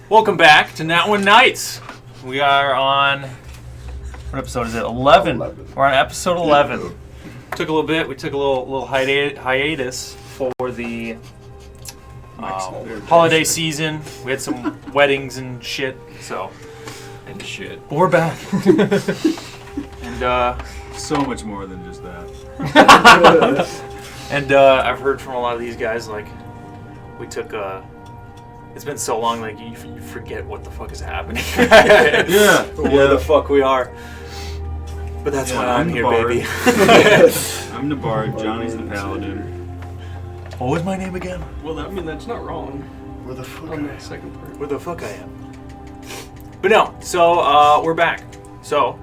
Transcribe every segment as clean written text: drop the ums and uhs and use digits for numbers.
Welcome back to Nat One Nights. We are on, what episode is it? 11. We're on episode 11. Took a little bit. We took a little hiatus for the holiday season. We had some weddings and shit. So, and shit. But we're back. And so much more than just that. And I've heard from a lot of these guys, like, we took it's been so long, like, you forget what the fuck is happening. Where the fuck we are. But that's why I'm here, baby. I'm the bard, Johnny's the paladin. What was my name again? Well, that's not wrong. Where the fuck on that second part. Where the fuck I am. But no, so we're back. So,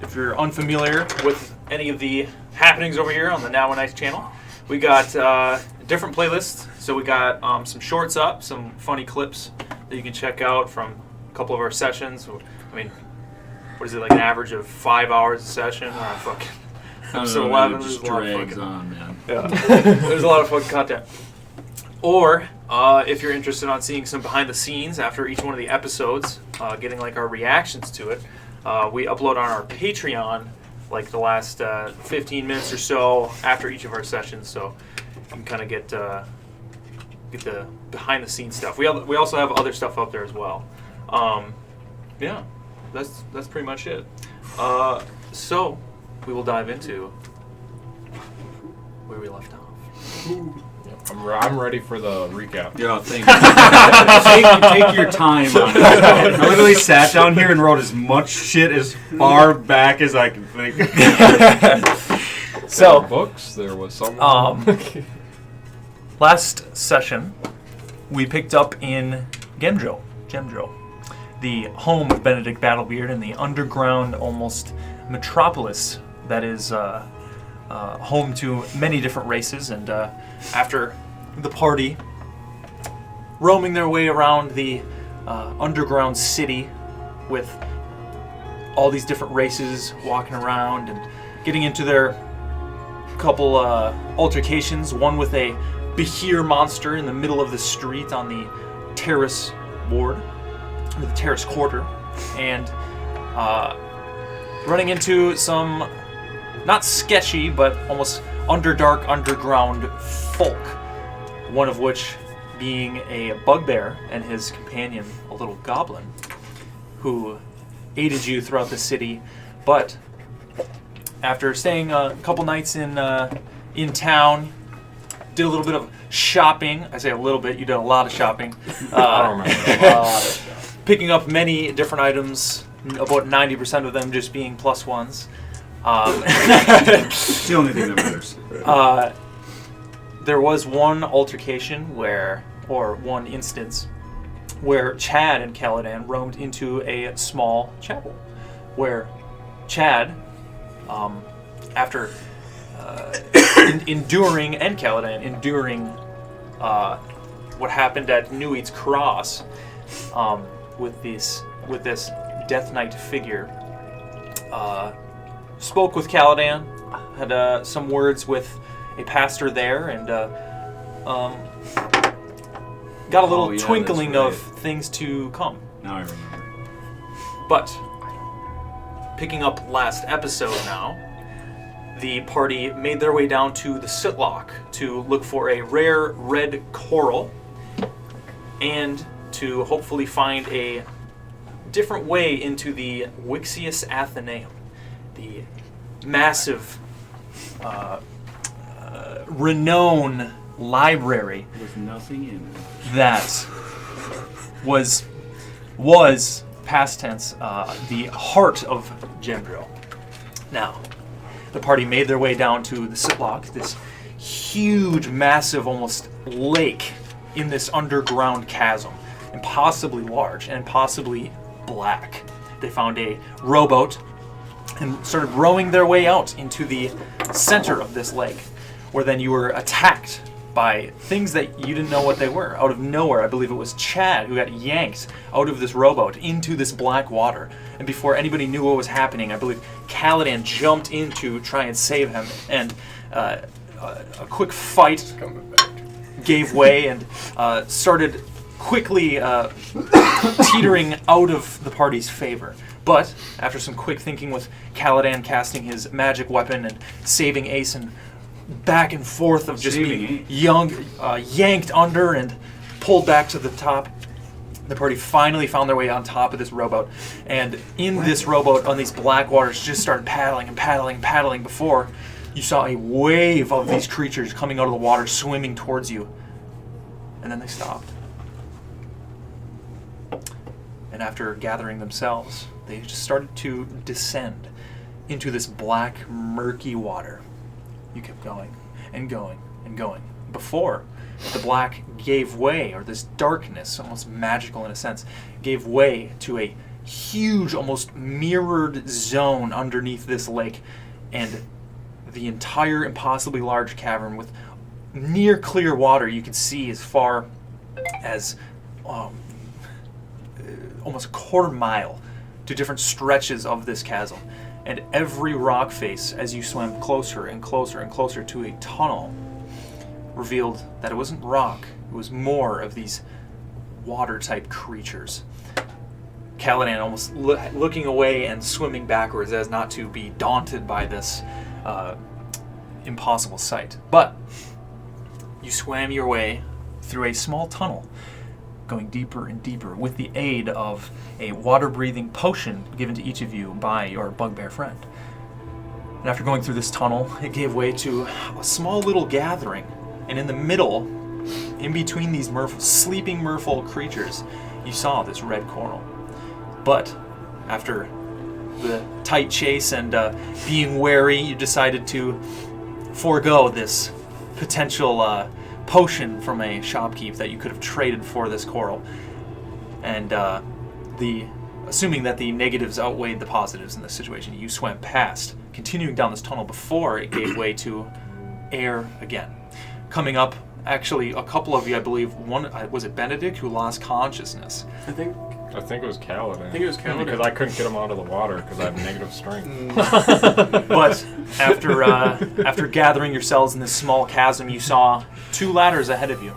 if you're unfamiliar with any of the happenings over here on the Now One Nights channel, we got different playlists. So we got some shorts up, some funny clips that you can check out from a couple of our sessions. I mean, what is it, like an average of 5 hours a session? Or fucking episode 11. Just drags on, man. Yeah, there's a lot of fucking content. Or if you're interested on seeing some behind the scenes after each one of the episodes, getting like our reactions to it, we upload on our Patreon like the last 15 minutes or so after each of our sessions, so you can kind of get the behind the scenes stuff. We also have other stuff up there as well. Yeah, that's pretty much it. So we will dive into where we left off. I'm ready for the recap. Yeah, thank you. take your time on it. I literally sat down here and wrote as much shit as far back as I can think. So books, there was some. Last session, we picked up in Gemjo, the home of Benedict Battlebeard and the underground, almost metropolis that is home to many different races. And after the party roaming their way around the underground city with all these different races walking around and getting into their couple altercations, one with a Behir monster in the middle of the street on the terrace ward, or the terrace quarter, and running into some not sketchy but almost underdark underground folk, one of which being a bugbear and his companion, a little goblin, who aided you throughout the city, but after staying a couple nights in town, did a little bit of shopping. I say a little bit, you did a lot of shopping. I don't remember. Picking up many different items, about 90% of them just being plus ones. It's the only thing that matters. There was one altercation one instance, where Chad and Caladan roamed into a small chapel, where Chad, after enduring, and Caladan enduring what happened at Newey's Cross, with this Death Knight figure, spoke with Caladan, had some words with a pastor there, and got a little twinkling of things to come. Now I remember. But picking up last episode now, the party made their way down to the Sitlock to look for a rare red coral and to hopefully find a different way into the Wixius Athenaeum, the massive, renowned library With nothing in it. that was past tense, the heart of Gemdrill. Now, the party made their way down to the Sitlock, this huge, massive, almost lake in this underground chasm, impossibly large and possibly black. They found a rowboat and started rowing their way out into the center of this lake, where then you were attacked by things that you didn't know what they were. Out of nowhere, I believe it was Chad who got yanked out of this rowboat into this black water. And before anybody knew what was happening, I believe Caladan jumped in to try and save him, and a quick fight gave way and started quickly teetering out of the party's favor. But after some quick thinking with Caladan casting his magic weapon and saving Ace and back and forth of just being yanked under and pulled back to the top, the party finally found their way on top of this rowboat. And in this rowboat, on these black waters, just started paddling and paddling and paddling before you saw a wave of these creatures coming out of the water, swimming towards you. And then they stopped. And after gathering themselves, they just started to descend into this black, murky water. You kept going and going and going. Before the black gave way, or this darkness, almost magical in a sense, gave way to a huge, almost mirrored zone underneath this lake, and the entire impossibly large cavern with near clear water you could see as far as almost a quarter mile to different stretches of this chasm. And every rock face, as you swam closer and closer and closer to a tunnel, revealed that it wasn't rock, it was more of these water-type creatures. Caladan almost looking away and swimming backwards as not to be daunted by this impossible sight. But you swam your way through a small tunnel, going deeper and deeper with the aid of a water-breathing potion given to each of you by your bugbear friend. And after going through this tunnel, it gave way to a small little gathering. And in the middle, in between these sleeping merfolk creatures, you saw this red coral. But after the tight chase and being wary, you decided to forego this potential potion from a shopkeep that you could have traded for this coral. And assuming that the negatives outweighed the positives in this situation, you swam past, continuing down this tunnel before it gave way to air again. Coming up, actually, a couple of you, I believe, one was it Benedict who lost consciousness? I think it was Caladan. I think it was Caladan. Because I couldn't get him out of the water because I have negative strength. But after gathering yourselves in this small chasm, you saw two ladders ahead of you.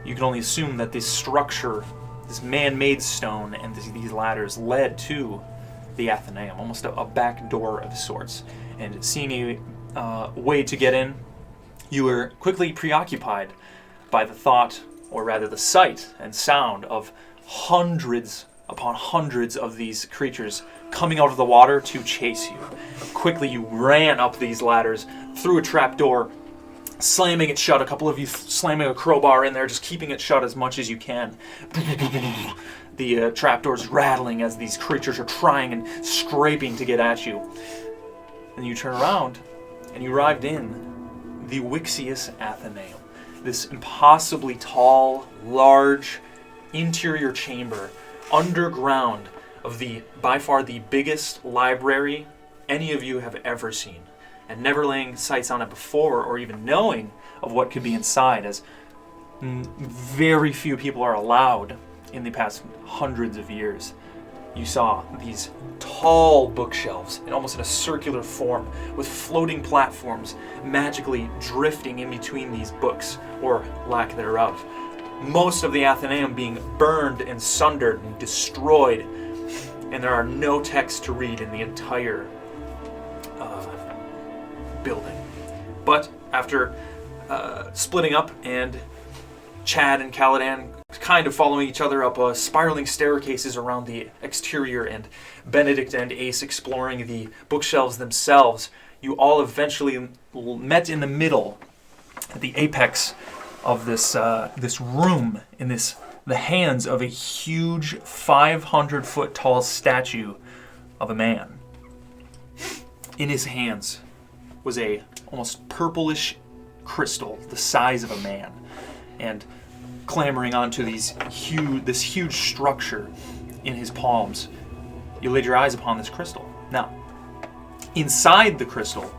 You can only assume that this structure, this man-made stone, and these ladders led to the Athenaeum, almost a back door of sorts. And seeing a way to get in, you were quickly preoccupied by the thought, or rather the sight and sound of hundreds upon hundreds of these creatures coming out of the water to chase you. Quickly you ran up these ladders, through a trapdoor, slamming it shut, a couple of you slamming a crowbar in there, just keeping it shut as much as you can. The trapdoors rattling as these creatures are trying and scraping to get at you. And you turn around and you arrived in the Wixius Athenaeum, this impossibly tall, large, interior chamber underground of by far the biggest library any of you have ever seen, and never laying sights on it before or even knowing of what could be inside, as very few people are allowed in the past hundreds of years. You saw these tall bookshelves, almost in a circular form, with floating platforms magically drifting in between these books, or lack thereof. Most of the Athenaeum being burned and sundered and destroyed, and there are no texts to read in the entire building. But after splitting up and Chad and Caladan kind of following each other up spiraling staircases around the exterior, and Benedict and Ace exploring the bookshelves themselves, you all eventually met in the middle, at the apex of this room, in the hands of a huge 500-foot tall statue of a man. In his hands was a almost purplish crystal the size of a man, and clambering onto this huge structure in his palms, you laid your eyes upon this crystal. Now, inside the crystal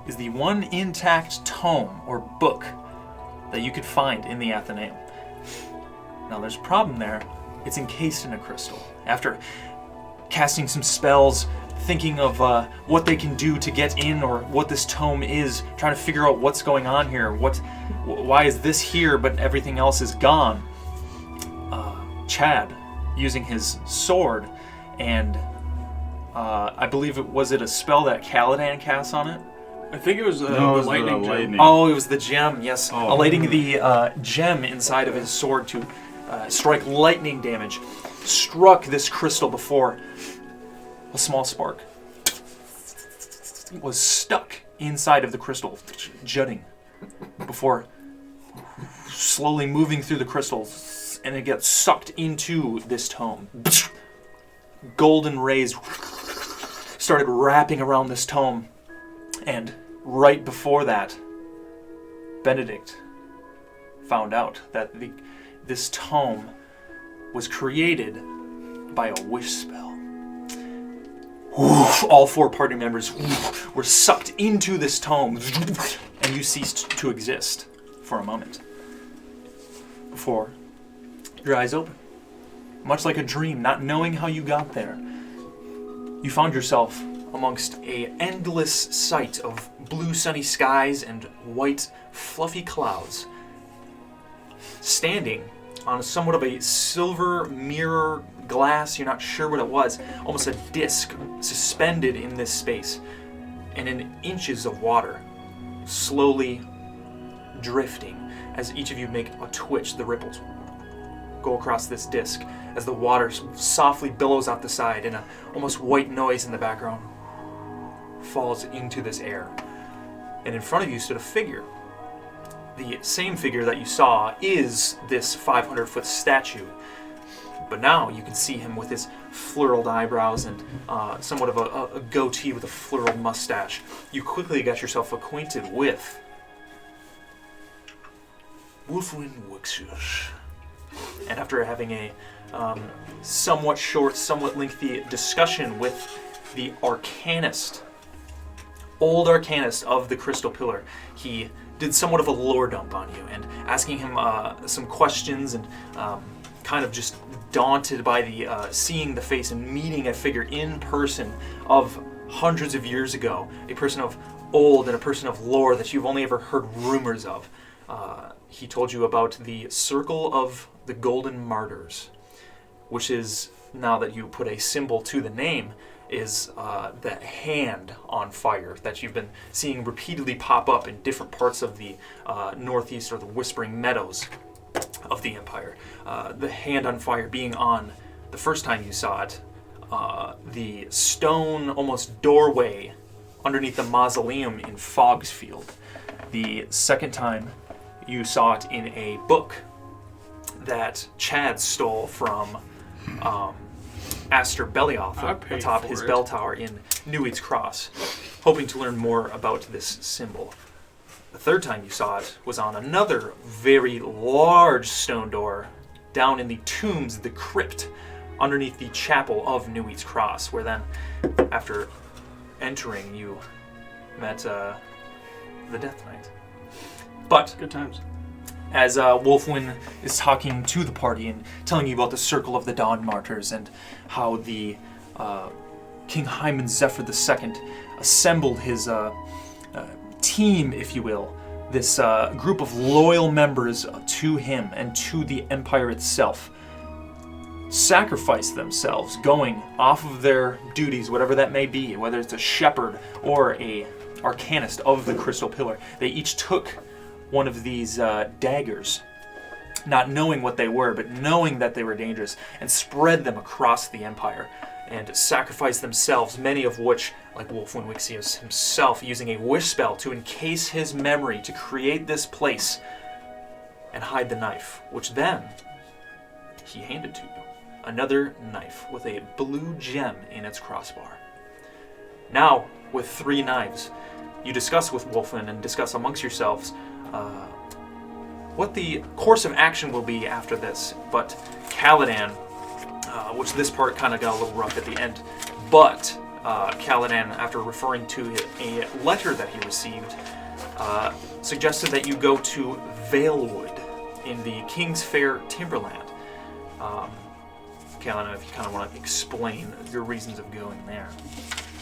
is the one intact tome or book that you could find in the Athenaeum. Now, there's a problem there. It's encased in a crystal. After casting some spells, thinking of what they can do to get in, or what this tome is, trying to figure out what's going on here, why is this here but everything else is gone, Chad, using his sword, and I believe was it a spell that Caladan casts on it? I think it was No, it the was the lightning gem. lightning. Oh, it was the gem, yes. Oh. Alighting the gem inside of his sword to strike lightning damage, struck this crystal before a small spark was stuck inside of the crystal, jutting, before slowly moving through the crystal, and it gets sucked into this tome. Golden rays started wrapping around this tome, and right before that, Benedict found out that this tome was created by a wish spell. All 4 party members were sucked into this tome, and you ceased to exist for a moment before your eyes open. Much like a dream, not knowing how you got there, you found yourself amongst an endless sight of blue sunny skies and white fluffy clouds, standing on somewhat of a silver mirror glass, you're not sure what it was, almost a disc suspended in this space, and in inches of water, slowly drifting as each of you make a twitch. The ripples go across this disc as the water softly billows out the side, and a almost white noise in the background falls into this air. And in front of you stood a figure. The same figure that you saw is this 500-foot statue, but now you can see him with his flurled eyebrows and somewhat of a goatee with a flurled mustache. You quickly got yourself acquainted with Wolfwin Wixius. And after having a somewhat short, somewhat lengthy discussion with the arcanist, old arcanist of the Crystal Pillar, he did somewhat of a lore dump on you, and asking him some questions, and kind of just daunted by the seeing the face and meeting a figure in person of hundreds of years ago, a person of old and a person of lore that you've only ever heard rumors of. He told you about the Circle of the Golden Martyrs, which is, now that you put a symbol to the name, is that hand on fire that you've been seeing repeatedly pop up in different parts of the northeast, or the Whispering Meadows of the Empire. The hand on fire being on, the first time you saw it, the stone almost doorway underneath the mausoleum in Fogsfield. The second time you saw it in a book that Chad stole from Aster Belioth atop his bell tower in Newit's Cross, hoping to learn more about this symbol. The third time you saw it was on another very large stone door down in the tombs, the crypt, underneath the chapel of Newit's Cross, where then, after entering, you met the Death Knight. But Good times. as Wolfwin is talking to the party and telling you about the Circle of the Dawn Martyrs and how the King Hyman Zephyr II assembled his team, if you will, this group of loyal members to him and to the Empire itself, sacrificed themselves, going off of their duties, whatever that may be, whether it's a shepherd or a arcanist of the Crystal Pillar. They each took one of these daggers, not knowing what they were, but knowing that they were dangerous, and spread them across the Empire, and sacrificed themselves, many of which, like Wolfwin Wixius himself, using a wish spell to encase his memory to create this place and hide the knife, which then he handed to you. Another knife with a blue gem in its crossbar. Now, with 3 knives, you discuss with Wolfwin and discuss amongst yourselves what the course of action will be after this. But Caladan, which this part kind of got a little rough at the end, but Caladan, after referring to a letter that he received, suggested that you go to Valewood in the King's Fair Timberland. Caladan, if you kind of want to explain your reasons of going there.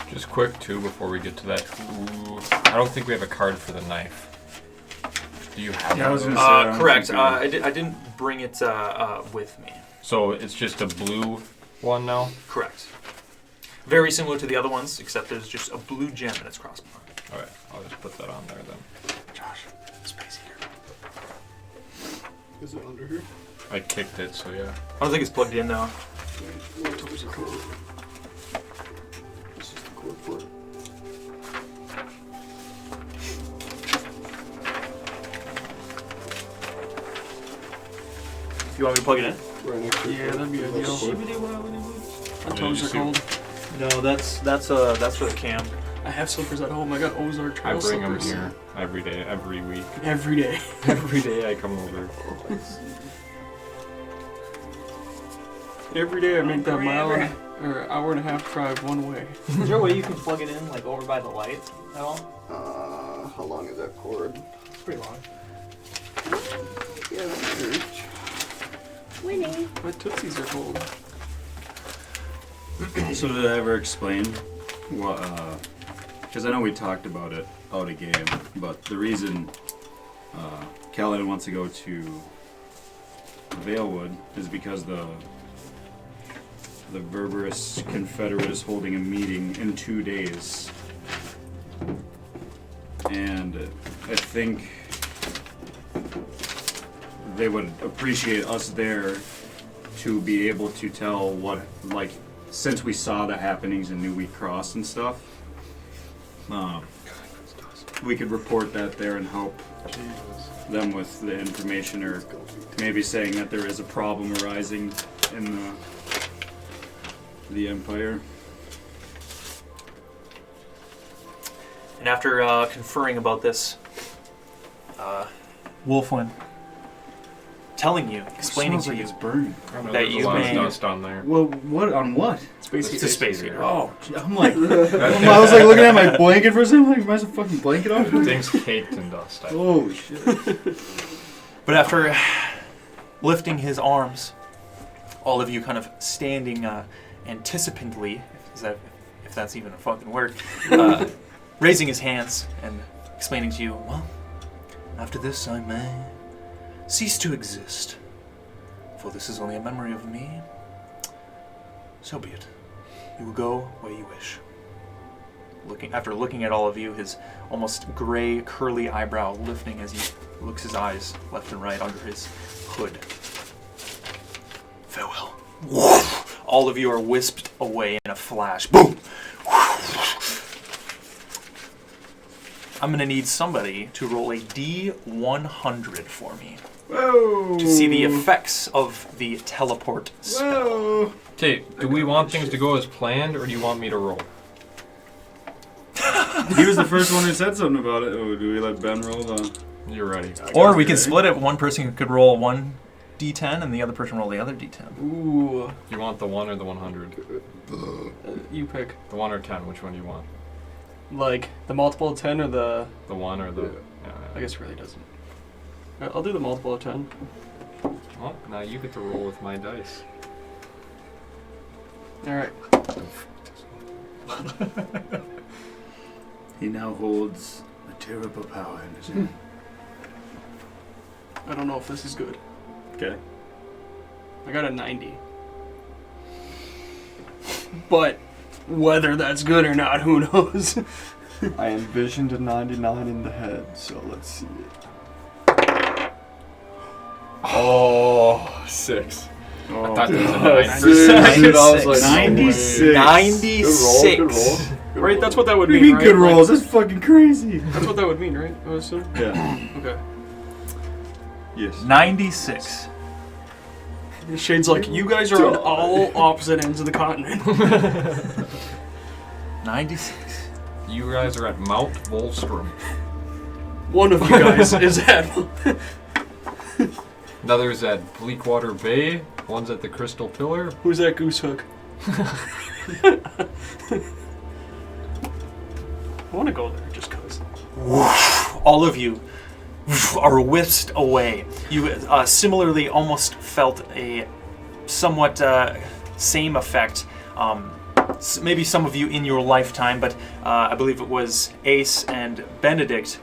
Just quick, too, before we get to that. I don't think we have a card for the knife. Do you have Yeah, I was one? gonna say, Correct. I don't think I didn't bring it with me. So it's just a blue one now? Correct. Very similar to the other ones, except there's just a blue gem in its crossbar. Alright, I'll just put that on there then. Josh, space heater. Is it under here? I kicked it, so yeah. I don't think it's plugged in now. What was the cord? This is the cord for it. You want me to plug it in? Right next to it. Yeah, that'd be ideal. My toes are cold. No, that's for the cam. I have slippers at home. I got Ozark I trail bring them slippers. here every day, every week. Every day. Every day I come over. Every day I make that mile or hour and a half drive one way. Is there a way you can plug it in, like over by the light at all? How long is that cord? It's pretty long. Yeah, that might reach. Winnie. My tootsies are cold. So did I ever explain what, because I know we talked about it out of game, but the reason Kaladin wants to go to Valewood is because the Berberus Confederate is holding a meeting in 2 days. And I think they would appreciate us there to be able to tell what, like, since we saw the happenings in New Wheat Cross and stuff, we could report that there and help them with the information, or maybe saying that there is a problem arising in the Empire. And after conferring about this, Wolfwin telling you, explaining to like you it's burning. that There's you a lot of may. dust on there. Well, what on what? Space It's a space heater. Oh, I'm like, I was like looking at my blanket for a second. Like, why's a fucking blanket on? Things caked in dust. Oh shit! But after lifting his arms, all of you kind of standing anticipantly, if that's even a fucking word, raising his hands and explaining to you, well, after this I may cease to exist, for this is only a memory of me. So be it. You will go where you wish. After looking at all of you, his almost gray, curly eyebrow lifting as he looks his eyes left and right under his hood. Farewell. All of you are whisked away in a flash. Boom! I'm going to need somebody to roll a D100 for me Whoa! to see the effects of the teleport spell. Whoa! Okay, do we want things to go as planned, or do you want me to roll? He was the first one who said something about it. Oh, do we let Ben roll the? You're ready. Or we could split it. One person could roll one D10 and the other person roll the other D10. Ooh. You want the 1 or the 100? You pick. The 1 or 10, which one do you want? Like, the multiple of 10 or the... The 1 or the... Yeah. I guess it really doesn't. I'll do the multiple of 10. Well, now you get to roll with my dice. Alright. He now holds a terrible power in his hand. I don't know if this is good. Okay. I got a 90. But whether that's good or not, who knows? I envisioned a 99 in the head, so let's see it. Oh, 6. I thought there was a 9%. I was like, 96. 96. Good roll. Right, that's what that would What do mean, you mean right? good rolls? That's fucking crazy. That's what that would mean, right? I would assume. Yeah. Okay. Yes. 96. Shade's like, you guys are on all opposite ends of the continent. 96. You guys are at Mount Volstrom. One of you guys is at... Another's at Bleakwater Bay. One's at the Crystal Pillar. Who's that goose hook? I want to go there just cause. All of you are whisked away. You similarly almost felt a somewhat same effect. Maybe some of you in your lifetime, but I believe it was Ace and Benedict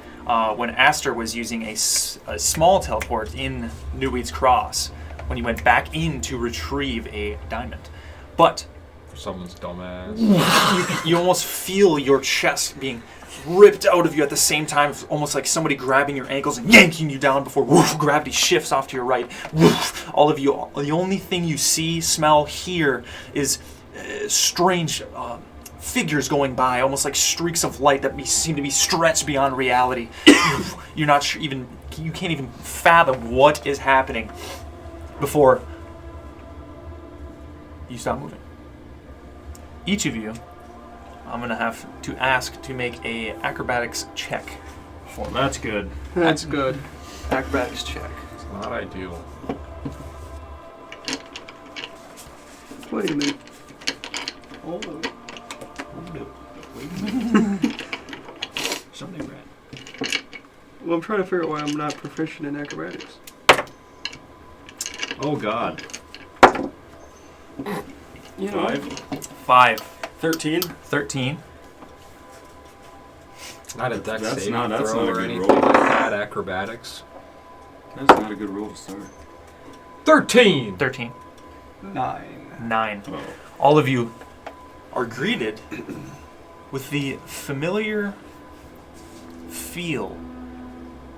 when Aster was using a small teleport in New Wheat's Cross. when you went back in to retrieve a diamond. But For someone's dumbass. you almost feel your chest being ripped out of you at the same time, almost like somebody grabbing your ankles and yanking you down before gravity shifts off to your right. All of you, the only thing you see, smell, hear is strange figures going by, almost like streaks of light that seem to be stretched beyond reality. You're not sure you can't even fathom what is happening before you stop moving. Each of you, I'm going to have to ask to make a acrobatics check. Well, that's good. That's good. Acrobatics check. It's not ideal. Wait a minute. Hold on. Something red. Well, I'm trying to figure out why I'm not proficient in acrobatics. Oh God. You know, 5. 13. 13. Not a dex That's saving not- that's throw not a or good anything roll. like that. Acrobatics. That's not a good roll to start. 13. 13. 9. 9. Oh. All of you are greeted with the familiar feel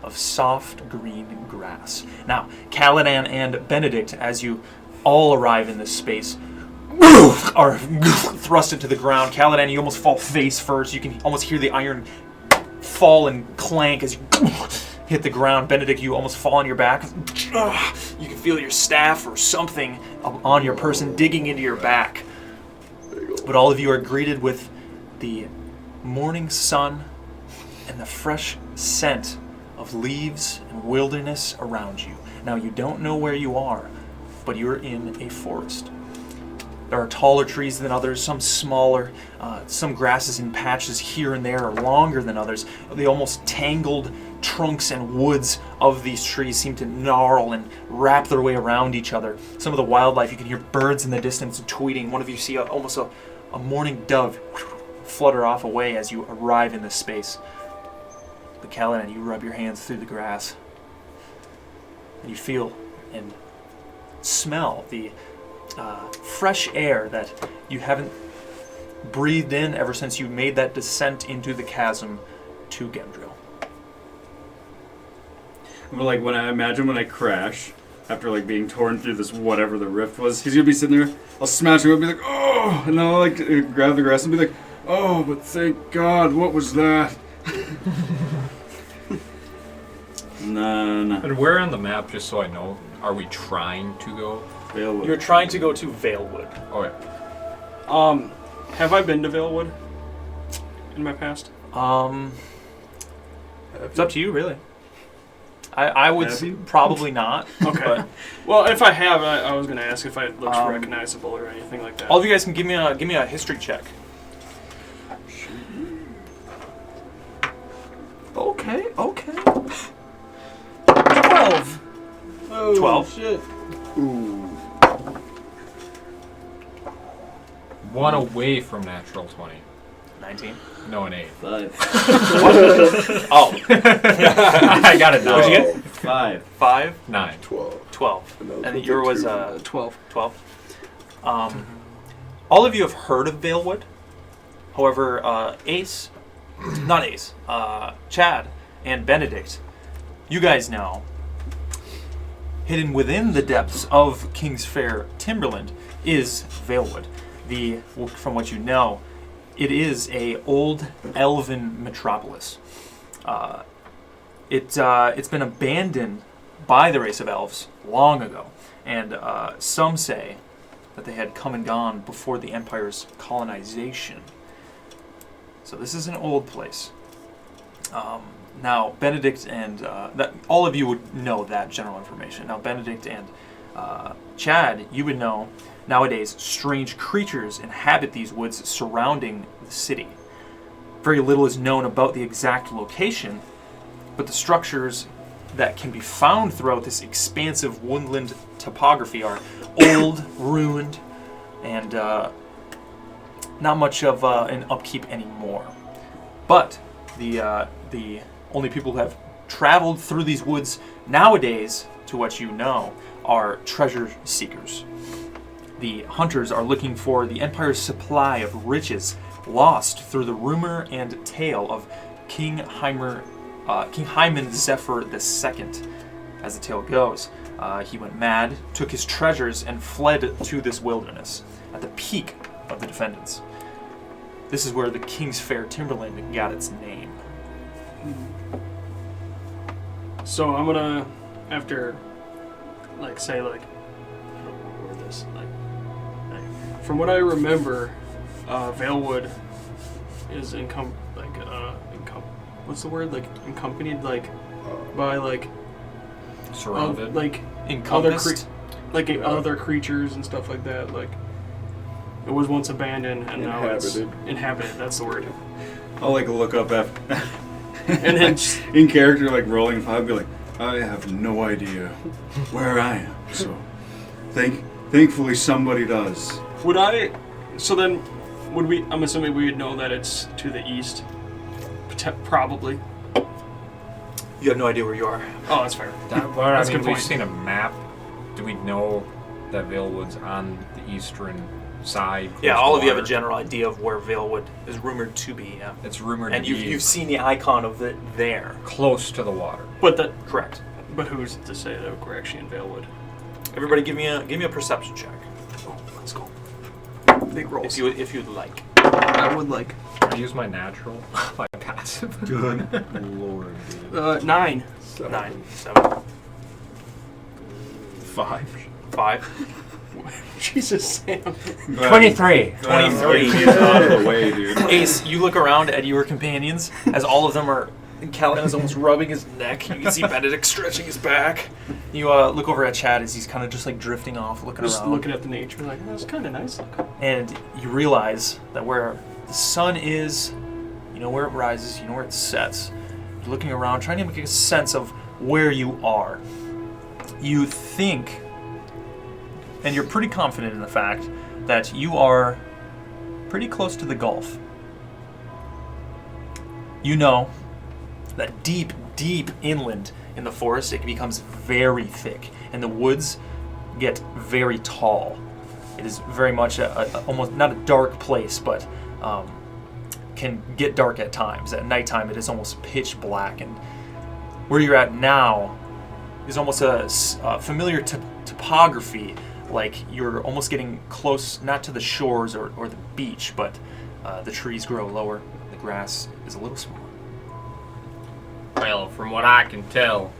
of soft green grass. Now, Caladan and Benedict, as you all arrive in this space, are thrust into the ground. Caladan, you almost fall face first. You can almost hear the iron fall and clank as you hit the ground. Benedict, you almost fall on your back. You can feel your staff or something on your person digging into your back. But all of you are greeted with the morning sun and the fresh scent of leaves and wilderness around you. Now, you don't know where you are, but you're in a forest. There are taller trees than others, some smaller. Some grasses in patches here and there are longer than others. The almost tangled trunks and woods of these trees seem to gnarl and wrap their way around each other. Some of the wildlife, you can hear birds in the distance tweeting. One of you see almost a morning dove flutter off away as you arrive in this space. But Caladan, you rub your hands through the grass, and you feel and smell the fresh air that you haven't breathed in ever since you made that descent into the chasm to Gendril. But like when I crash after like being torn through this whatever the rift was, he's gonna be sitting there. I'll smash him up, and be like, oh, and I'll like grab the grass and be like, oh, but thank God, what was that? No. And where on the map, just so I know, are we trying to go? Valewood. You're trying to go to Valewood. Oh yeah. Have I been to Valewood in my past? It's up to you, really. I would Have you? probably not. Okay. But Well, if I have, I was going to ask if it looks recognizable or anything like that. all of you guys can give me a history check. Okay. 12. Oh, 12. shit. Ooh. One away from natural 20. 19. No, an 8. 5. Oh. I got it now. What'd you get? 5. 5. 9. 12. And that was And with yours the was two. 12. 12. All of you have heard of Valewood. However, Chad and Benedict, you guys know, hidden within the depths of King's Fair, Timberland, is Valewood. From what you know, it is a old elven metropolis. It's been abandoned by the race of elves long ago, and some say that they had come and gone before the Empire's colonization. So this is an old place. Now, Benedict and all of you would know that general information. Now, Benedict and Chad, you would know nowadays strange creatures inhabit these woods surrounding the city. Very little is known about the exact location, but the structures that can be found throughout this expansive woodland topography are old, ruined, and not much of an upkeep anymore. But the only people who have traveled through these woods nowadays to what you know, are treasure seekers. The hunters are looking for the Empire's supply of riches lost through the rumor and tale of King Hyman Zephyr II. As the tale goes, he went mad, took his treasures, and fled to this wilderness at the peak of the defendants. This is where the King's Fair Timberland got its name. So I'm gonna, after, say, I don't know where this, from what I remember, Valewood is what's the word? Accompanied, by, Surrounded. Encompassed? Other creatures and stuff like that. It was once abandoned and now it's inhabited. That's the word. I'll look up after And then in character, rolling 5, be like, I have no idea where I am. So thankfully somebody does. would I? So then, would we? I'm assuming we would know that it's to the east. Probably. You have no idea where you are. Oh, that's fair. That's a good we've point. seen a map. Do we know that Valewood's on the eastern side? Yeah, close all to of you have a water? general idea of where Valewood is rumored to be. Yeah. It's rumored And to you've be seen the icon of it there. close to the water. But Correct. But who's to say that we're actually in Valewood? Everybody, give me a perception check. Oh, let's go. Big rolls. If you'd like. I would like Can I use my natural, my passive? Good lord, dude. 9. 9, 7, 5. 5. Jesus, Sam. 23. 23. He's out of the way, dude. Ace, you look around at your companions as all of them are. Callahan is almost rubbing his neck. You can see Benedict stretching his back. You look over at Chad as he's kind of just drifting off, looking Just around. looking at the nature, that's kind of nice looking. And you realize that where the sun is, you know where it rises, you know where it sets. You're looking around, trying to make a sense of where you are. You think, and you're pretty confident in the fact, that you are pretty close to the Gulf. You know that deep, deep inland in the forest, it becomes very thick, and the woods get very tall. It is very much almost not a dark place, but can get dark at times. At nighttime, it is almost pitch black, and where you're at now is almost a familiar topography, like you're almost getting close, not to the shores or the beach, but the trees grow lower, the grass is a little smaller. Well, from what I can tell,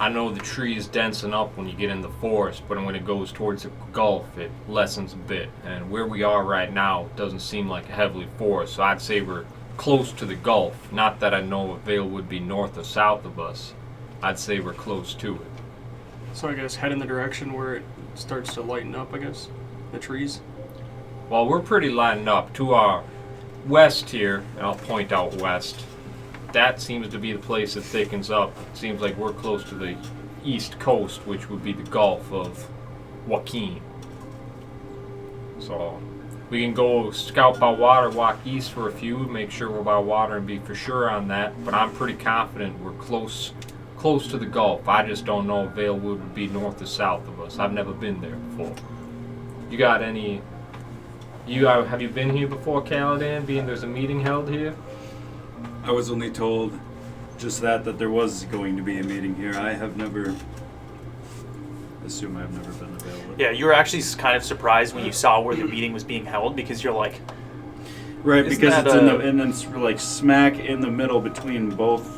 I know the tree is densing up when you get in the forest, but when it goes towards the Gulf, it lessens a bit. And where we are right now doesn't seem like a heavily forest, so I'd say we're close to the Gulf. Not that I know if Vale would be north or south of us. I'd say we're close to it. So I guess head in the direction where it starts to lighten up, I guess. The trees. Well, we're pretty lined up. To our west here, and I'll point out west, that seems to be the place that thickens up. It seems like we're close to the east coast, which would be the Gulf of Joaquin. So we can go scout by water, walk east for a few, make sure we're by water and be for sure on that. But I'm pretty confident we're close to the Gulf. I just don't know if Valewood would be north or south of us. I've never been there before. You got any... have you been here before, Caladan, being there's a meeting held here? I was only told just that there was going to be a meeting here. I have never... assume I've never been available. Yeah, you were actually kind of surprised when you saw where the meeting was being held, because you're like... Right, Isn't because that it's and it's smack in the middle between both,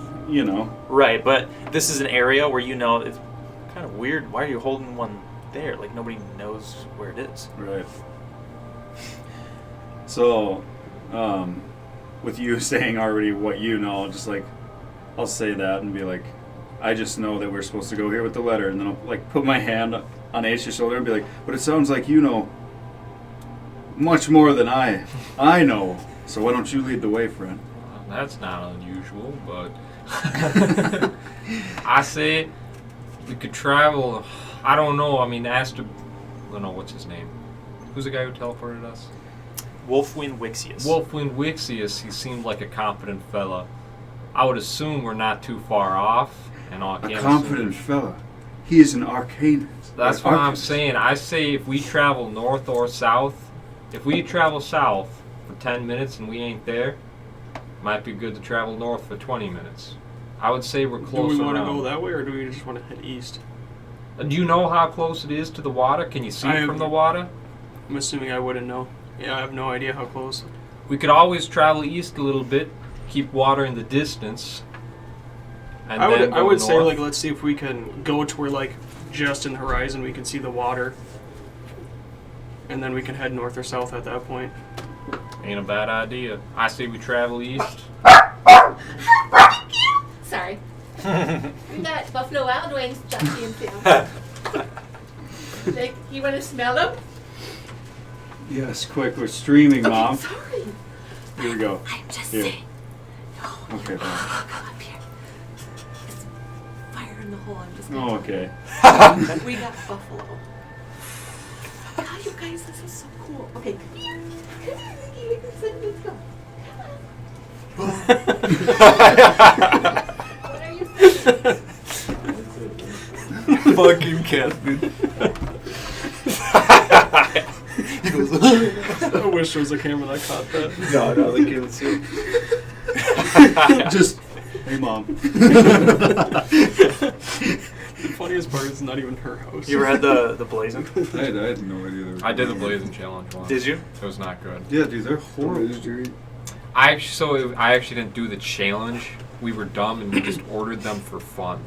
Right, but this is an area where it's kind of weird. Why are you holding one there? Like, nobody knows where it is. Right. So, with you saying already what you know, just I'll say that and be like, I just know that we're supposed to go here with the letter, and then I'll put my hand on Ace's shoulder and be like, but it sounds like you know much more than I know. So why don't you lead the way, friend? Well, that's not unusual, but I say we could travel. I don't know. I mean, what's his name? Who's the guy who teleported us? Wolfwind Wixius. Wolfwind Wixius. He seemed like a competent fella. I would assume we're not too far off. And A confident fella. He is an arcanist. That's what I'm saying. I say if we travel north or south, if we travel south for 10 minutes and we ain't there, might be good to travel north for 20 minutes. I would say we're close. Do we want to around. go that way, or do we just want to head east? Do you know how close it is to the water? Can you see from the water? I'm assuming I wouldn't know. Yeah, I have no idea how close. We could always travel east a little bit, keep water in the distance. And I then would go say, north. like, let's see if we can go to where, like, just in the horizon we can see the water. And then we can head north or south at that point. Ain't a bad idea. I say we travel east. Sorry. We got Buffalo Wild Wings, Jesse and Sam. Like, you want to smell them? Yes, quick, we're streaming, Okay, Mom. sorry. Here we go. I'm just Here. saying. No, Okay, come fine. up here. It's fire in the hole. I'm just Oh, okay. We got buffalo. God, you guys, this is so cool. Okay, come here. Come here, Ricky. Let's go. What are you saying? Fucking Catherine. He goes, I wish there was a camera that caught that. no, they can't see. Just, hey, Mom. The funniest part is not even her house. You ever had the blazing? I had no idea. They were I did the doing blazing challenge once. Did you? It was not good. that. Yeah, dude, they're horrible. I actually didn't do the challenge. We were dumb and we just ordered them for fun.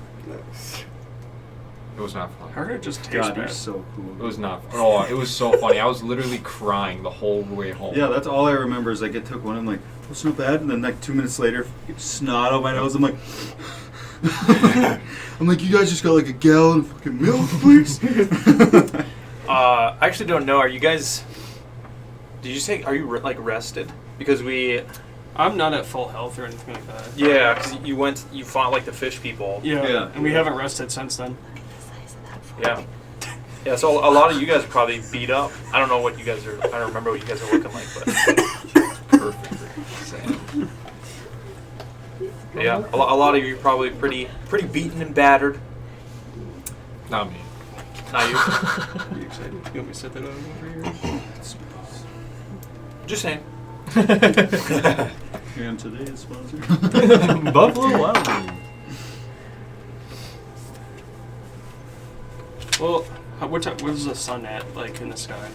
It was not fun. I heard it just tastes God, they're bad. so cool. It was not. Oh, it was so funny. I was literally crying the whole way home. Yeah, that's all I remember is like I took one. I'm like, "What's not bad?" And then like 2 minutes later, snot on my nose. I'm like, you guys just got like a gallon of fucking milk, please. I actually don't know. Are you guys? Did you say? Are you like rested? Because I'm not at full health or anything like that. yeah, because you fought like the fish people. Yeah, and we haven't rested since then. Yeah. Yeah, so a lot of you guys are probably beat up. I don't know what you guys are. I don't remember what you guys are looking like, but Perfect. Sam. yeah, a lot of you are probably pretty beaten and battered. Not me. Not you. Are you excited? You want me to set that over here? Just saying. And today's sponsor. Buffalo Wild Wings. Well, where's the sun at, like, in the sky?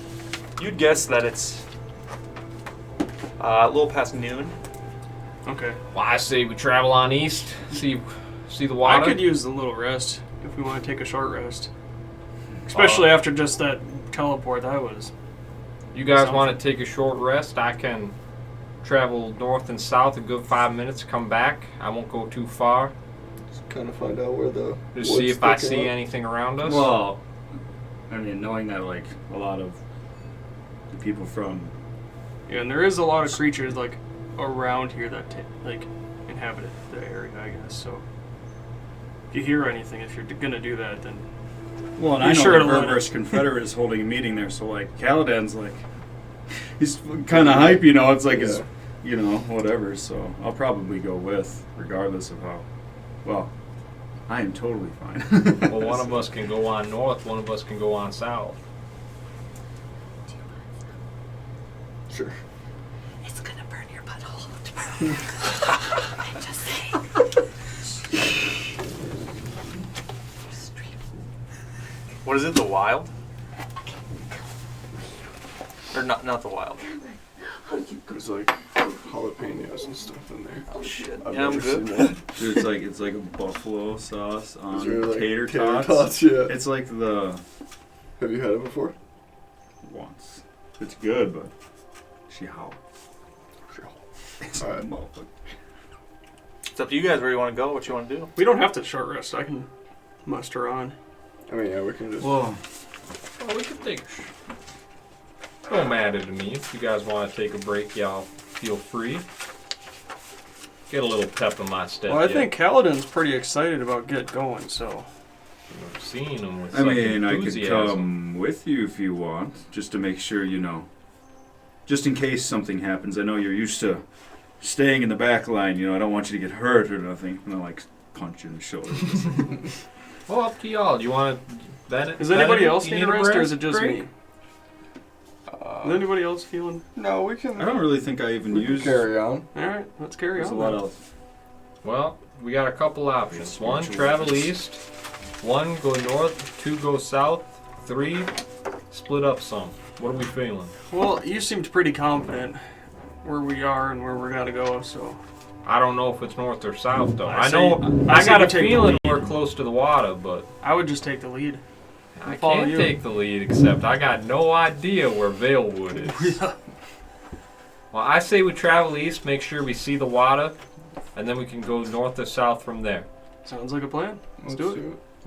You'd guess that it's a little past noon. Okay. Well, I say we travel on east. See the water. I could use a little rest if we want to take a short rest. Especially after just that teleport that was. You guys want to take a short rest? I can travel north and south a good 5 minutes. Come back. I won't go too far. Just kind of find out where the Just wood's see if I sticking see up. anything around us. Well, I mean, knowing that like a lot of the people from Yeah, and there is a lot of creatures, like, around here that, like, inhabit the area, I guess, so. If you hear anything, if you're gonna do that, then... Well, and Be I know sure the to let Berberus it- Confederate is holding a meeting there, so like Caladan's like he's kind of hype, you know. It's like his, you know, whatever. So I'll probably go with, regardless of how. Well, I am totally fine. Well, one of us can go on north. One of us can go on south. Sure. It's gonna burn your butthole tomorrow. I'm just saying. What is it? The Wild? Or not the Wild? There's like jalapenos and stuff in there. Oh shit. I've Yeah, I'm never good. seen that. Dude, it's like a buffalo sauce on Is there, like, tater tater tots. Yeah. It's like the Have you had it before? once. It's good, but how? It's Alright. It's up to you guys where you want to go, what you want to do. We don't have to short rest, I can muster on. I mean, yeah, we can just. Well, Well, we can take. Don't matter to me. If you guys want to take a break, y'all feel free. Get a little pep in my step. Well, I think Kaladin's pretty excited about get going, so... I've seen him with I such mean, I could enthusiasm. come with you if you want, just to make sure, you know, just in case something happens. I know you're used to staying in the back line, you know, I don't want you to get hurt or nothing. And I like punch you in the shoulder. Well, up to y'all. Do you want to... Does anybody else you need a rest, or is it just break? me? Is anybody else feeling? No, we can. I don't really think I even we can used. carry on. All right, let's carry There's a on. lot then. else. Well, we got a couple options. 1, travel east. 1, go north. 2, go south. 3, split up some. What are we feeling? Well, you seemed pretty confident where we are and where we're gonna go, so. I don't know if it's north or south, though. I I say- know. I I say got we a take the feeling lead. we're close to the water, but I would just take the lead. I follow can't you. take the lead, except I got no idea where Valewood is. Well, I say we travel east, make sure we see the water, and then we can go north or south from there. Sounds like a plan. Let's do it.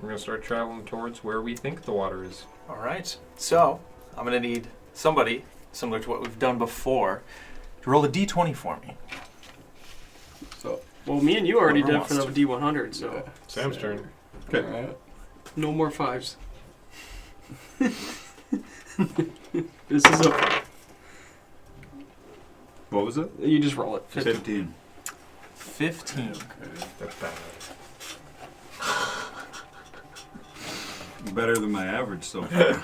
We're going to start traveling towards where we think the water is. All right. So I'm gonna need somebody similar to what we've done before to roll a d20 for me. So, Well, me and you already Whoever did for wants the D100, so yeah. Sam's turn. Okay. Alright. no more 5s. This is a. What was it? You just roll it. 15. 15. That's bad. Better than my average so far.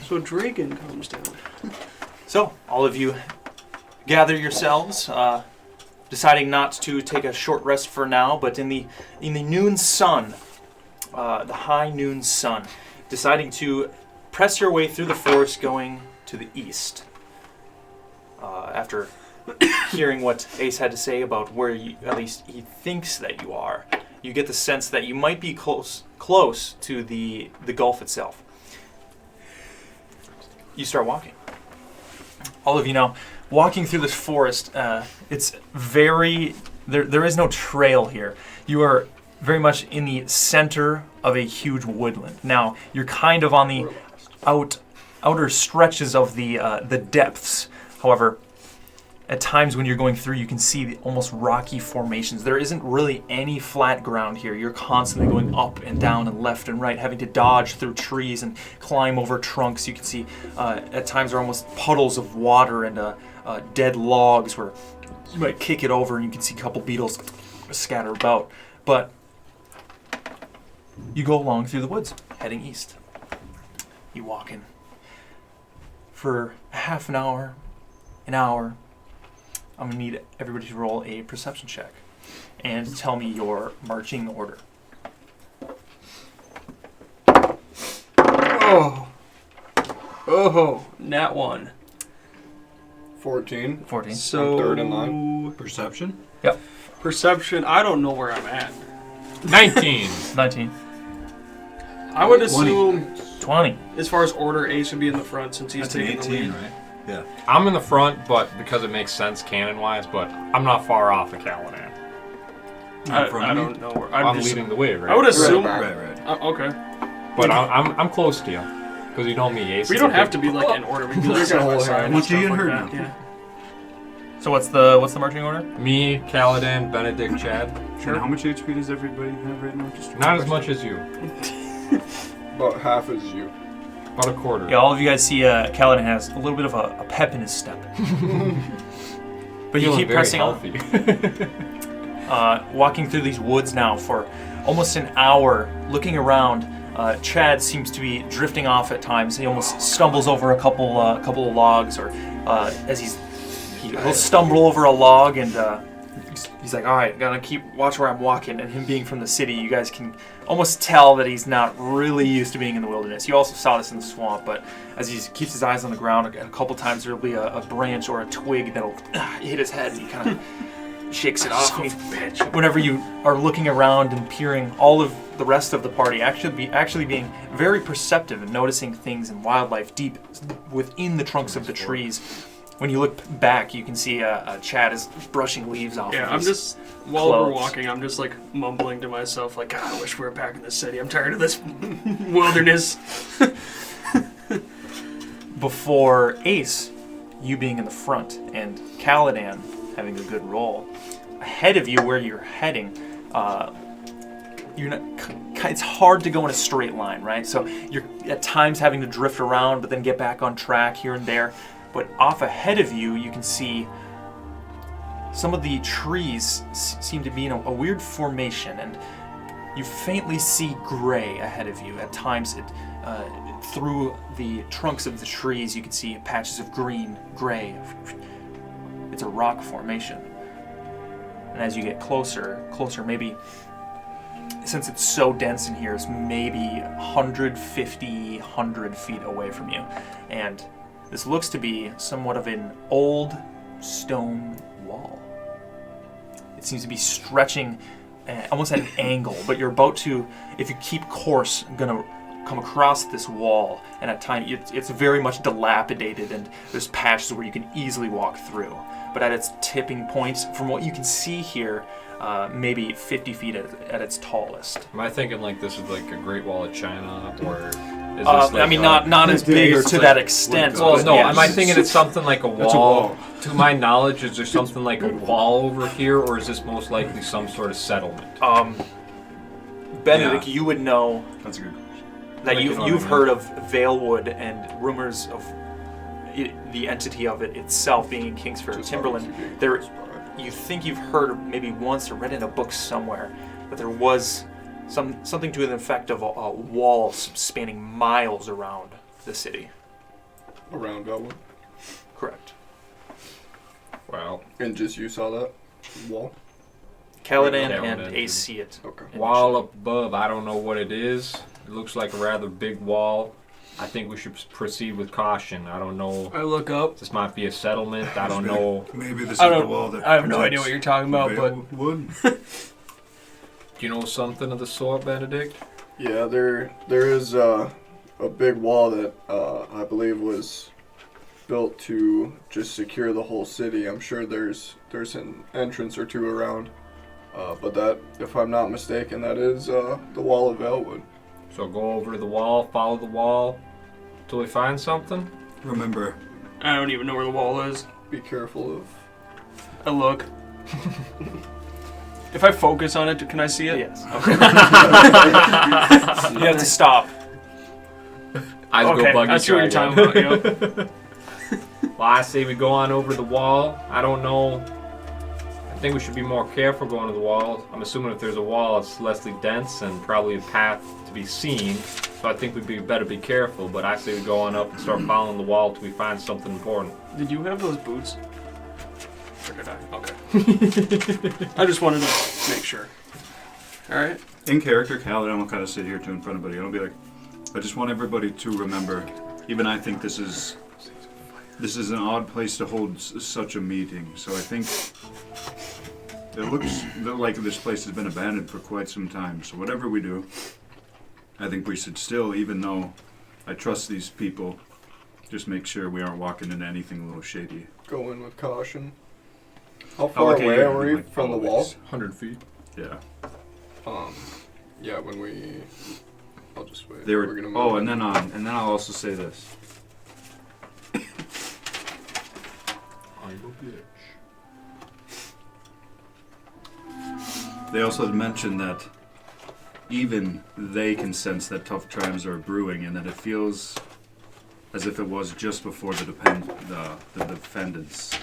So Dragon comes down. So all of you gather yourselves, deciding not to take a short rest for now, but in the noon sun, the high noon sun, deciding to press your way through the forest going to the east. After hearing what Ace had to say about where you, at least he thinks that you are, you get the sense that you might be close to the gulf itself. You start walking. All of you now, walking through this forest, it's very, there is no trail here. You are very much in the center of a huge woodland. Now, you're kind of on the outer stretches of the depths. However, at times when you're going through, you can see the almost rocky formations. There isn't really any flat ground here. You're constantly going up and down and left and right, having to dodge through trees and climb over trunks. You can see at times there are almost puddles of water and dead logs where you might kick it over and you can see a couple beetles scatter about. But you go along through the woods, heading east. You walk in for a half an hour, an hour. I'm going to need everybody to roll a perception check and tell me your marching order. Oh, nat 1. 14. 14. So I'm third in line. Perception? Perception. I don't know where I'm at. 19. 19. I would assume, 20. as far as order, Ace would be in the front since he's That's an taking the 18, lead. right? Yeah. I'm in the front, but because it makes sense canon-wise, but I'm not far off of Caladan. Not from I me. don't know where. I'm just, leading the way, right? I would assume. Right. Right. Okay. But I'm close to you. Because you know me, Ace. We is don't a have big- to be like in order. We can be like We can side by hold side. hands. and What you stuff and her like that. now? Yeah. So what's the marching order? Me, Caladan, Benedict, Chad. And how much HP does everybody have right now? Just Not as much as you. About half as you. About a quarter. Yeah, all of you guys see Kaladin has a little bit of a pep in his step. But you Feeling keep very pressing healthy. on. Walking through these woods now for almost an hour, looking around. Chad seems to be drifting off at times. He almost stumbles over a couple of logs, or as he'll stumble over a log, and he's like, "All right, gotta watch where I'm walking." And him being from the city, you guys can almost tell that he's not really used to being in the wilderness. You also saw this in the swamp, but as he keeps his eyes on the ground, a couple times there'll be a branch or a twig that'll hit his head, and he kind of shakes it off. Whenever you are looking around and peering, all of the rest of the party actually being very perceptive and noticing things and wildlife deep within the trunks of the trees. When you look back, you can see Chad is brushing leaves off. Yeah, of I'm his just while we're clothes. walking, I'm just like mumbling to myself, like, God, I wish we were back in the city. I'm tired of this wilderness. Before Ace, you being in the front, and Caladan having a good roll, ahead of you where you're heading, it's hard to go in a straight line, right? So you're at times having to drift around, but then get back on track here and there. But off ahead of you, you can see some of the trees seem to be in a weird formation, and You faintly see gray ahead of you. At times, through the trunks of the trees, you can see patches of green, gray. It's a rock formation. And as you get closer, maybe, since it's so dense in here, it's maybe 100 feet away from you. And this looks to be somewhat of an old stone wall. It seems to be stretching almost at an angle, but you're about to, if you keep course, gonna come across this wall, and at times it's very much dilapidated, and there's patches where you can easily walk through. But at its tipping points, from what you can see here, maybe 50 feet at its tallest. Am I thinking like this is like a Great Wall of China, or is this like I mean, not as big or to that extent. Well, no, yeah. am I thinking it's something like a wall? It's a wall. To my knowledge, is there something like a wall over here, or is this most likely some sort of settlement? Benedict, you would know That's a good question. that Like, you know what I you've mean? heard of Valewood and rumors of the entity of it itself being in Kingsford, Just Timberland. obviously being There, close by. you think you've heard maybe once or read in a book somewhere that there was something to the effect of a wall spanning miles around the city. Around Velwood. Correct. Well, And just you saw that wall? Kaladin Kaladin and and- Ace see it. Okay. wall up above, I don't know what it is. It looks like a rather big wall. I think we should proceed with caution. I don't know. I look up. This might be a settlement. I don't know. Maybe this I is the don't. wall that I have no idea what you're talking about, but wood. Do you know something of the sort, Benedict? Yeah, there is a big wall that I believe was built to just secure the whole city. I'm sure there's an entrance or two around, but that, if I'm not mistaken, that is the wall of Elwood. So go over to the wall, follow the wall, till we find something. Remember, I don't even know where the wall is. Be careful of. I look. If I focus on it, can I see it? Yes. Okay. You have to stop. Eyes Okay, go buggy. I see what you're talking about. Yep. Well, I say we go on over the wall. I don't know. I think we should be more careful going to the wall. I'm assuming if there's a wall, it's less dense and probably a path to be seen. So I think we'd better be careful. But I say we go on up and start following the wall till we find something important. Did you have those boots? Or did I? Okay. I just wanted to make sure. All right. In character, Kaladin will kind of sit here too in front of everybody. I'll be like, I just want everybody to remember, even I think this is an odd place to hold such a meeting. So I think it looks like this place has been abandoned for quite some time. So whatever we do, I think we should still, even though I trust these people, just make sure we aren't walking into anything a little shady. Go in with caution. How far okay, away yeah, are we like from the wall? always. 100 feet. Yeah. Yeah, when we. I'll just wait. They We're were. gonna move Oh, in. and then I'll also say this. They also mentioned that even they can sense that tough times are brewing, and that it feels as if it was just before the defendants.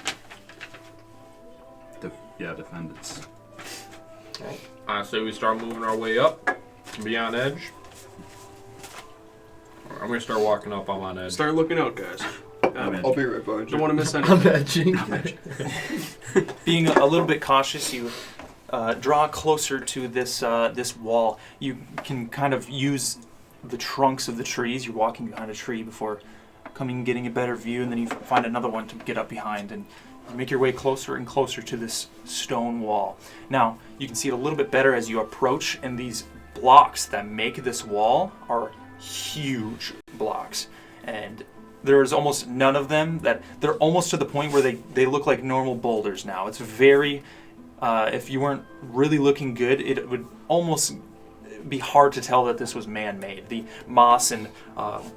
Defendants. I say we start moving our way up, be on edge. I'm gonna start walking up. I'm on edge. Start looking out, guys. I'll be right behind you. Don't want to miss anything. Being a little bit cautious, you draw closer to this wall. You can kind of use the trunks of the trees. You're walking behind a tree before getting a better view, and then you find another one to get up behind, and you make your way closer and closer to this stone wall. Now, you can see it a little bit better as you approach, and these blocks that make this wall are huge blocks, and there's almost none of them that they're almost to the point where they look like normal boulders now. It's very, if you weren't really looking good, it would almost be hard to tell that this was man-made. The moss and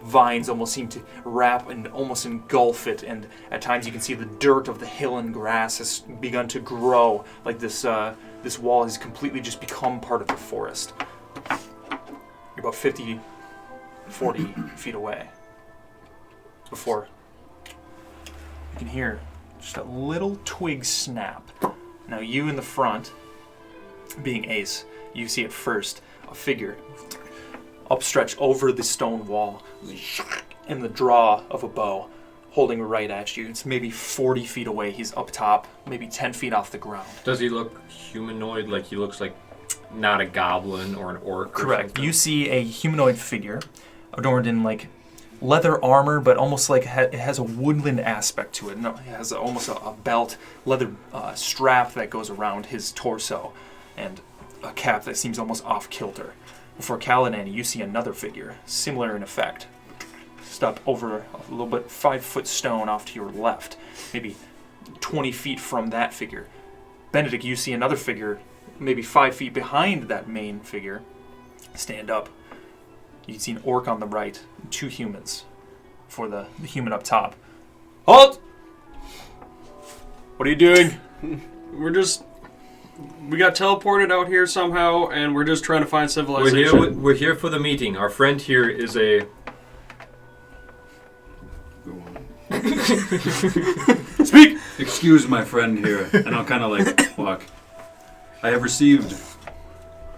vines almost seem to wrap and almost engulf it, and at times you can see the dirt of the hill and grass has begun to grow, like this wall has completely just become part of the forest. You're about 40 feet away before you can hear just a little twig snap. Now you in the front, being Ace, you see it first. a figure upstretched over the stone wall in the draw of a bow, holding right at you. It's maybe 40 feet away. He's up top, maybe 10 feet off the ground. Does he look humanoid? Like he looks like not a goblin or an orc? Correct. You see a humanoid figure adorned in like leather armor, but almost like it has a woodland aspect to it. No, it has almost a belt, leather strap that goes around his torso, and a cap that seems almost off kilter. Before Kaladin, you see another figure, similar in effect. Step over a little bit, 5-foot stone off to your left, maybe 20 feet from that figure. Benedict, you see another figure, maybe 5 feet behind that main figure, stand up. You see an orc on the right, 2 humans for the human up top. Halt! What are you doing? We got teleported out here somehow, and we're just trying to find civilization. We're here for the meeting. Our friend here is a... Go on. Speak! Excuse my friend here, and I'll kind of like walk. I have received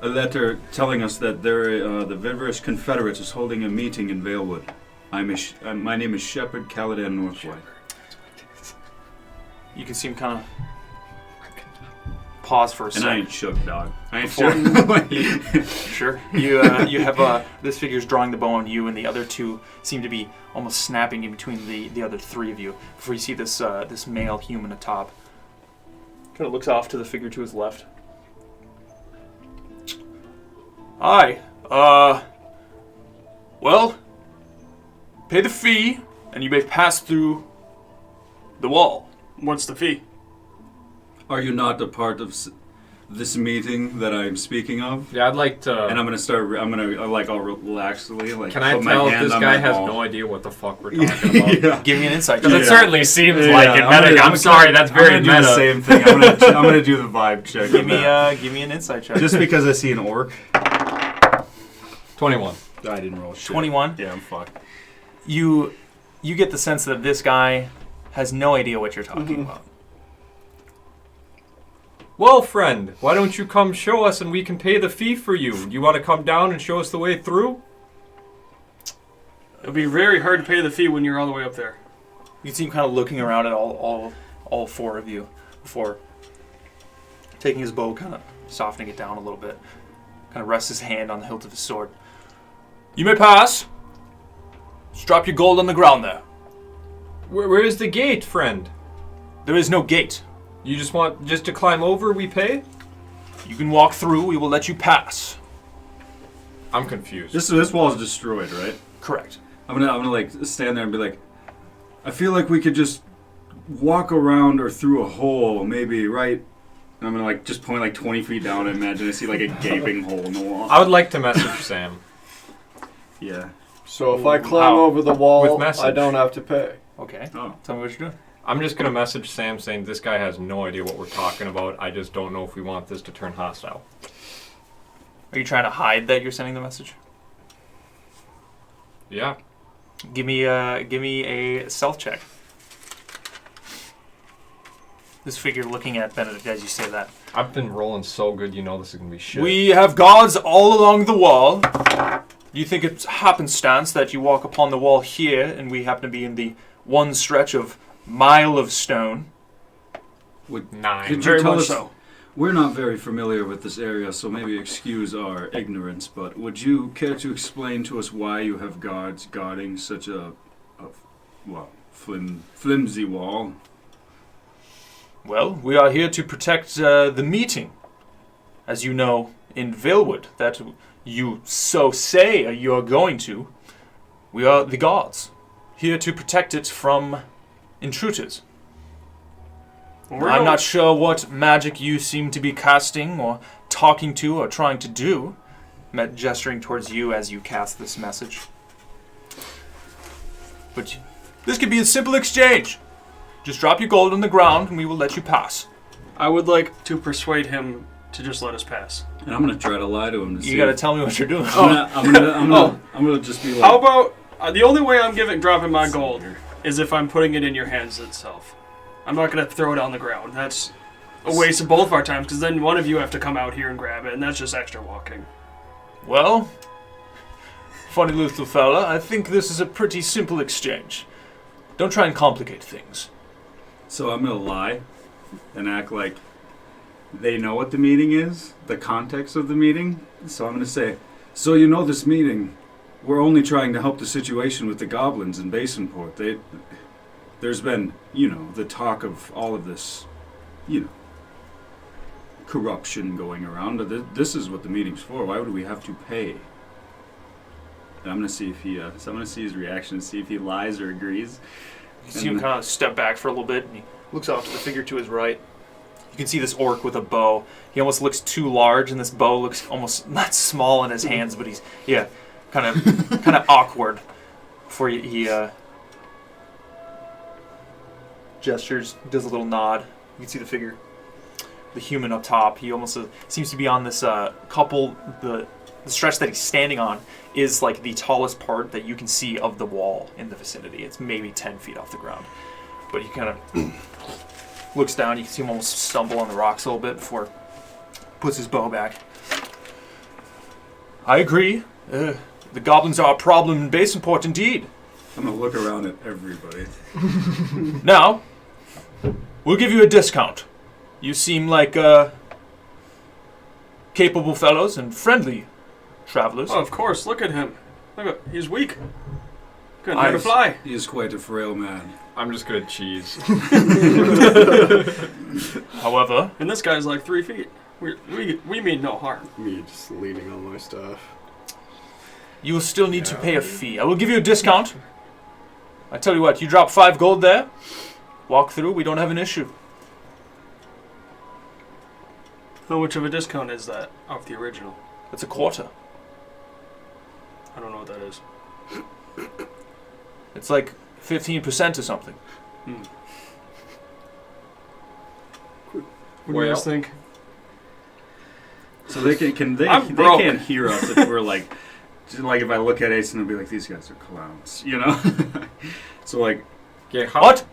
a letter telling us that the Viverish Confederates is holding a meeting in Valewood. My name is Shepherd Kaladin Northway. You can see him kind of pause for a second. And I ain't shook, dog. I ain't Before- shook. Sure. You have this figure's drawing the bow on you, and the other 2 seem to be almost snapping in between the other 3 of you. Before you see this this male human atop, kind of looks off to the figure to his left. Hi. Well, pay the fee, and you may pass through the wall. What's the fee? Are you not a part of this meeting that I'm speaking of? Yeah, I'd like to... And I'm gonna I'll relaxedly, like, Can I put my tell if hand this on guy my has ball. no idea what the fuck we're talking about? Yeah. Give me an insight Because check. it certainly seems Yeah, like it. I'm sorry, that's very I'm gonna do meta. the same thing. I'm gonna do the vibe check. Give on me that. give me an insight check. Just because I see an orc. 21. I didn't roll shit. 21? Yeah, I'm fucked. You get the sense that this guy has no idea what you're talking about. Well, friend, why don't you come show us and we can pay the fee for you? You want to come down and show us the way through? It'll be very hard to pay the fee when you're all the way up there. You see him kind of looking around at all 4 of you before taking his bow, kind of softening it down a little bit. Kind of rests his hand on the hilt of his sword. You may pass. Just drop your gold on the ground there. Where is the gate, friend? There is no gate. You just want to climb over, we pay? You can walk through. We will let you pass. I'm confused. This wall is destroyed, right? Correct. I'm gonna like stand there and be like, I feel like we could just walk around or through a hole, maybe, right? And I'm gonna like just point like 20 feet down and imagine I see like a gaping hole in the wall. I would like to message Sam. Yeah. So if I climb How? over the wall, With message. I don't have to pay. Okay. Oh. Tell me what you're doing. I'm just going to message Sam saying this guy has no idea what we're talking about. I just don't know if we want this to turn hostile. Are you trying to hide that you're sending the message? Yeah. Give me a stealth check. This figure looking at Benedict as you say that. I've been rolling so good, you know this is going to be shit. We have guards all along the wall. You think it's happenstance that you walk upon the wall here and we happen to be in the one stretch of mile of stone? Would, 9. could you Very tell much us, so. We're not very familiar with this area, so maybe excuse our ignorance, but would you care to explain to us why you have guards guarding such a flimsy wall? Well, we are here to protect the meeting. As you know, in Valewood, that you so say you are going to, we are the guards, here to protect it from intruders. I'm not sure what magic you seem to be casting or talking to or trying to do, gesturing towards you as you cast this message. But this could be a simple exchange. Just drop your gold on the ground and we will let you pass. I would like to persuade him to just let us pass. And I'm gonna try to lie to him to see. You gotta tell me what you're doing. I'm gonna just be like. How about the only way I'm dropping my gold is if I'm putting it in your hands itself. I'm not gonna throw it on the ground. That's a waste of both of our times because then one of you have to come out here and grab it, and that's just extra walking. Well, funny little fella, I think this is a pretty simple exchange. Don't try and complicate things. So I'm going to lie and act like they know what the meeting is, the context of the meeting. So I'm going to say, so you know this meeting, we're only trying to help the situation with the goblins in Basinport. There's been, the talk of all of this, corruption going around. This is what the meeting's for. Why would we have to pay? And I'm going to see if he, so I'm going to see his reaction, see if he lies or agrees. You see him kind of step back for a little bit, and he looks off to the figure to his right. You can see this orc with a bow. He almost looks too large, and this bow looks almost not small in his hands, but he's kind of awkward. Before he gestures, does a little nod. You can see the figure, the human up top. He almost seems to be on this couple. The stretch that he's standing on is like the tallest part that you can see of the wall in the vicinity. It's maybe 10 feet off the ground, but he kind of looks down. You can see him almost stumble on the rocks a little bit before he puts his bow back. I agree. The goblins are a problem in Basinport indeed. I'm going to look around at everybody. Now, we'll give you a discount. You seem like capable fellows and friendly travelers. Oh, of course. Look at him. He's weak. Couldn't learn to fly. He is quite a frail man. I'm just gonna cheese. However, And this guy's like 3 feet. We mean no harm. Me just leaning on my staff. you will still need to pay a fee. I will give you a discount. I tell you what, you drop 5 gold there, walk through, we don't have an issue. How much of a discount is that off the original? That's a quarter. I don't know what that is. It's like 15% or something. What do you guys think? So they they I'm broke. can't hear us if we're like if I look at Ace and I'll be like, these guys are clowns, So like, What?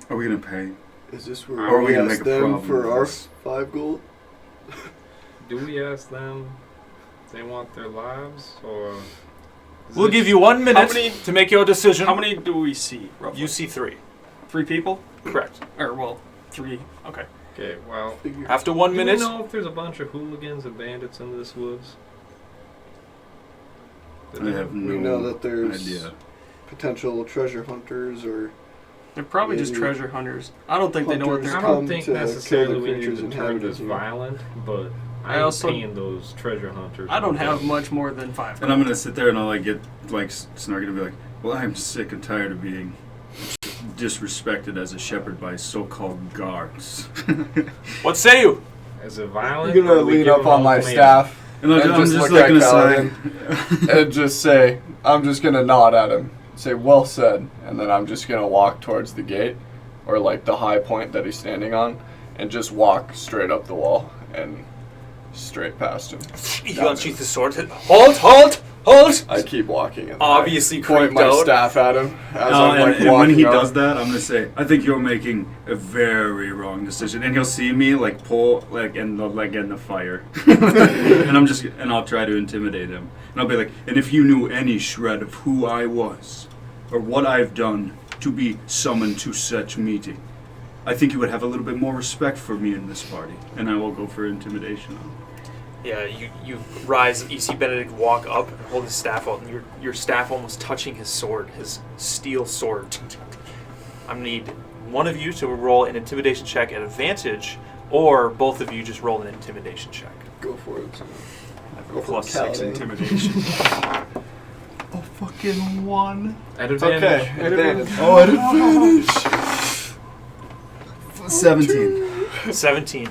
are we gonna pay? Is this Or where are we we gonna ask make a them problem for with our this? 5 gold? Do we ask them if they want their lives, or... We'll give you 1 minute How many- to make your decision. How many do we see, roughly? You see 3. 3 people? Correct. Or, well, 3. Okay. Okay, well... Figure. After 1 Do minute, we know if there's a bunch of hooligans and bandits in this woods? I have no We know that there's idea. potential treasure hunters or They're probably just Maybe treasure hunters. I don't think they know what hunters they're... I come don't think to kill the necessarily we need creatures to turn inhabited this here. violent, but I I ain't also- paying those treasure hunters. I don't no have gold. much more than 5. And I'm gonna sit there and I'll get snarky and be like, well, I'm sick and tired of being disrespected as a shepherd by so-called guards. what say you? Is it violent? I'm gonna or we lean give up them on my ultimatum? staff And and I'm just just look at looking aside. Kaladin and just say, I'm just gonna nod at him, say, well said, and then I'm just gonna walk towards the gate, or like the high point that he's standing on, and just walk straight up the wall and straight past him. You unsheath the sword. Halt! Halt! Halt! I keep walking and Obviously I point creeped my out. staff at him as Oh, I'm like and when walking he up. does that, I'm gonna say, I think you're making a very wrong decision. And he'll see me pull in the fire, and I'll try to intimidate him. And I'll be like, and if you knew any shred of who I was, or what I've done to be summoned to such meeting, I think you would have a little bit more respect for me in this party. And I will go for intimidation. Yeah, you rise. You see Benedict walk up and hold his staff out, and your staff almost touching his sword, his steel sword. I need one of you to roll an intimidation check at advantage, or both of you just roll an intimidation check. Go for it. Go for plus Kaladin. 6 intimidation. Oh, fucking 1. At advantage. Okay, advantage. Oh, at advantage. 17. 17.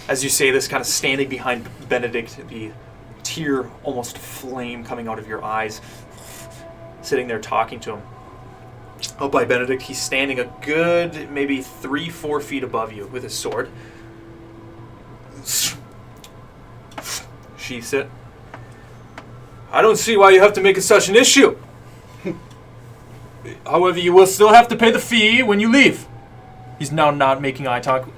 As you say this, kind of standing behind Benedict, the tear, almost flame coming out of your eyes, sitting there talking to him. Out by Benedict, he's standing a good maybe 3-4 feet above you with his sword. Sheaths it. I don't see why you have to make it such an issue. However, you will still have to pay the fee when you leave. He's now not making eye contact.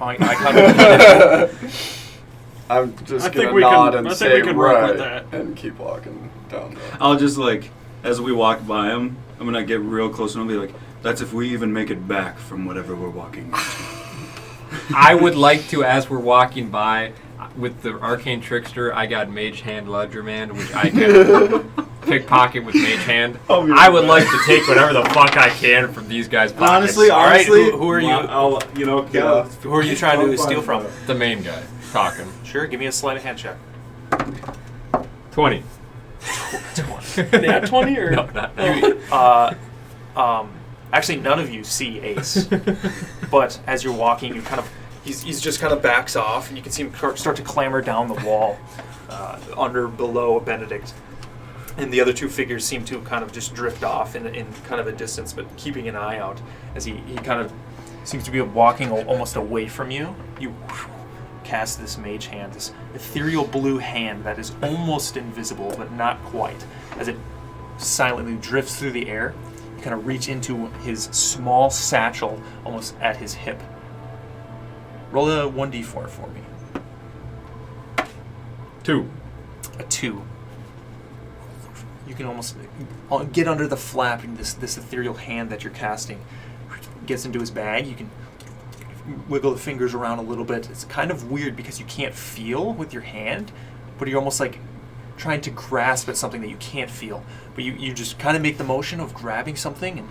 I'm just I think gonna we nod can- and I think say we can work right with that. and keep walking down the. I'll just like, as we walk by him, I'm gonna get real close and I'll be like, that's if we even make it back from whatever we're walking. I would like to, as we're walking by, with the Arcane Trickster, I got Mage Hand Ledger Man, which I can pickpocket with Mage Hand. I would like to take whatever the fuck I can from these guys' pockets. Honestly, All right, who are you? I'll, Yeah. Who are you trying to steal from? The main guy talking. Sure, give me a sleight of hand check. 20. Nat 20 or? No, not. Actually, none of you see Ace, but as you're walking, you kind of he's just kind of backs off, and you can see him start to clamber down the wall below Benedict, and the other two figures seem to kind of just drift off in kind of a distance, but keeping an eye out as he kind of seems to be walking almost away from you. You cast this mage hand, this ethereal blue hand that is almost invisible, but not quite, as it silently drifts through the air. You kind of reach into his small satchel almost at his hip. Roll a 1d4 for me. 2. A 2. You can almost get under the flap, and this ethereal hand that you're casting gets into his bag. You can wiggle the fingers around a little bit. It's kind of weird because you can't feel with your hand, but you're almost like trying to grasp at something that you can't feel. But you just kind of make the motion of grabbing something and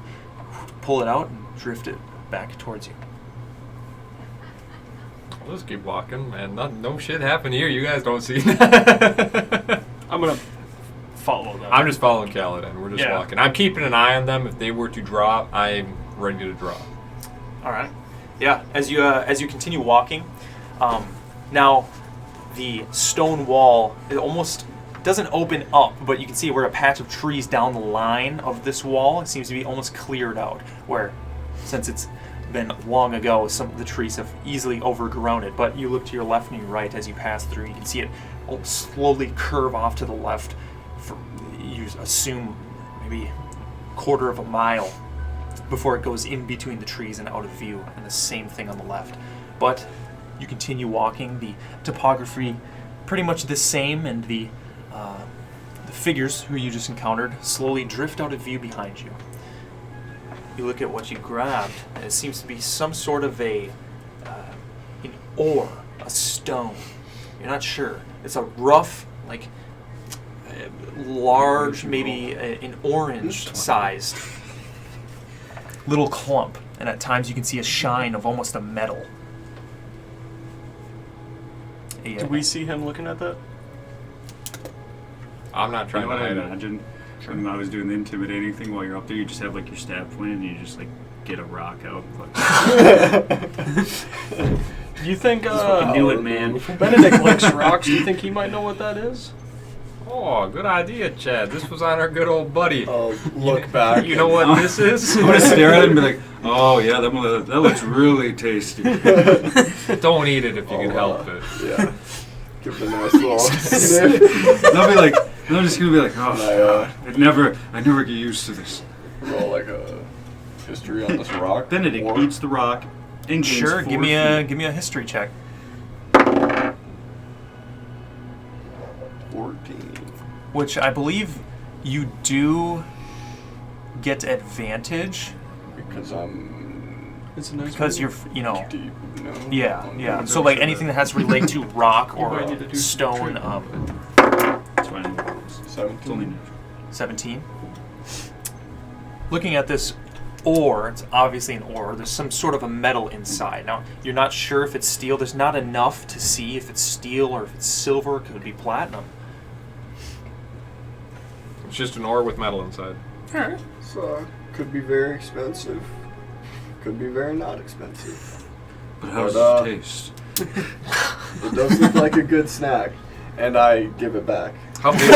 pull it out and drift it back towards you. I'll just keep walking, man. No shit happened here. You guys don't see. I'm gonna follow them. I'm just following Kaladin. We're just walking. I'm keeping an eye on them. If they were to draw, I'm ready to draw. All right. Yeah. As you continue walking, now the stone wall, it almost doesn't open up, but you can see where a patch of trees down the line of this wall, it seems to be almost cleared out, where since it's been long ago, some of the trees have easily overgrown it. But you look to your left and your right as you pass through, you can see it slowly curve off to the left for, you assume, maybe a quarter of a mile before it goes in between the trees and out of view, and the same thing on the left. But you continue walking, the topography pretty much the same, and the figures who you just encountered slowly drift out of view behind you. You look at what you grabbed, and it seems to be some sort of an ore, a stone. You're not sure. It's a rough, like, large, maybe an orange-sized little clump, and at times you can see a shine of almost a metal. Do we see him looking at that? I'm not You trying know what to I hide it. imagine? When I was doing the intimidating thing while you're up there, you just have like your stab point and you just like get a rock out. Do you think I knew it, man. Benedict likes rocks? Do you think he might know what that is? Oh, good idea, Chad. This was on our good old buddy. I'll look back. You know what this is? I'm gonna stare at it and be like, "Oh yeah, that looks really tasty." Don't eat it if you can help it. Yeah. Give it a nice little sniff. They'll be like, they're just gonna be like, "Oh, I, I never get used to this." roll like a history on this rock. Benedict Or- eats the rock and gains Sure, 4 give me a feet. history check. 14. Which I believe you do get advantage Because I'm It's a nice because roll. you're, you know, deep. No. yeah. So like anything that has to relate to rock or might need to do some stone, trick. That's why I know it was. It's only 17. natural. 17. Looking at this ore, it's obviously an ore. There's some sort of a metal inside. Now, you're not sure if it's steel. There's not enough to see if it's steel or if it's silver. It could be platinum. It's just an ore with metal inside. Alright. So, could be very expensive. Could be very not expensive. But how does But, it taste? It does look like a good snack. And I give it back. How big is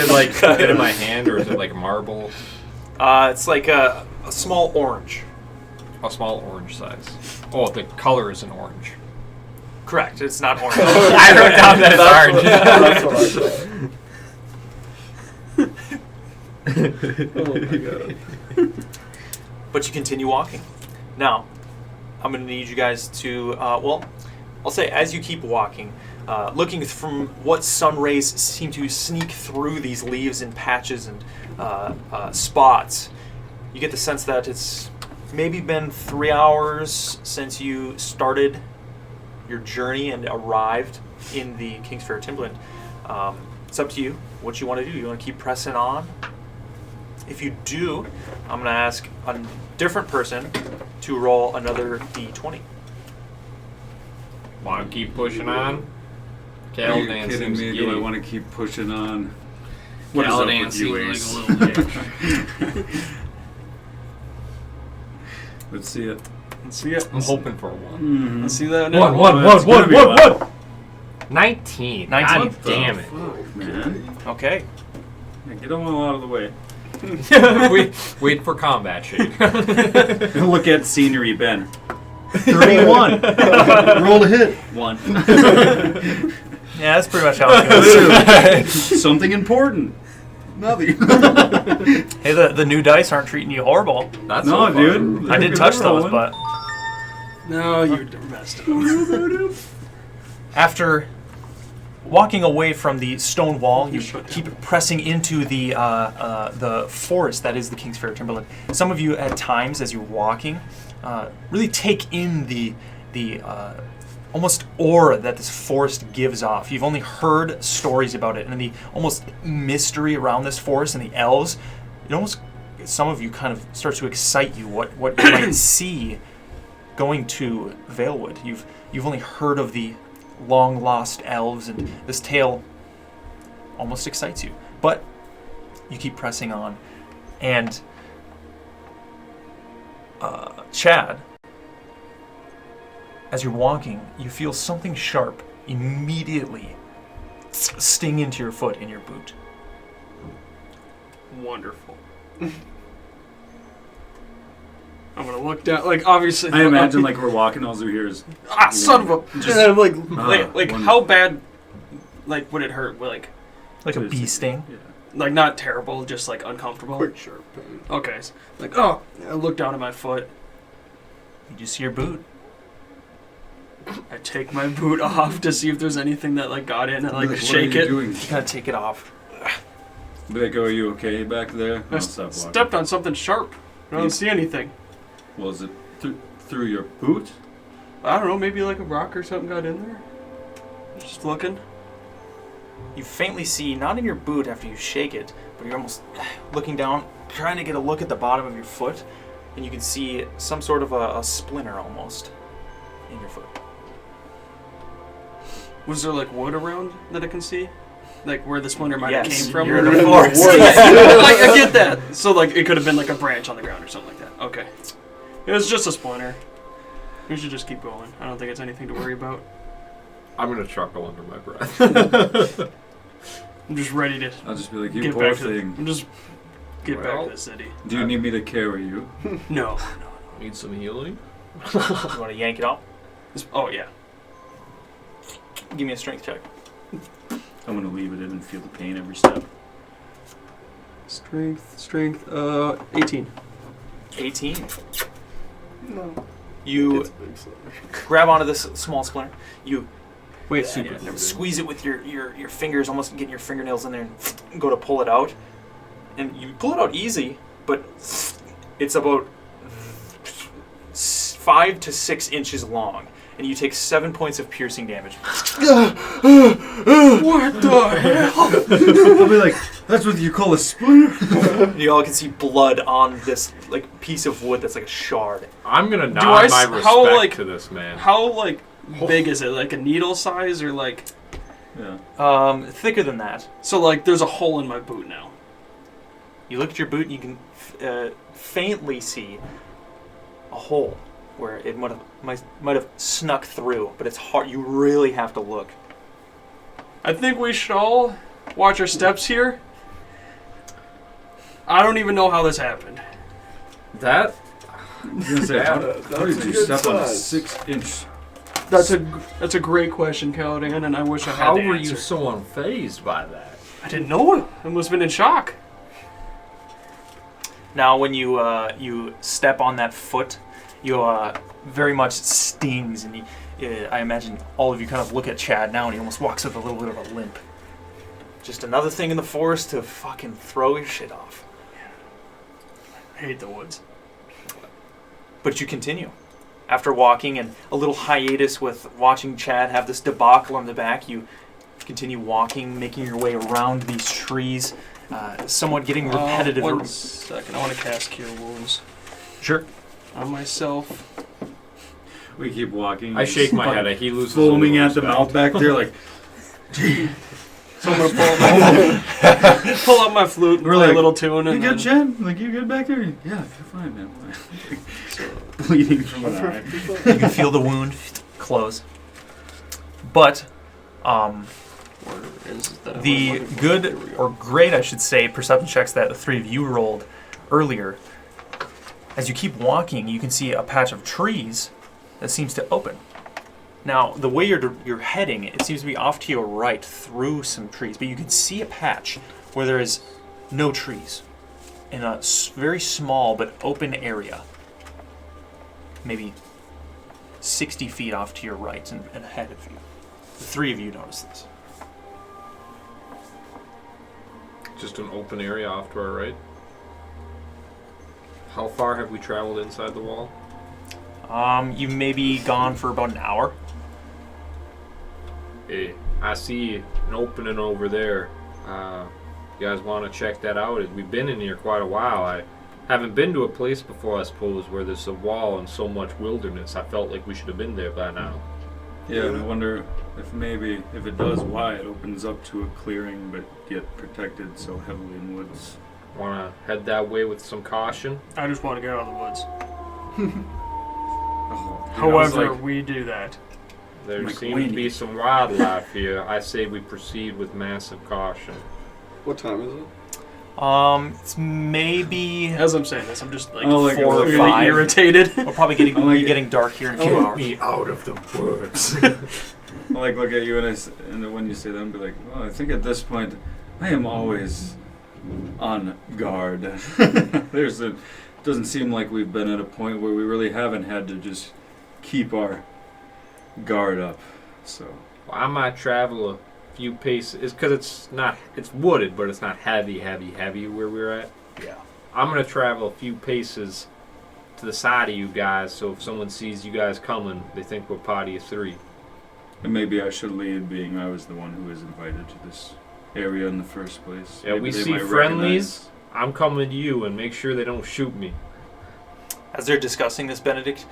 it? Like fit in my hand, or is it like marble? It's like a small orange. A small orange size. Oh, the color is an orange. Correct. It's not orange. I wrote down that it's orange. That's what I thought. Oh my god. But you continue walking. Now, I'm going to need you guys to, I'll say as you keep walking, looking from what sun rays seem to sneak through these leaves and patches and spots, you get the sense that it's maybe been 3 hours since you started your journey and arrived in the King's Fair Timberland. It's up to you what you want to do. You want to keep pressing on? If you do, I'm going to ask a different person to roll another d20. Want to keep pushing on? Are Caladan you kidding seems me? giddy. Do I want to keep pushing on? What is up Caladan with you, seems Ace? like a little dick. Let's see it. Let's see it. I'm hoping for a 1. Let's see that. One. 19. 19. God What the damn fuck, man. Okay. Yeah, get them all out of the way. it. Wait for combat shade. Look at scenery, Ben. 31. Roll a hit. 1. Yeah, that's pretty much how it goes. Something important. Nothing. Hey, the new dice aren't treating you horrible. That's No, so far. dude. I did touch those, but No, you messed up. after walking away from the stone wall, you Shut keep pressing into the forest that is the King's Fair Timberland. Some of you, at times, as you're walking, really take in the almost aura that this forest gives off. You've only heard stories about it, and the almost mystery around this forest and the elves. It almost, some of you, kind of starts to excite you. What you might see going to Valewood. You've only heard of the long lost elves, and this tale almost excites you. But you keep pressing on, and Chad, as you're walking, you feel something sharp immediately sting into your foot in your boot. Wonderful. I'm gonna look down. Like, obviously. I imagine like we're walking, all we hear is son of a. Just- and I'm like one- how bad? Like, would it hurt? Like Like a bee sting. Yeah. Like, not terrible, just like uncomfortable. Quick sharp pain. Okay. So, like, oh, I look down at my foot. You just see your boot. I take my boot off to see if there's anything that like got in and like What shake are you it. doing? You gotta take it off. Be like, oh, are you okay back there? I I'll stop walking. stepped on something sharp. I don't see anything. Was it through your boot? I don't know. Maybe like a rock or something got in there. Just looking. You faintly see, not in your boot after you shake it, but you're almost looking down, trying to get a look at the bottom of your foot, and you can see some sort of a splinter almost in your foot. Was there like wood around that I can see? Like where the splinter might have Yes, came from? you're in the forest. like, I get that. So like it could have been like a branch on the ground or something like that. Okay. It was just a splinter. We should just keep going. I don't think it's anything to worry about. I'm gonna chuckle under my breath. I'm just ready to I'll just be like, you get poor back to thing. I'm just get back Well. to the city. Do you need me to carry you? No. Need some healing? You want to yank it off? Oh yeah. Give me a strength check. I'm gonna leave it in and feel the pain every step. Strength. 18. 18. No. You It's a big slipper. grab onto this small splinter. You Wait, squeeze it with your fingers, almost getting your fingernails in there, and go to pull it out. And you pull it out easy, but it's about 5 to 6 inches long. And you take 7 points of piercing damage. What the hell? I'll be like, that's what you call a splinter? And you all can see blood on this like piece of wood that's like a shard. I'm gonna I nod s- my how, respect like- to this man. How like big is it? Like a needle size or like? Yeah. Thicker than that. So like there's a hole in my boot now. You look at your boot and you can faintly see a hole where it might have snuck through, but it's hard. You really have to look. I think we should all watch our steps here. I don't even know how this happened. That I was gonna say, how That's did a you good step on a size. 6-inch? That's a great question, Caladan, and I wish I had how the were answer. you so unfazed by that? I didn't know it. I must have been in shock. Now, when you step on that foot, you very much stings, and I imagine all of you kind of look at Chad now, and he almost walks with a little bit of a limp. Just another thing in the forest to fucking throw your shit off. I hate the woods. But you continue. After walking and a little hiatus with watching Chad have this debacle on the back, you continue walking, making your way around these trees, somewhat getting repetitive. 1 second. I want to cast Cure Wounds Sure. on myself. We keep walking. I shake my head. He loses. Foaming a at the little mouth back there, like. So I'm gonna pull out my flute and We're play like, a little tune. You And good, then, Chad? Like, you good back there? Yeah, I feel fine, man. Bleeding from an eye. You can feel the wound close. But where is that? the good, or great, I should say, perception checks that the three of you rolled earlier, as you keep walking, you can see a patch of trees that seems to open. Now, the way you're heading, it seems to be off to your right through some trees, but you can see a patch where there is no trees in a very small but open area. Maybe 60 feet off to your right and ahead of you. The three of you notice this. Just an open area off to our right. How far have we traveled inside the wall? You've maybe gone for about an hour. Hey, I see an opening over there. You guys want to check that out? We've been in here quite a while. I haven't been to a place before, I suppose, where there's a wall and so much wilderness. I felt like we should have been there by now. Yeah, and I wonder if maybe, if it does, why it opens up to a clearing but yet protected so heavily in woods. Want to head that way with some caution? I just want to get out of the woods. Oh, dude, However, we do that. There Like seems to Winnie. be some wildlife here. I say we proceed with massive caution. What time is it? It's maybe As I'm saying this, I'm just like, Oh, like 4 or really 5. irritated. We're probably getting I like it. getting dark here in a few hours. me out of the woods. I like look at you and and when you say that, I'll be like, well, I think at this point, I am always on guard. Doesn't seem like we've been at a point where we really haven't had to just keep our guard up. So Well, I might travel a few paces. It's because it's wooded, but it's not heavy where we're at. Yeah. I'm going to travel a few paces to the side of you guys, so if someone sees you guys coming, they think we're party of three. and maybe I should lead, being I was the one who was invited to this area in the first place. Yeah, Maybe we they see might friendlies. I'm coming to you, and make sure they don't shoot me. As they're discussing this, Benedict,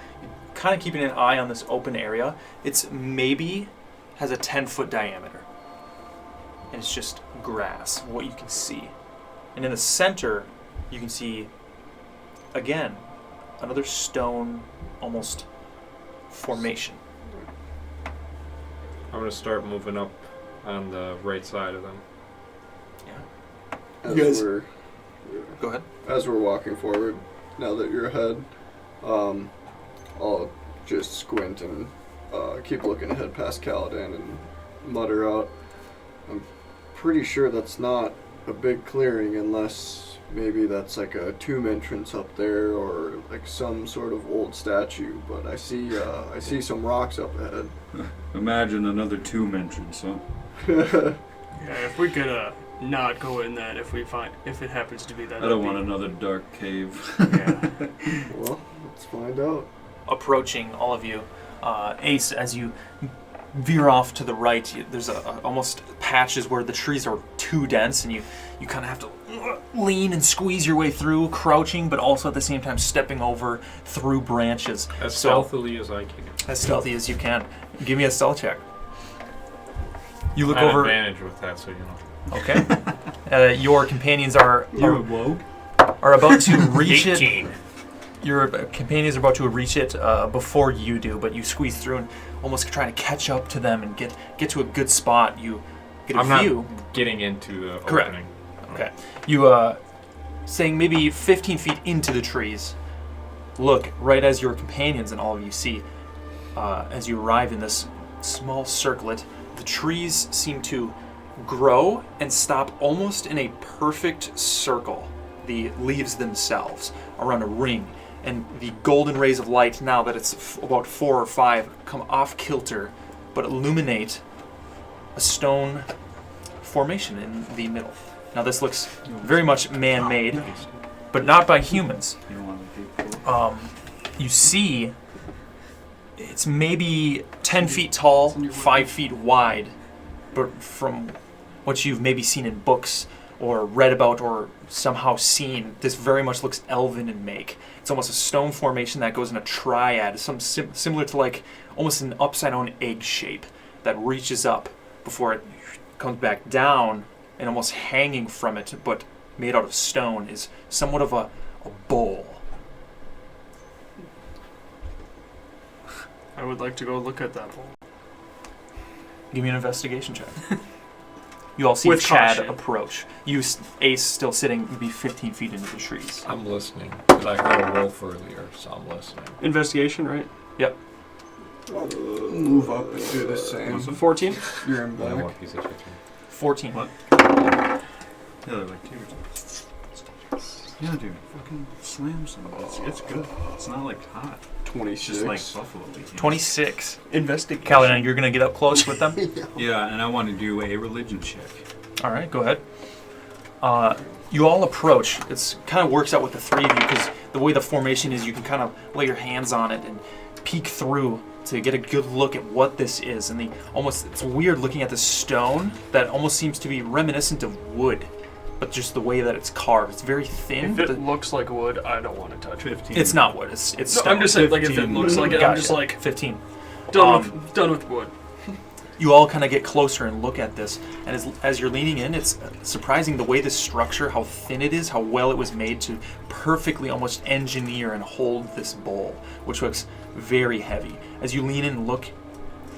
kind of keeping an eye on this open area. It's maybe has a 10-foot diameter. And it's just grass, what you can see. And in the center, you can see, again, another stone, almost formation. I'm going to start moving up on the right side of them. As Yes. we're Go ahead. as we're walking forward, now that you're ahead, I'll just squint and keep looking ahead past Kaladin and mutter out, I'm pretty sure that's not a big clearing unless maybe that's like a tomb entrance up there or like some sort of old statue, but I see some rocks up ahead. Imagine another tomb entrance, huh? Yeah, if we could not go in that if it happens to be that. I don't want another dark cave. Yeah. Well, let's find out. Approaching all of you, Ace, as you veer off to the right, there's almost patches where the trees are too dense, and you kind of have to lean and squeeze your way through, crouching, but also at the same time stepping over through branches. As So- stealthily as I can. As stealthy as you can. Give me a stealth check. You look I have over. advantage with that, so you know. Okay. Your companions are woke? about to reach it. 18. Your companions are about to reach it before you do, but you squeeze through and almost trying to catch up to them and get to a good spot. You get a I'm view. not getting into the Correct. opening. Okay. You saying maybe 15 feet into the trees. Look right as your companions and all of you see as you arrive in this small circlet. The trees seem to grow and stop almost in a perfect circle. The leaves themselves around a ring, and the golden rays of light, now that it's about 4 or 5, come off kilter, but illuminate a stone formation in the middle. Now this looks very much man-made, but not by humans. You don't want to be You see, it's maybe 10 feet tall, 5 feet wide, but from what you've maybe seen in books or read about or somehow seen, this very much looks elven in make. It's almost a stone formation that goes in a triad, similar to like almost an upside-down egg shape that reaches up before it comes back down, and almost hanging from it, but made out of stone, is somewhat of a bowl. I would like to go look at that bowl. Give me an investigation check. You all see With Chad caution. approach. You, Ace, still sitting, would be 15 feet into the trees. I'm listening. 'Cause I heard a wolf earlier, so I'm listening. Investigation, right? Yep. Move up and do the same. 14? You're in Yeah, black. what piece of chicken? 14. What? Yeah, they're like tears. Yeah, dude, fucking slam some. It's good. It's not like hot. It's just like 26. buffalo meat. 26. Investigation. Kaladin, you're going to get up close with them? Yeah, and I want to do a religion check. All right, go ahead. You all approach. It's kind of works out with the three of you because the way the formation is, you can kind of lay your hands on it and peek through to get a good look at what this is. And it's weird looking at the stone that almost seems to be reminiscent of wood, but just the way that it's carved. It's very thin. If but it looks like wood, I don't want to touch it. 15. it's not wood. It's No, stone. I'm just saying, like, if it 15. looks like it, I'm just Gotcha. like, 15. done with wood. You all kind of get closer and look at this, and as you're leaning in, it's surprising the way this structure, how thin it is, how well it was made to perfectly almost engineer and hold this bowl, which looks very heavy. As you lean in and look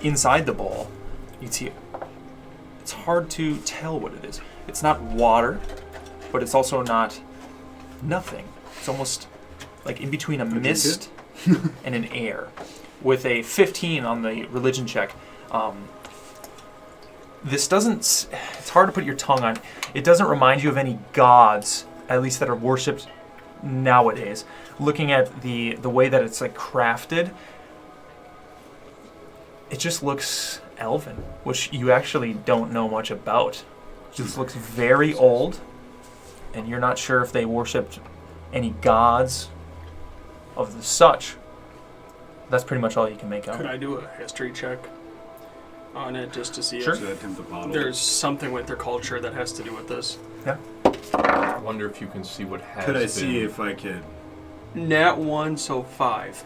inside the bowl, you see it's hard to tell what it is. It's not water, but it's also not nothing. It's almost like in between a mist and an air. With a 15 on the religion check, this doesn't, it's hard to put your tongue on. It doesn't remind you of any gods, at least that are worshipped nowadays. Looking at the way that it's like crafted, it just looks elven, which you actually don't know much about. It just looks very old, and you're not sure if they worshipped any gods of the such. That's pretty much all you can make out. Could I do a history check on it just to see Sure. if Should I attempt the bottle? there's something with their culture that has to do with this? I wonder if you can see what has Could I been. see if I could? Nat 1, so 5.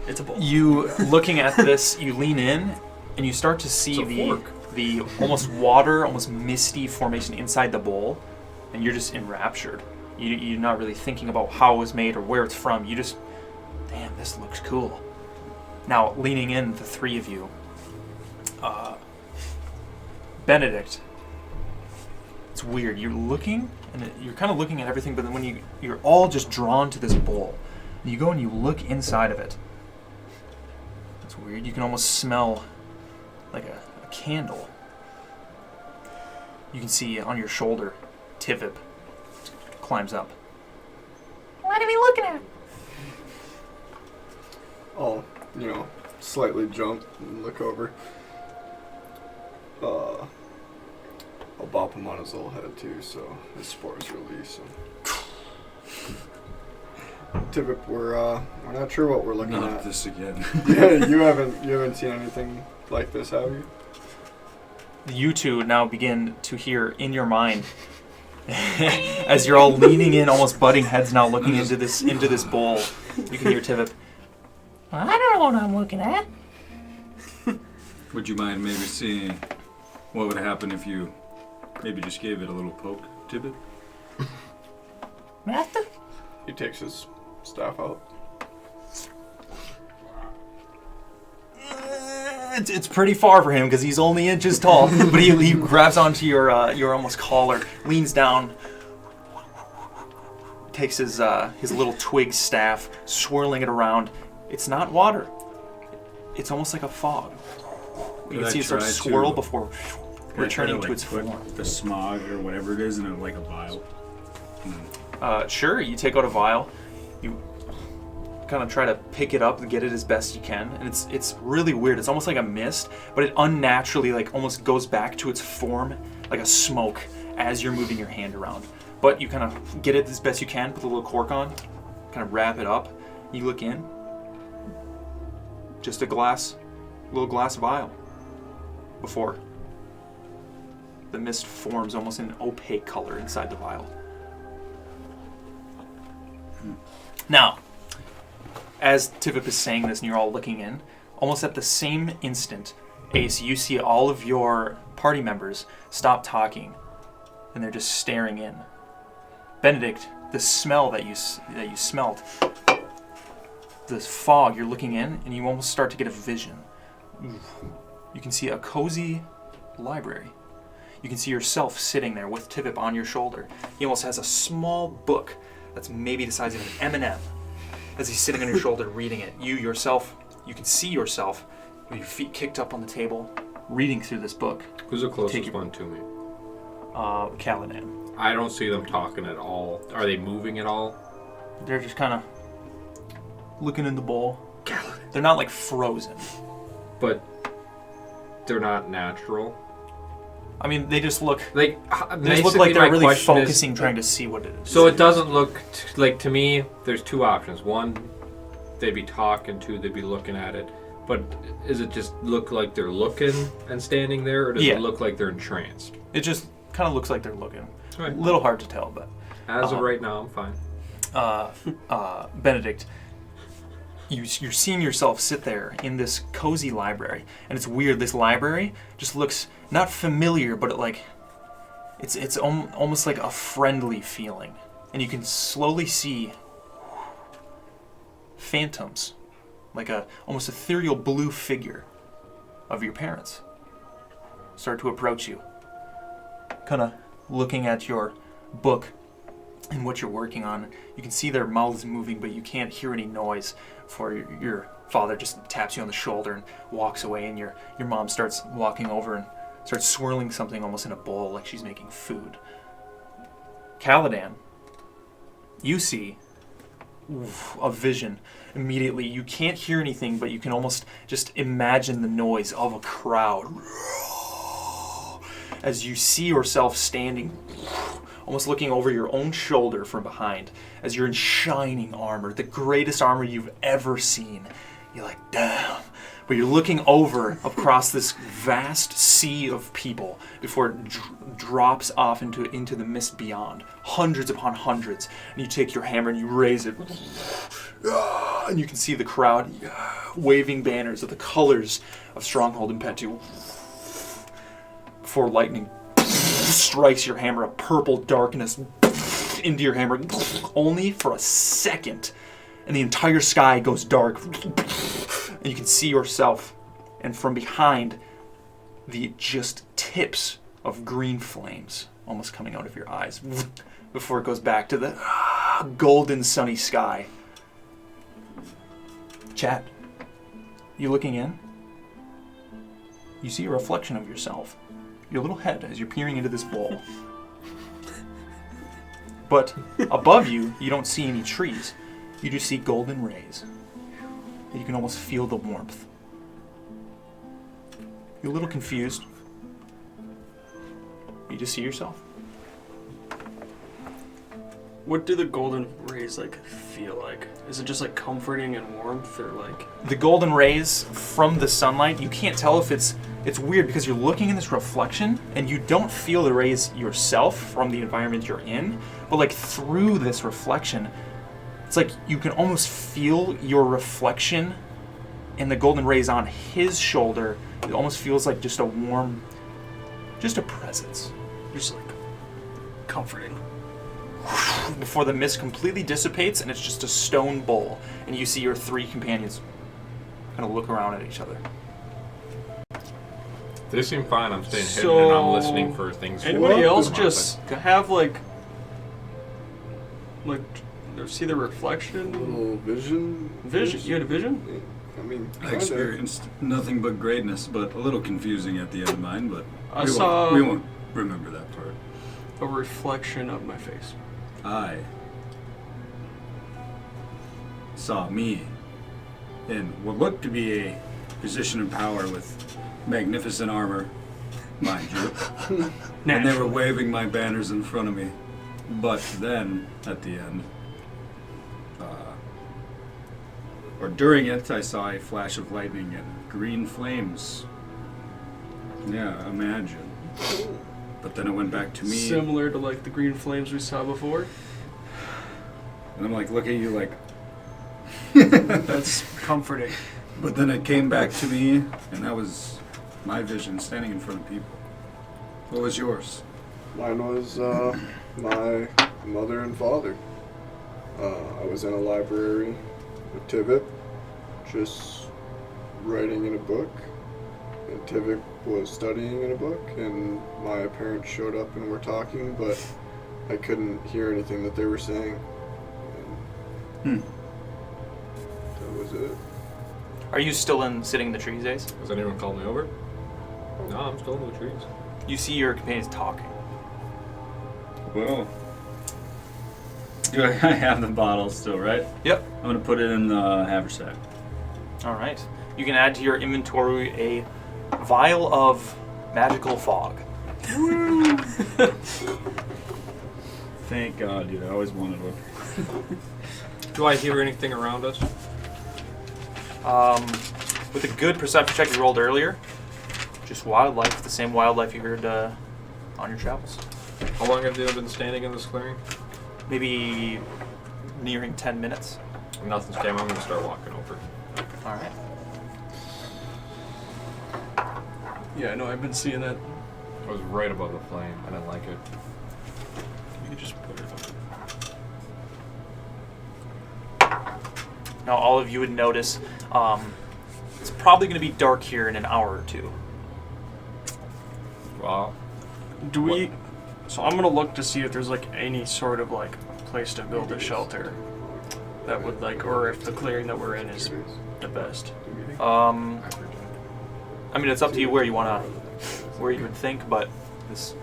It's a bowl. You looking at this, you lean in, and you start to see It's a fork. the almost water, almost misty formation inside the bowl, and you're just enraptured. You're not really thinking about how it was made or where it's from. You just, damn, this looks cool. Now, leaning in, the three of you, Benedict, it's weird. You're looking, and you're kind of looking at everything, but then when you're all just drawn to this bowl, and you go and you look inside of it. It's weird. You can almost smell like a candle. You can see on your shoulder, Tivip climbs up. What are we looking at? I'll, slightly jump and look over. I'll bop him on his little head too, so his spores release. Tibip, we're not sure what we're looking Not at. this again. Yeah, you haven't seen anything like this, have you? You two now begin to hear in your mind as you're all leaning in, almost butting heads now, looking into this bowl. You can hear Tivip. I don't know what I'm looking at. Would you mind maybe seeing what would happen if you maybe just gave it a little poke, Tibbet? Master? He takes his staff out. It's pretty far for him because he's only inches tall, but he grabs onto your almost collar, leans down, takes his little twig staff, swirling it around. It's not water. It's almost like a fog. You can see it start to swirl before returning to its form. The smog or whatever it is in like a vial. Sure, you take out a vial. You kind of try to pick it up and get it as best you can, and it's really weird. It's almost like a mist, but it unnaturally like almost goes back to its form, like a smoke, as you're moving your hand around. But you kind of get it as best you can, put a little cork on, kind of wrap it up. You look in, just a little glass vial. Before the mist forms almost an opaque color inside the vial. Now, as Ttrpg is saying this and you're all looking in, almost at the same instant, Ace, you see all of your party members stop talking and they're just staring in. Benedict, the smell that you smelled, this fog, you're looking in and you almost start to get a vision. You can see a cozy library. You can see yourself sitting there with Ttrpg on your shoulder. He almost has a small book that's maybe the size of an M&M. As he's sitting on your shoulder reading it, you can see yourself with your feet kicked up on the table, reading through this book. Who's the closest one to me? Caladan. I don't see them talking at all. Are they moving at all? They're just kind of looking in the bowl. They're not like frozen. But they're not natural. I mean, they just look Like they're really focusing, trying to see what it is. So it doesn't look like, to me, there's two options. One, they'd be talking. Two, they'd be looking at it. But is it just look like they're looking and standing there, or does it look like they're entranced? It just kind of looks like they're looking. Right. A little hard to tell, but as of right now, I'm fine. Benedict, you're seeing yourself sit there in this cozy library, and it's weird. This library just looks not familiar, but it's almost like a friendly feeling, and you can slowly see phantoms, like a almost ethereal blue figure of your parents start to approach you, kind of looking at your book and what you're working on. You can see their mouths moving, but you can't hear any noise. For your father just taps you on the shoulder and walks away, and your mom starts walking over and starts swirling something almost in a bowl like she's making food. Caladan, you see a vision immediately. You can't hear anything, but you can almost just imagine the noise of a crowd as you see yourself standing, almost looking over your own shoulder from behind, as you're in shining armor, the greatest armor you've ever seen. You're like, damn. But you're looking over across this vast sea of people before it drops off into the mist beyond. Hundreds upon hundreds. And you take your hammer and you raise it. And you can see the crowd waving banners of the colors of Stronghold and Petu. Before lightning strikes your hammer, a purple darkness into your hammer, only for a second, and the entire sky goes dark, and you can see yourself, and from behind, the just tips of green flames almost coming out of your eyes, before it goes back to the golden sunny sky. Chat, you looking in? You see a reflection of yourself. Your little head as you're peering into this bowl. But above you, you don't see any trees. You just see golden rays. And you can almost feel the warmth. You're a little confused. You just see yourself. What do the golden rays feel like? Is it just comforting and warmth, or The golden rays from the sunlight, you can't tell if it's weird because you're looking in this reflection and you don't feel the rays yourself from the environment you're in, but through this reflection, it's like you can almost feel your reflection and the golden rays on his shoulder. It almost feels like just a warm, just a presence. just comforting? Before the mist completely dissipates and it's just a stone bowl, and you see your three companions kind of look around at each other. They seem fine. I'm staying hidden and I'm listening for things. Anybody else just have see the reflection? Little vision. Vision? You had a vision? I mean, I experienced nothing but greatness, but a little confusing at the end of mine, but I we saw won't remember that part. a reflection of my face. I saw me in what looked to be a position of power with magnificent armor, mind you. And they were waving my banners in front of me. But then, at the end, or during it, I saw a flash of lightning and green flames. Yeah, imagine. But then it went back to me. Similar to like the green flames we saw before. And I'm like, look at you like... That's comforting. But then it came back to me, and that was my vision standing in front of people. What was yours? Mine was my mother and father. I was in a library with Tivik, just writing in a book. And Tivik was studying in a book, and my parents showed up and were talking, but I couldn't hear anything that they were saying. And that was it. Are you still sitting in the trees, Ace? Has anyone called me over? No, I'm still in the trees. You see your companions talking. Well, do I have the bottle still, right? Yep. I'm going to put it in the haversack. All right. You can add to your inventory a vial of magical fog. Thank God, dude. I always wanted one. Do I hear anything around us? With a good perception check you rolled earlier, just wildlife, the same wildlife you heard on your travels. How long have you been standing in this clearing? Maybe nearing 10 minutes. If nothing's came, I'm going to start walking over. All right. Yeah, I know. I've been seeing that. I was right above the flame. I didn't like it. You can just put it on. Now, all of you would notice it's probably going to be dark here in an hour or two. Wow. Do we? So I'm gonna look to see if there's like any sort of like place to build a shelter that would like, or if the clearing that we're in is the best. I mean, it's up to you where you would think, but this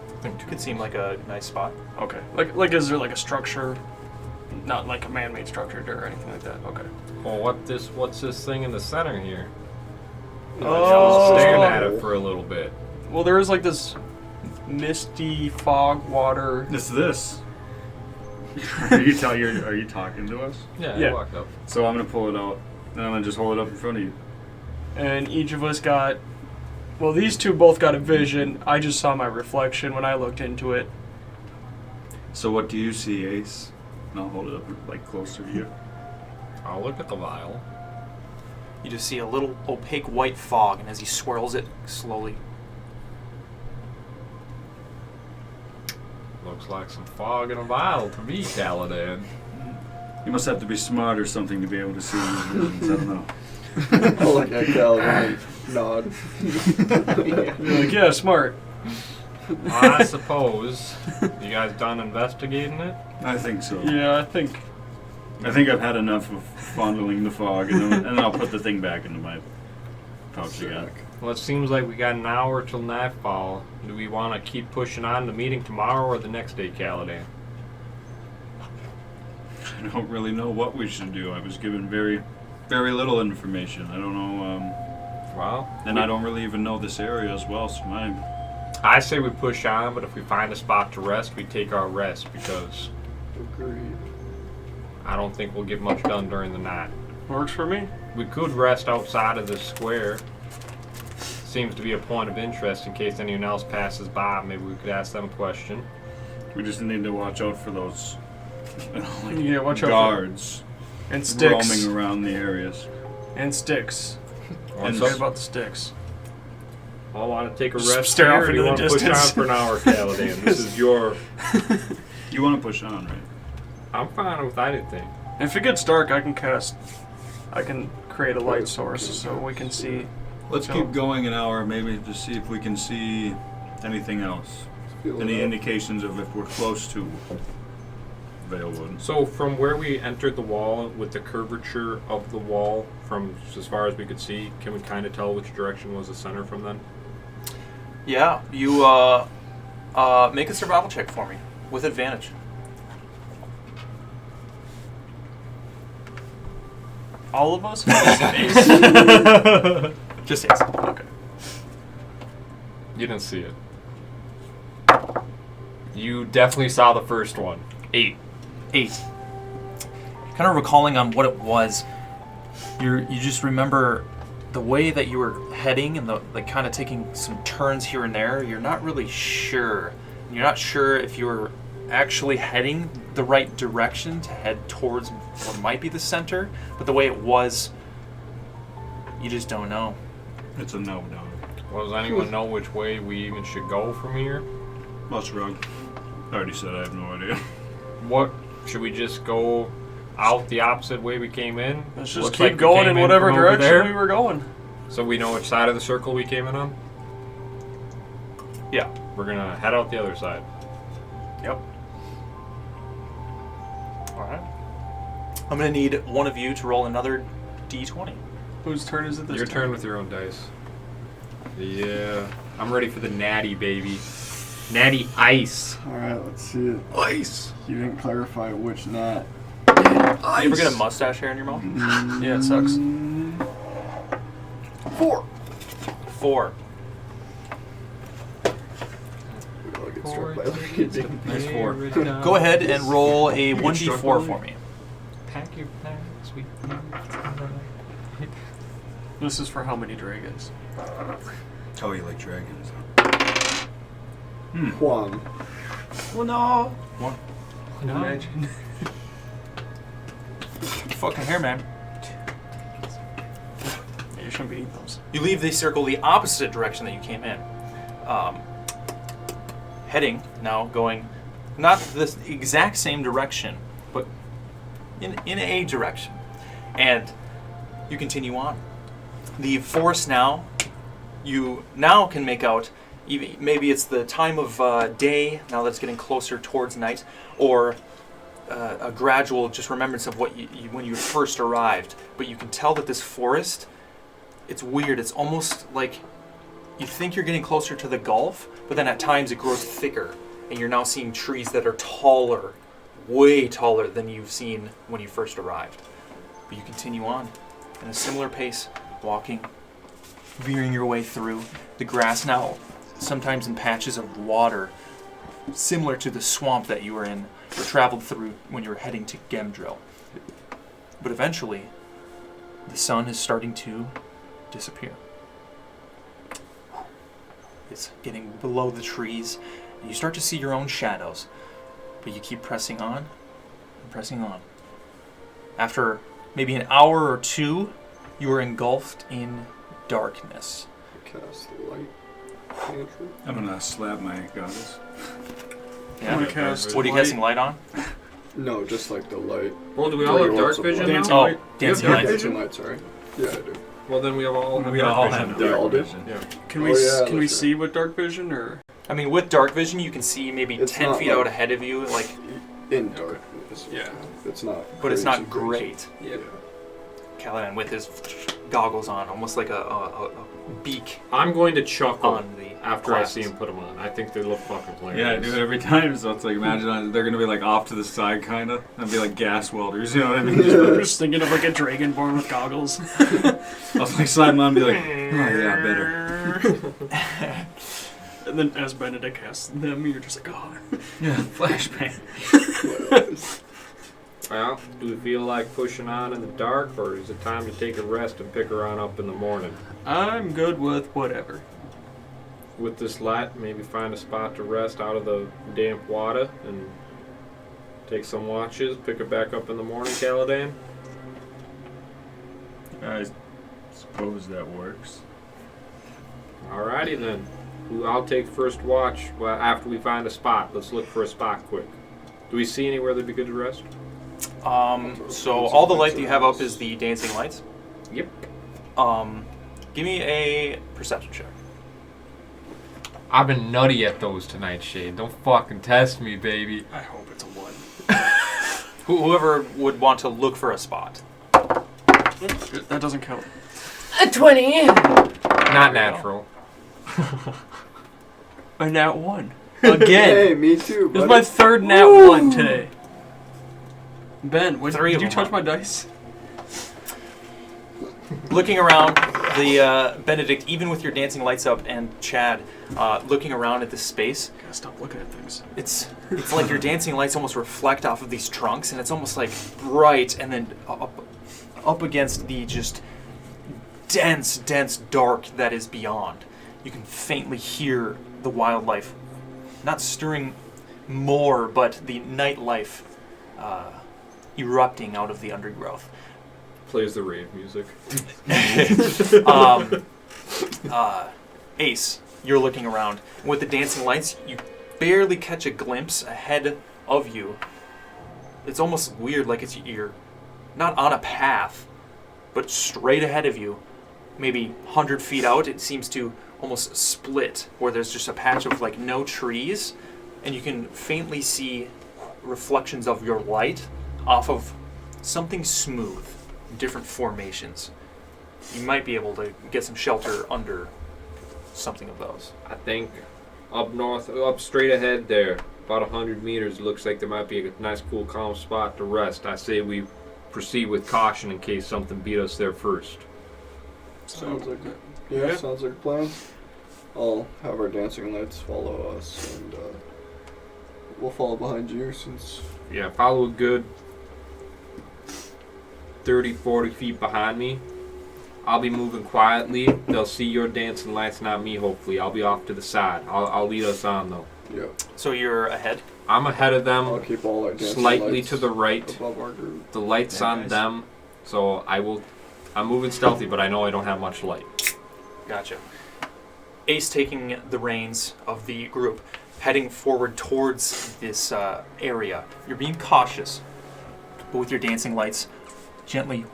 could seem like a nice spot. Okay. Like is there like a structure, not like a man-made structure or anything like that? Okay. Well, what's this thing in the center here? I Oh. was staring at it for a little bit. Well, there is like this misty fog water. It's this. Are you talking to us? Yeah, Yeah. I walked up. So I'm going to pull it out, and I'm going to just hold it up in front of you. And each of us got, well, these two both got a vision. I just saw my reflection when I looked into it. So what do you see, Ace? And I'll hold it up like closer to you. I'll look at the vial. You just see a little opaque white fog, and as he swirls it slowly, Looks like some fog in a vial to me, Caladan. You must have to be smart or something to be able to see these visions. I don't know. I'll look at Cal and nod. You're like, yeah, smart. I suppose. You guys done investigating it? I think so. Yeah, I think. I think I've had enough of fondling the fog, and then I'll put the thing back into my pouch again. Well, it seems like we got an hour till nightfall. Do we want to keep pushing on the meeting tomorrow or the next day, Caladan? I don't really know what we should do. I was given very, very little information. I don't know, Well, and I don't really even know this area as well, so I say we push on, but if we find a spot to rest, we take our rest because Agreed. I don't think we'll get much done during the night. Works for me. We could rest outside of the square. Seems to be a point of interest in case anyone else passes by. Maybe we could ask them a question. we just need to watch out for those Yeah, watch out. guards And sticks. roaming around the areas. And sticks. Or And some- Sorry about the sticks. I want to take a Just rest stare here, off or do into you the want to push on distance. for an hour, Caladan? This is your... You want to push on, right? I'm fine with anything. If it gets dark, I can create a light source so we can see. Let's So- keep going an hour, maybe to see if we can see anything else. Any indications of if we're close to Valewood. So from where we entered the wall, with the curvature of the wall, from as far as we could see, can we kind of tell which direction was the center from then? yeah, you make a survival check for me with advantage. All of us? Just Ace. Okay. You didn't see it. You definitely saw the first one. 8. 8. Kind of recalling on what it was, you just remember the way that you were heading and the like, kind of taking some turns here and there. You're not really sure. You're not sure if you were actually heading the right direction to head towards what might be the center, but the way it was, you just don't know. It's a no, dog. Well, does anyone know which way we even should go from here? What's wrong? I already said I have no idea. What? Should we just go out the opposite way we came in? Let's just Looks keep like we going came in whatever from over direction there. we were going. So we know which side of the circle we came in on? Yeah. We're gonna head out the other side. Yep. Alright. I'm going to need one of you to roll another d20. Whose turn is it this Your time? turn with your own dice. Yeah. I'm ready for the natty, baby. Natty ice. Alright, let's see it. Ice. You didn't clarify which nat. You ever get a mustache hair in your mouth? Yeah, it sucks. 4. 4. We all get struck by lightning. Nice 4. Go ahead and roll a 1d4 for me. Pack your bags, we This is for how many dragons? Oh, you like dragons. One. Well, no. No. Imagine. Fucking hair, man. Yeah, you shouldn't be eating those. You leave the circle the opposite direction that you came in. Heading, now going, not the exact same direction, but in a direction. And you continue on. The forest now, you now can make out, maybe it's the time of day, now that it's getting closer towards night, or a gradual just remembrance of what you when you first arrived. But you can tell that this forest, it's weird. It's almost like you think you're getting closer to the Gulf, but then at times it grows thicker, and you're now seeing trees that are taller, way taller than you've seen when you first arrived. But you continue on in a similar pace, walking, veering your way through the grass now, sometimes in patches of water, similar to the swamp that you were in or traveled through when you were heading to Gemdrill. But eventually, the sun is starting to disappear. It's getting below the trees, and you start to see your own shadows, but you keep pressing on and pressing on. After maybe an hour or two, you are engulfed in darkness. Cast the light. Cantrip. I'm gonna slap my goggles. Yeah. I'm gonna cast What are you light. casting light on? No, just like the light. Well, do we all have dark vision now? Dancing Oh, light. dancing Dark light. Dancing light, sorry. Yeah, I do. Well, then we all have We dark all vision have now. We all dark do? vision. Yeah. Can Oh, we yeah, can we that's see with dark vision or? I mean, with dark vision, you can see maybe It's 10 not feet like- out ahead of you, like, In darkness. Yeah. It's not. but it's crazy, not crazy. great. Yeah. Caladan with his goggles on, almost like a beak I'm going to chuckle on the after glasses. I see him put them on. I think they look fucking hilarious. Yeah, I do it every time. So it's like, imagine they're gonna be like off to the side, kind of, and be like gas welders. You know what I mean? I'm just thinking of like a dragonborn with goggles. I'll like slide them on and be like, oh yeah, better. And then as Benedict casts them, you're just like, oh. Yeah, flashbang. Well, do we feel like pushing on in the dark, or is it time to take a rest and pick her on up in the morning? I'm good with whatever. With this light, maybe find a spot to rest out of the damp water and take some watches, pick it back up in the morning, Caladan? I suppose that works. Alrighty then. I'll take first watch after we find a spot. Let's look for a spot quick. Do we see anywhere that'd be good to rest? So all the light that you have up is the dancing lights. Yep. Give me a perception check. I've been nutty at those tonight, Shade. Don't fucking test me, baby. I hope it's a 1. Whoever would want to look for a spot. That doesn't count. A 20. Not natural. A nat 1. Hey, Again. me too. This is buddy. my third nat 1 today. Ben, Three did of you them touch are. my dice? Looking around, the Benedict, even with your dancing lights up, and Chad, looking around at this space, Gotta stop looking at things. it's like your dancing lights almost reflect off of these trunks, and it's almost like bright, and then up against the just dense dark that is beyond. You can faintly hear the wildlife, not stirring more, but the nightlife erupting out of the undergrowth. Plays the rave music. Ace, you're looking around. With the dancing lights, you barely catch a glimpse ahead of you. It's almost weird, like you're not on a path, but straight ahead of you. Maybe 100 feet out, it seems to almost split, where there's just a patch of like no trees, and you can faintly see reflections of your light off of something smooth, different formations. You might be able to get some shelter under something of those. I think up north, up straight ahead there, about 100 meters, looks like there might be a nice, cool, calm spot to rest. I say we proceed with caution in case something beat us there first. Sounds like sounds like a plan. I'll have our dancing lights follow us, and we'll follow behind you since. Yeah, follow a good 30, 40 feet behind me. I'll be moving quietly. They'll see your dancing lights, not me, hopefully. I'll be off to the side. I'll lead us on, though. Yeah. So you're ahead? I'm ahead of them, I'll keep all our dancing slightly lights to the right. above our group. The light's Yeah, on nice. them, so I'm moving stealthy, but I know I don't have much light. Gotcha. Ace taking the reins of the group, heading forward towards this area. You're being cautious, but with your dancing lights gently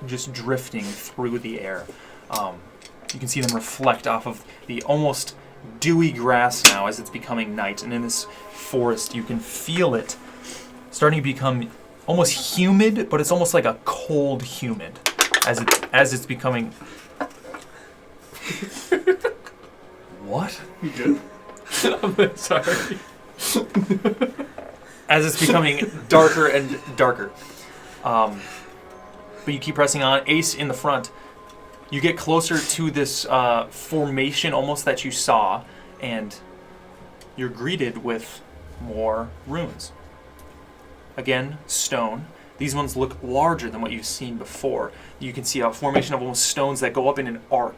just drifting through the air. You can see them reflect off of the almost dewy grass now as it's becoming night. And in this forest, you can feel it starting to become almost humid, but it's almost like a cold humid as it's becoming. What? You good? I'm sorry. As it's becoming darker and darker. But you keep pressing on. Ace in the front. You get closer to this formation almost that you saw, and you're greeted with more runes. Again, stone. These ones look larger than what you've seen before. You can see a formation of almost stones that go up in an arc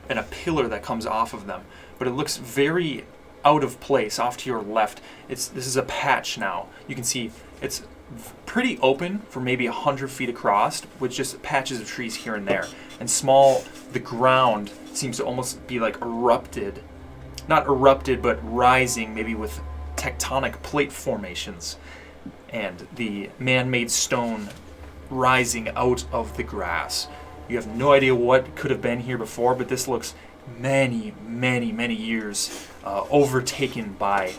and a pillar that comes off of them. But it looks very out of place off to your left. This is a patch now. You can see it's pretty open for maybe 100 feet across, with just patches of trees here and there. And the ground seems to almost be like erupted. Not erupted, but rising, maybe with tectonic plate formations. And the man-made stone rising out of the grass. You have no idea what could have been here before, but this looks many, many, many years overtaken by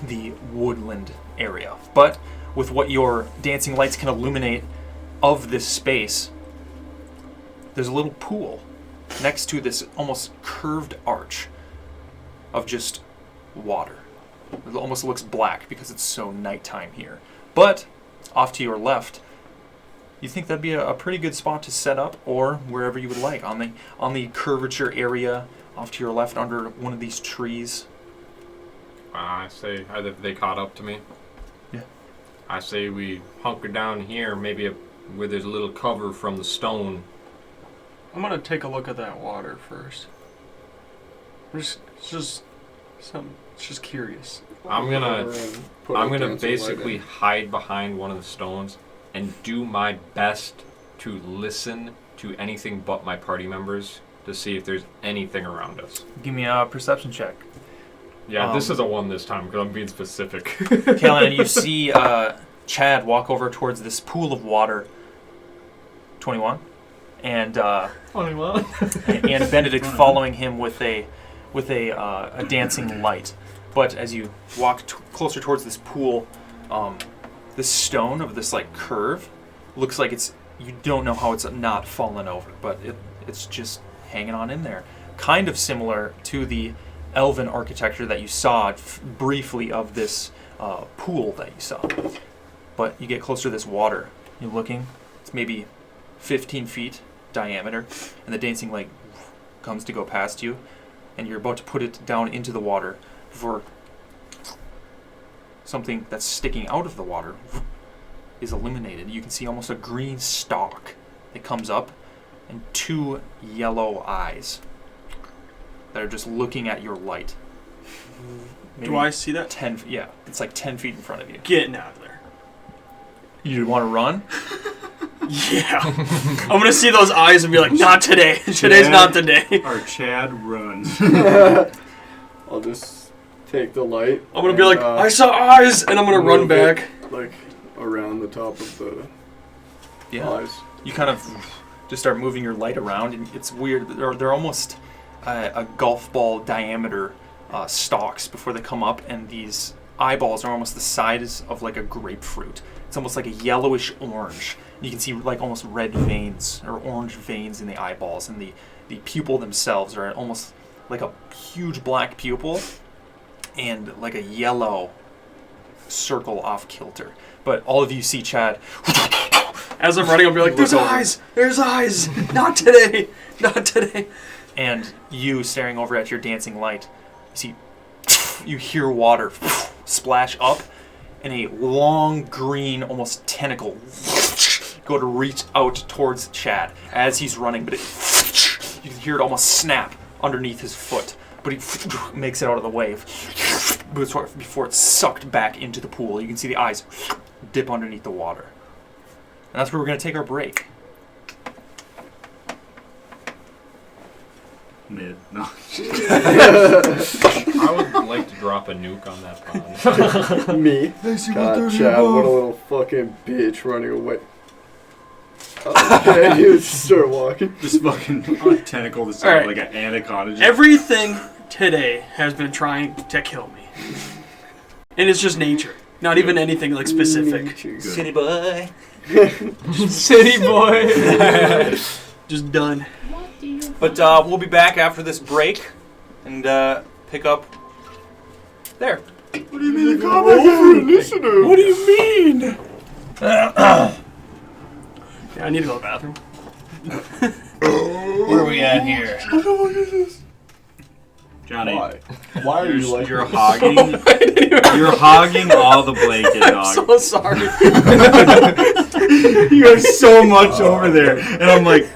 the woodland area. But with what your dancing lights can illuminate of this space, there's a little pool next to this almost curved arch of just water. It almost looks black because it's so nighttime here. But off to your left, you think that'd be a pretty good spot to set up, or wherever you would like, on the curvature area off to your left under one of these trees. I say, have they caught up to me? Yeah. I say we hunker down here, maybe where there's a little cover from the stone. I'm gonna take a look at that water first. It's just curious. I'm gonna Put our dancing light basically in. hide behind one of the stones and do my best to listen to anything but my party members to see if there's anything around us. Give me a perception check. Yeah, this is a 1 this time because I'm being specific. Kalen, you see Chad walk over towards this pool of water. 21. And 21. and Benedict following him with a dancing light. But as you walk closer towards this pool, this stone of this like curve looks like you don't know how it's not fallen over, but it's just hanging on in there. Kind of similar to the elven architecture that you saw briefly of this pool that you saw. But you get closer to this water. You're looking, it's maybe 15 feet diameter, and the dancing light comes to go past you, and you're about to put it down into the water before something that's sticking out of the water is eliminated. You can see almost a green stalk that comes up and 2 yellow eyes that are just looking at your light. Maybe Do I see that? 10? Yeah, it's like 10 feet in front of you. Getting out of there. You want to run? Yeah. I'm gonna see those eyes and be like, not today. Today's not the day. Our Chad runs. I'll just take the light. I'm gonna be like, I saw eyes, and I'm gonna run move it, back. like around the top of the eyes. You kind of just start moving your light around, and it's weird. They're almost a golf ball diameter stalks before they come up, and these eyeballs are almost the size of like a grapefruit. It's almost like a yellowish orange. You can see like almost red veins or orange veins in the eyeballs, and the pupil themselves are almost like a huge black pupil and like a yellow circle off kilter. But all of you see Chad. As I'm running, I'll be like, there's eyes! There's eyes! Not today! Not today! And you staring over at your dancing light, you hear water splash up, and a long green, almost tentacle go to reach out towards Chad as he's running, but you can hear it almost snap underneath his foot, but he makes it out of the way before it's sucked back into the pool. You can see the eyes dip underneath the water. And that's where we're going to take our break. Mid. No. I would like to drop a nuke on that pond. Me? God, Chad, what a little fucking bitch running away. Okay, you start walking. This fucking tentacle that's All right. like an anaconda. Everything today has been trying to kill me. And it's just nature. Not even anything like specific. City boy. City boy. Just done. But we'll be back after this break and pick up there. What do you mean come back for initiative? What do you mean? Yeah, I need to go to the bathroom. Where are we at here? What the fuck is this? Johnny, Why are you like you're this? hogging. You're hogging all the blanket, dog. So sorry. You have so much over there, and I'm like.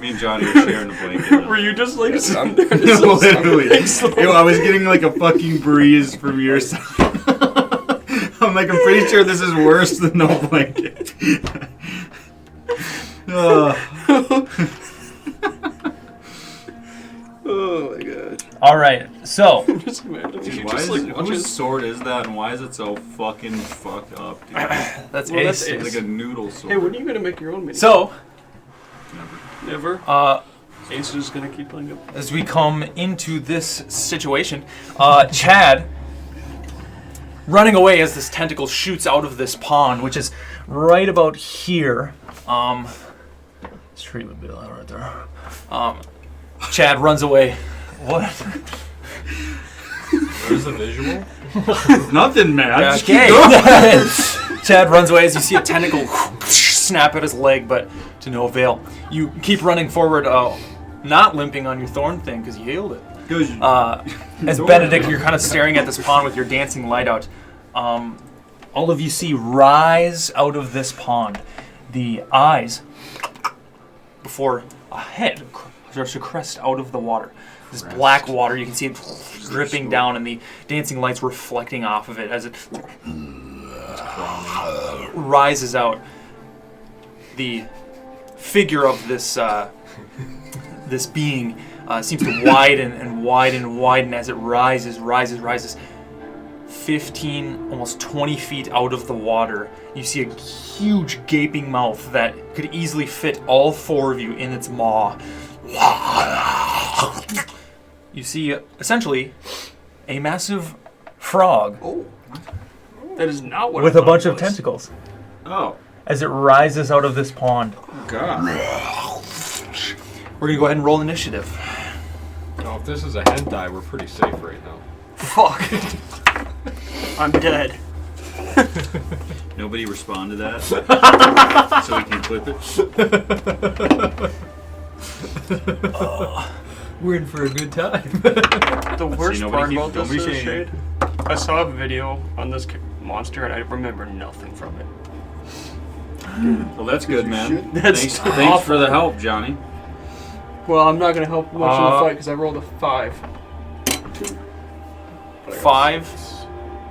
Me and Johnny are sharing the blanket. Now. Were you just like sitting No, there? literally. I was getting like a fucking breeze from your side. I'm like, I'm pretty sure this is worse than no blanket. Oh my god. All right, so Just imagine Dude, you why just is like it, watching. whose sword is that, and why is it so fucking fucked up, dude? that's Well, Ace. that's It's like a noodle sword. Hey, when are you gonna make your own mini? So Never. Ace is just gonna keep playing up. as we come into this situation, Chad running away as this tentacle shoots out of this pond, which is right about here. This tree would be right there. Chad runs away. What? Where's the visual? Nothing, man. Just keep Okay. going. Chad runs away as you see a tentacle snap at his leg, but to no avail. You keep running forward, not limping on your thorn thing because you healed it. As Benedict, you're kind of staring at this pond with your dancing light out. All of you see rise out of this pond. The eyes, before a head, starts to crest out of the water. This black water, you can see it dripping down, and the dancing lights reflecting off of it as it rises out. The figure of this this being seems to widen and widen and widen as it rises. 15, almost 20 feet out of the water, you see a huge gaping mouth that could easily fit all 4 of you in its maw. You see, essentially, a massive frog That is not what. with I a thought bunch it of was. tentacles Oh, as it rises out of this pond. God. We're gonna go ahead and roll initiative. Oh, if this is a hentai, we're pretty safe right now. Fuck. I'm dead. Nobody respond to that, so we can clip it. We're in for a good time. The worst part nobody about don't this be is, saying Shade, I saw a video on this monster and I remember nothing from it. Well, that's good, man. That's Thanks for the help, Johnny. Well, I'm not going to help much in the fight because I rolled a 5. 5,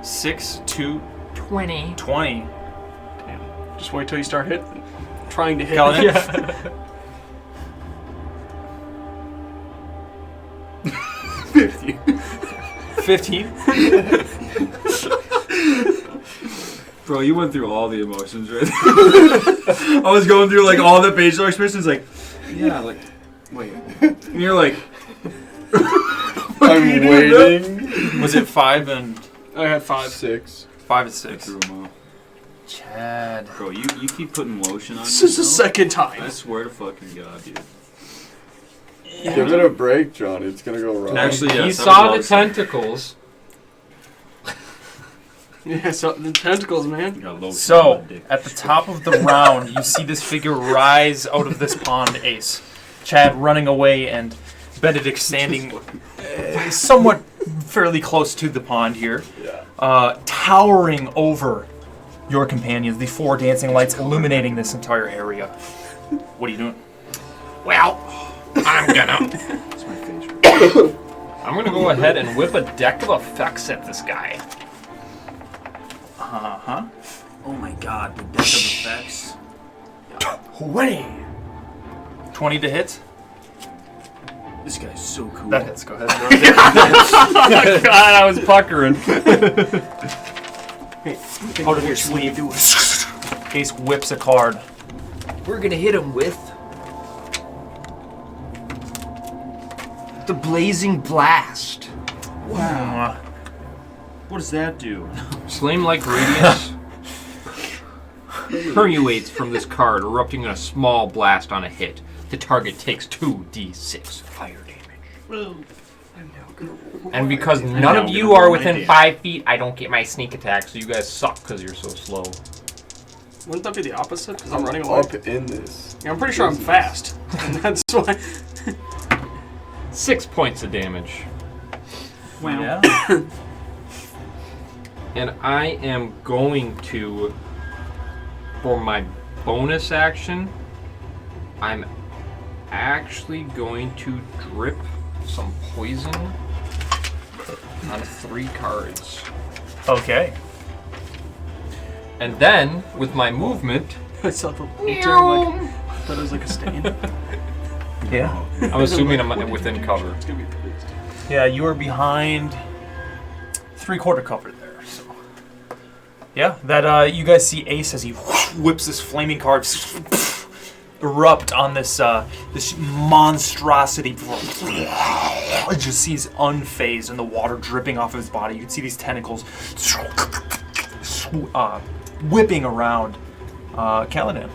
6, 2, 20. 20. Damn. Just wait till you start trying to hit. Kaladin? Yeah. 15. Bro, you went through all the emotions right there. I was going through like all the facial expressions, like, yeah, like, wait. And you're like, I'm waiting. Was it 5 and I had 5. 6. 5 and I 6? threw 'em all. Chad. Bro, you keep putting lotion on This is the yourself. second time. I swear to fucking God, dude. Give it a break, Johnny. It's gonna go wrong. Actually, He yes, I saw the was tentacles. Yeah, so the tentacles, man. got lotion on So, my dick. at the top of the round, you see this figure rise out of this pond, Ace. Chad running away and Benedict standing somewhat fairly close to the pond here, towering over your companions, the 4 dancing lights illuminating this entire area. What are you doing? Well, I'm gonna go ahead and whip a deck of effects at this guy. Uh-huh. Oh my God, the deck of effects. Away! 20 to hit? This guy's so cool. That hits, go ahead. God, I was puckering. Out of your sleeve. Ace whips a card. We're gonna hit him with the Blazing Blast. Wow. What does that do? Flame-like radiance permeates from this card, erupting in a small blast on a hit. The target takes 2d6 fire damage. And because none of you are within 5 feet, I don't get my sneak attack, so you guys suck because you're so slow. Wouldn't that be the opposite? Because I'm running away. Up in this. Yeah, I'm pretty sure I'm fast. And that's why. 6 points of damage. Wow. Yeah. And I am going to, for my bonus action, I'm actually going to drip some poison on 3 cards. Okay. And then, with my movement, I saw the picture. I thought it was like a stain. Yeah. I'm assuming I'm within cover. It's gonna be pleased. Yeah, you are behind 3/4 cover there. So, yeah, that you guys see Ace as he whips this flaming card, erupt on this this monstrosity. It just sees unfazed and the water dripping off of his body. You can see these tentacles whipping around. Kaladin,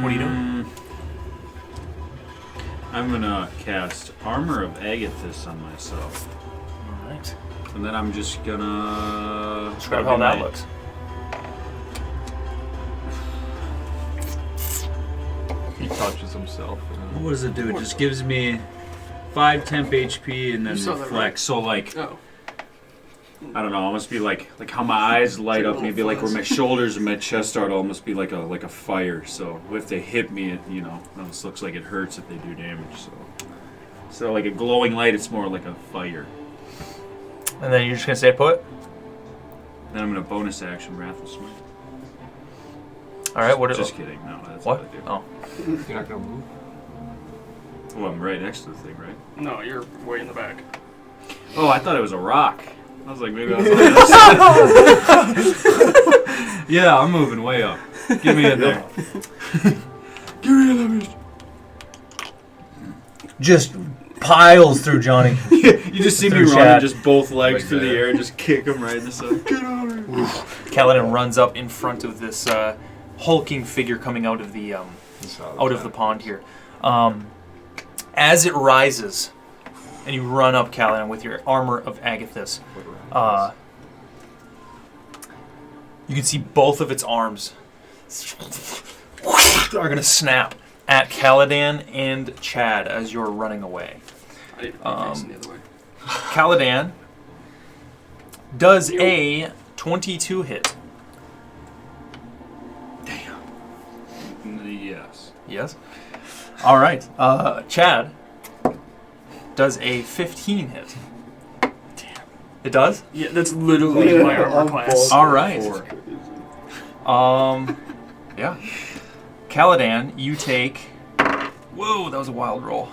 what are you doing? I'm gonna cast Armor of Agathis on myself. All right. And then I'm just gonna... Describe how that looks. He touches himself. What does it do? It just gives me 5 temp HP and then You saw that, reflex. right? So like, Oh. I don't know, almost be like how my eyes light up, maybe like where my shoulders and my chest are, it'll almost be like a fire. So if they hit me, it, you know, this looks like it hurts if they do damage. So like a glowing light, it's more like a fire. And then you're just gonna stay put. Then I'm gonna bonus action Wrathful Smite. All right. What? Just kidding. No, that's What? what I do. Oh. You're not gonna move? Well, I'm right next to the thing, right? No, you're way in the back. Oh, I thought it was a rock. I was like, maybe I was like, yeah, I'm moving way up. Give me in there. Give me in there. Just piles through Johnny. You just see me Through running, Chad. just both legs Like through the that. air and just kick him right in the side. Get out of here. Kaladin runs up in front of this hulking figure coming out of the pond here. As it rises, and you run up, Kaladin, with your armor of Agathis, You can see both of its arms are going to snap at Caladan and Chad as you're running away. I need to be facing the other way. Caladan does a 22 hit. Yes. Yes. All right. Chad does a 15 hit. Damn. It does? Yeah, that's literally my armor class. All right. Yeah. Caladan, you take. Whoa, that was a wild roll.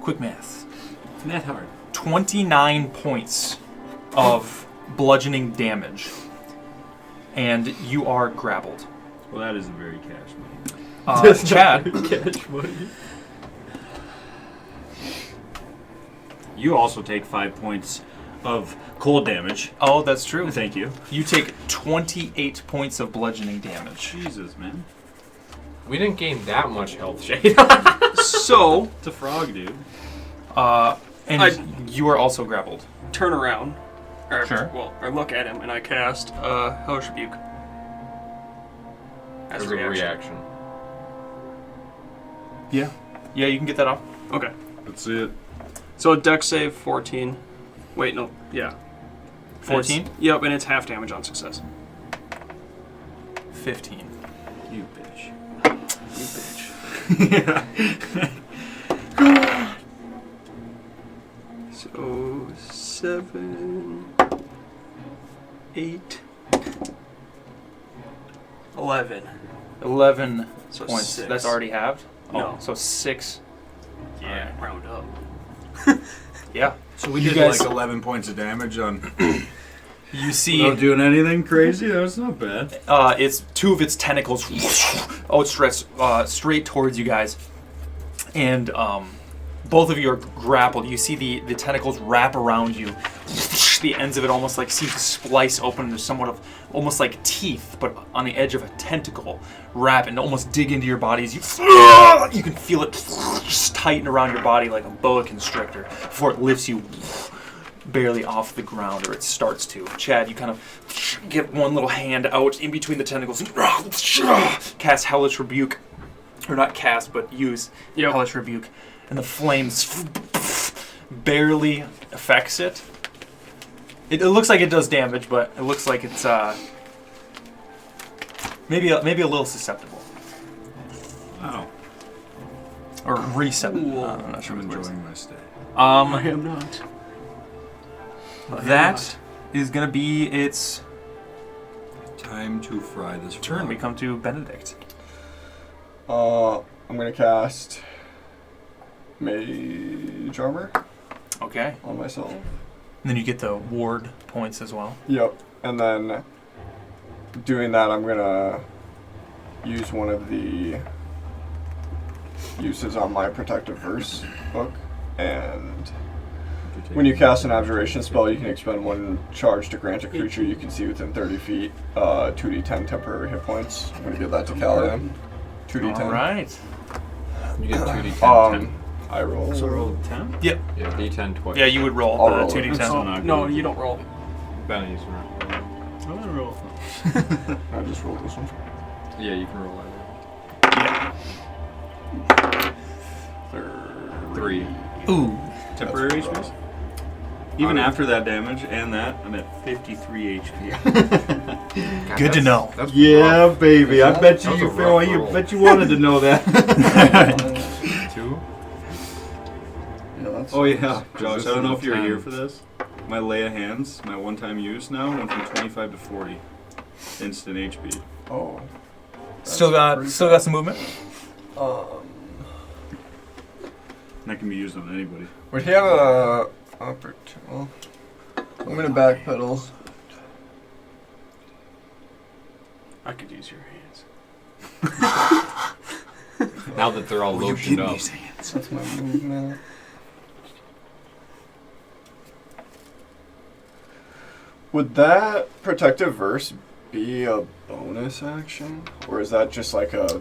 Quick math. Not hard. 29 points of bludgeoning damage, and you are grappled. Well, that isn't very cash money. Chad, Catch money. You also take 5 points of cold damage. oh, that's true. Thank you. You take 28 points of bludgeoning damage. Jesus, man. We didn't gain that much health, Shade. So, It's a frog, dude. And you are also grappled. turn around. Or, Sure. Well, I look at him and I cast Hellish Rebuke. As As a reaction. Yeah. Yeah, you can get that off. Okay. Let's see it. So dex save 14. Wait, no. Yeah. 14? It's- Yep, and it's half damage on success. 15. You bitch. You bitch. So 7, 8, 11. 11 So points. 6. That's already halved? No. Oh, so 6. Yeah, round up. Yeah. So we You did guys- like 11 points of damage on. You see Without doing anything crazy? That's not bad. it's two of its tentacles outstretched straight towards you guys. And both of you are grappled. You see the tentacles wrap around you. The ends of it almost like seem to splice open. There's somewhat of almost like teeth, but on the edge of a tentacle, wrap and almost dig into your body as you can feel it just tighten around your body like a boa constrictor before it lifts you barely off the ground, or it starts to. Chad, you kind of get one little hand out in between the tentacles and cast Hellish Rebuke. Or not cast, but use Hellish Rebuke. And the flames barely affects it. It looks like it does damage, but it looks like it's maybe a little susceptible. Oh. Or receptive. Cool. I'm not sure I'm what the word is. enjoying my stay. I am not. That is going to be its Time to fry this turn. frog. We come to Benedict. I'm gonna cast Mage Armor Okay. on myself. And then you get the ward points as well. Yep. And then doing that, I'm gonna use one of the uses on my Protective Verse book. And when you cast an Abjuration spell, you can expend one charge to grant a creature you can see within 30 feet 2d10 temporary hit points. I'm gonna give that to Caladan. 2d10. All right. You get 2d10. I roll. So roll 10? Yep. Yeah, d10 twice. Yeah, you would roll I'll the roll it. 2d10. That's not No, good. you don't roll. Benny's right. I'm gonna roll. I just rolled this one. Yeah, you can roll that. Yeah. 3. Ooh. Temporary That's HP? Even after that damage and that, I'm at 53 HP. God, Good to know. That's Yeah, rough. baby. I bet That was you a feel rough you roll. bet you wanted to know that. 2. Yeah, that's Oh yeah, Josh. This I don't is know a if you're 10. here for this. My lay of hands, my one-time use now went from 25 to 40 instant HP. Oh. Still got some movement. And that can be used on anybody. Would he have a opportunity? Well, I'm gonna backpedal. I could use your hands. Now that they're all lotioned up. That's my movement. Would that Protective Verse be a bonus action, or is that just like a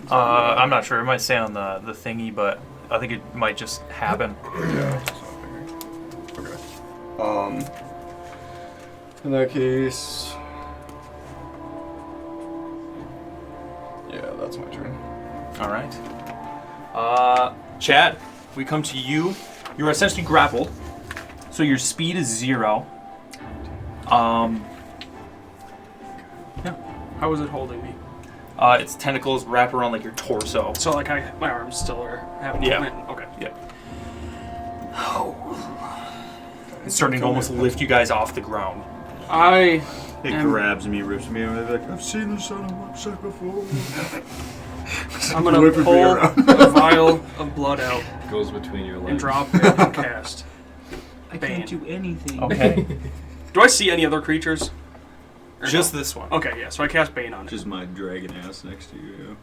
I'm not sure. It might say on the thingy, but I think it might just happen. Yeah, that's what I'm thinking. Okay. In that case, yeah, that's my turn. All right. Chad, we come to you. You're essentially grappled, so your speed is 0. Yeah. How is it holding me? Its tentacles wrap around like your torso. So like my arms still are having Yeah. movement. Okay. Yeah. It's starting to almost lift you guys off the ground. I It am, grabs me, rips me over. Like, I've seen this on a website before. I'm gonna Whipping me pull around. a vial of blood out Goes between your legs. and drop it and cast. I Bane. can't do anything. Okay. Do I see any other creatures? Or Just no? this one. Okay, yeah. So I cast Bane on it. Just my dragon ass next to you.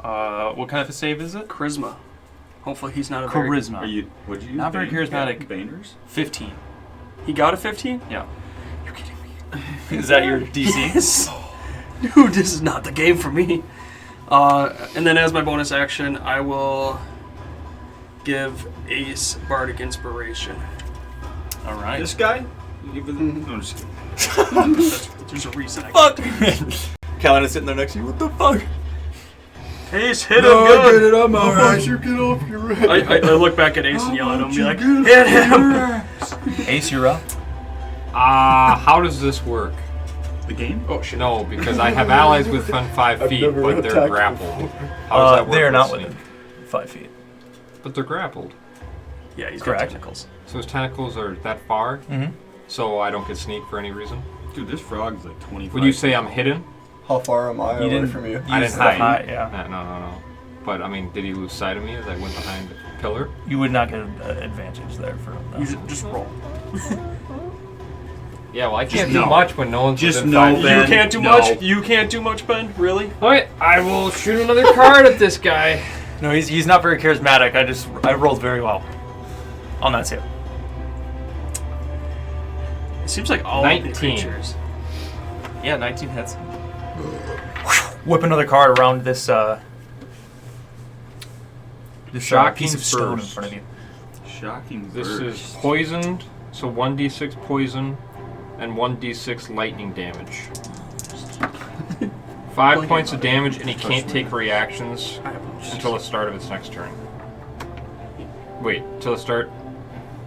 What kind of a save is it? Charisma. Hopefully he's not a very... Charisma. Are you? What'd you use? Not very charismatic. Baners? 15. He got a 15? Yeah. You're kidding me. Is that your DC? Yes. Dude, this is not the game for me. And then as my bonus action, I will give Ace Bardic Inspiration. All right. This guy? No, I'm just kidding. There's a reason I Fuck! Callan is sitting there next to you. What the fuck? Ace, hit him good! I'm How about you get off your ass? I look back at Ace and yell at him and be like, hit him! Ace, you're up. How does this work? The game? Oh shit. No, because I have allies within 5 I've feet, never but they're attacked grappled. before. How does that work? They're not with within Sneak? 5 feet. But they're grappled. Yeah, he's Correct. got tentacles. So his tentacles are that far, Mm-hmm. so I don't get sneak for any reason. Dude, this frog's like 25. Would you say I'm hidden? How far am I You away didn't from you? I use didn't the hide. height, yeah. No. But I mean, did he lose sight of me as I went behind the pillar? You would not get an advantage there for You just roll. Yeah, well, I Just can't do no. much when no one's Just within no, 5 feet. Ben. You can't do No. much? You can't do much, Ben? Really? Alright, I will shoot another card at this guy. No, he's not very charismatic. I rolled very well on that save. It seems like all of 19. the creatures. Yeah, 19 hits. Whip another card around this Shocking piece of stone in burst. front of you. Shocking This is burst. poisoned, so 1d6 poison and 1d6 lightning damage. 5 points of damage, and he can't take reactions I have until the start of its next turn. Wait, till the start?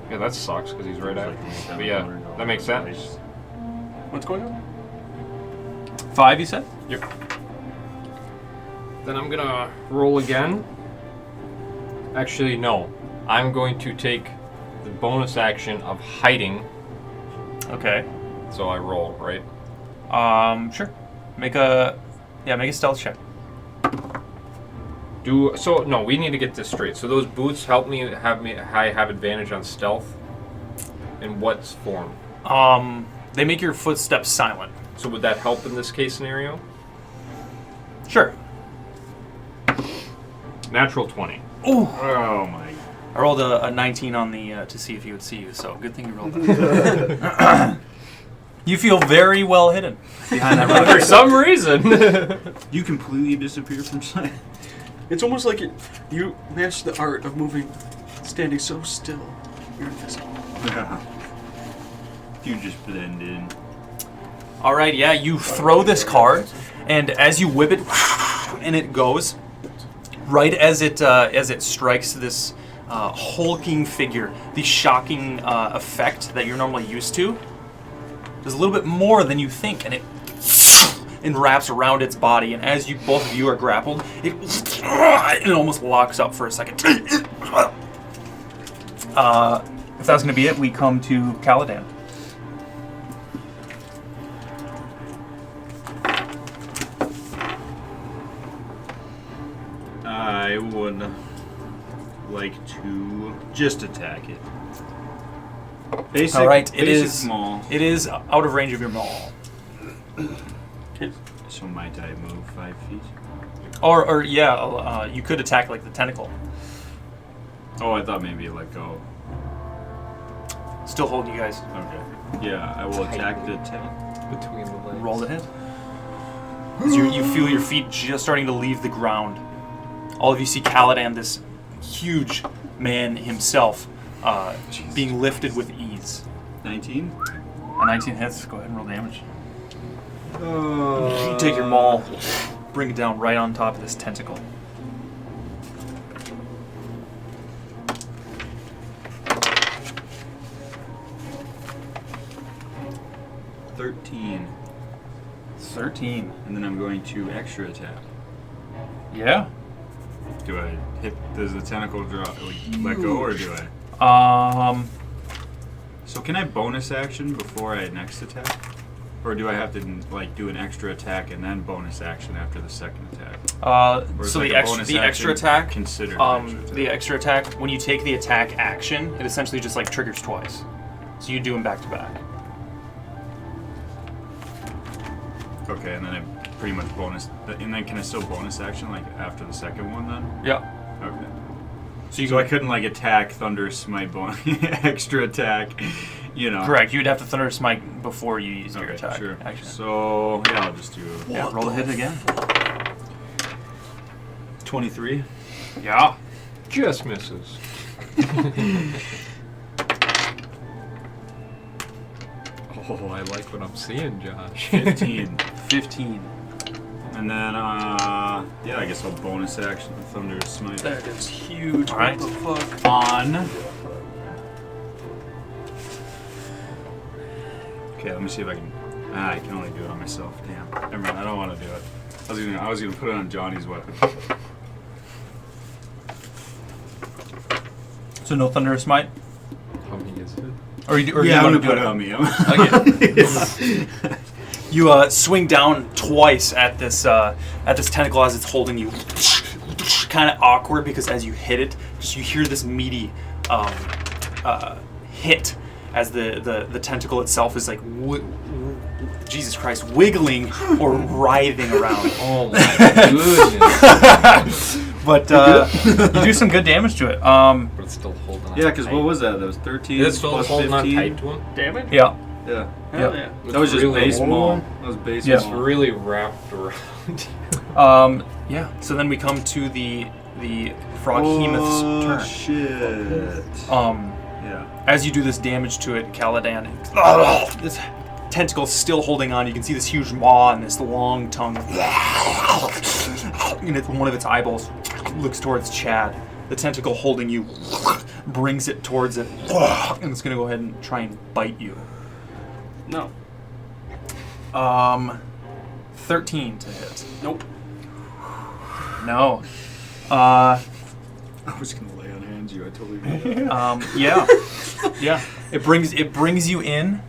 Yeah, that sucks because he's right after me. But yeah, that makes sense. What's going on? 5, you said? Yep. Then I'm gonna roll again. Actually, no. I'm going to take the bonus action of hiding. Okay. So I roll, right? Sure. Make a stealth check. No, we need to get this straight. So those boots help me I have advantage on stealth. In what form? They make your footsteps silent. So would that help in this case scenario? Sure. Natural 20. Oh, Oh my. I rolled a 19 on the to see if he would see you. So good thing you rolled that. You feel very well hidden behind that rock. For some reason. You completely disappear from sight. It's almost like you match the art of moving, standing so still. You're invisible. You just blend in. All right, yeah, you throw this card, and as you whip it, and it goes right as it strikes this hulking figure. The shocking effect that you're normally used to. There's a little bit more than you think, and it wraps around its body. And as both of you are grappled, it almost locks up for a second. If that's going to be it, we come to Caladan. I would like to just attack it. Basic. All right, basic small. It is out of range of your maul. So might I move 5 feet? Or you could attack like the tentacle. Oh, I thought maybe let go. Still hold you guys. Okay. Yeah, I will attack the tail. Between the legs. Roll the hit. As you feel your feet just starting to leave the ground. All of you see Caladan, this huge man himself being lifted with ease. 19. A 19 hits. Go ahead and roll damage. You take your maul, bring it down right on top of this tentacle. $13. 13. And then I'm going to extra attack. Yeah. Do I hit? Does the tentacle drop? Let go, or do I? So can I bonus action before I next attack, or do I have to like do an extra attack and then bonus action after the second attack? Or is So like the a extra bonus the extra action attack. considered an extra attack? The extra attack. When you take the attack action, it essentially just like triggers twice. So you do them back to back. Okay, and then I pretty much bonus. And then can I still bonus action like after the second one then? Yeah. Okay. So you So I couldn't like attack Thunder Smite extra attack, you know. Correct. You would have to Thunder Smite before you use your Okay, attack. sure. Action. So yeah, I'll just do Yeah. Roll the hit again. 23. Yeah. Just misses. Oh, I like what I'm seeing, Josh. 15. 15. And then yeah, I guess I'll bonus action the Thunder Smite That is huge. All right. What the fuck? on. Okay, let me see if I can. I can only do it on myself. Damn. Never mind. I don't want to do it. I was gonna put it on Johnny's weapon. So no Thunder Smite? How many is it? Or you do Yeah, you I'm want gonna to put do it it? on me. Okay. You swing down twice at this tentacle as it's holding you. Kind of awkward because as you hit it, just you hear this meaty hit as the tentacle itself is like Jesus Christ, wiggling or writhing around. Oh my goodness. But you do some good damage to it. But it's still holding on. Yeah, because tight. what was that? That was 13 It's still plus holding 15. on tight to him. Damage? Yeah. Yeah. Hell yeah. That was just really base maul. long. That was base Yeah. It's maul. really wrapped around. Yeah. So then we come to the Froghemoth's turn. Shit. Yeah. As you do this damage to it, Caladan, this tentacle still holding on. You can see this huge maw and this long tongue. And one of its eyeballs looks towards Chad. The tentacle holding you brings it towards it, and it's going to go ahead and try and bite you. No. 13 to hit. Nope. No. I was gonna lay on hands you. I totally did that. Yeah. Yeah. It brings you in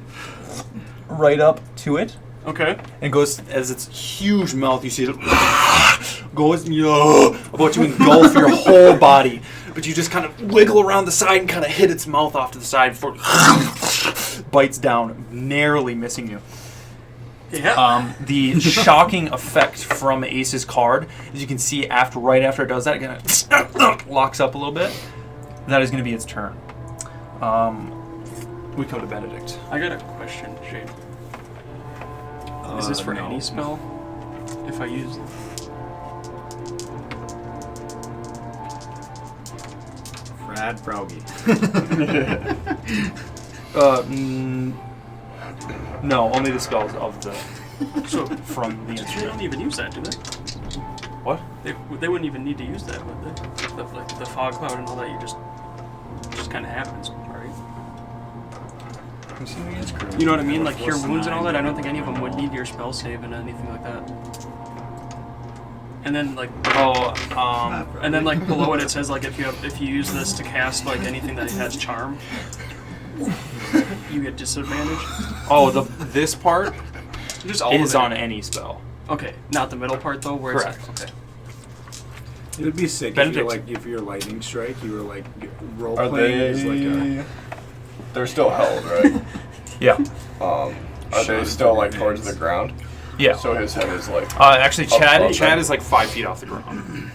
right up to it. Okay. And goes as its huge mouth. You see it goes about to engulf your whole body, but you just kind of wiggle around the side and kind of hit its mouth off to the side before it bites down, narrowly missing you. Yeah. The shocking effect from Ace's card, as you can see, right after it does that, it kind of locks up a little bit. That is going to be its turn. We go to Benedict. I got a question, Jade. Is this for no. any spell? If I use Frad Froggy. No, only the spells of the so from the they instrument. don't even use that, do they? What? They wouldn't even need to use that, would they? Like the fog cloud and all that, just kind of happens, right? You know what I mean? Like cure wounds and all that. I don't think any of them would need your spell save and anything like that. And then like and then like below it says like if you use this to cast like anything that has charm, you get disadvantage. Oh, this part Just all is of it. on any spell. Okay, not the middle part though, where Correct. it's like, okay. It would be sick Benedict. if you're lightning strike, you were like role Are playing they? as like a They're still held, right? Yeah. Are they still like towards the ground? Yeah. So his head is like. Actually, Chad above them? is like 5 feet off the ground.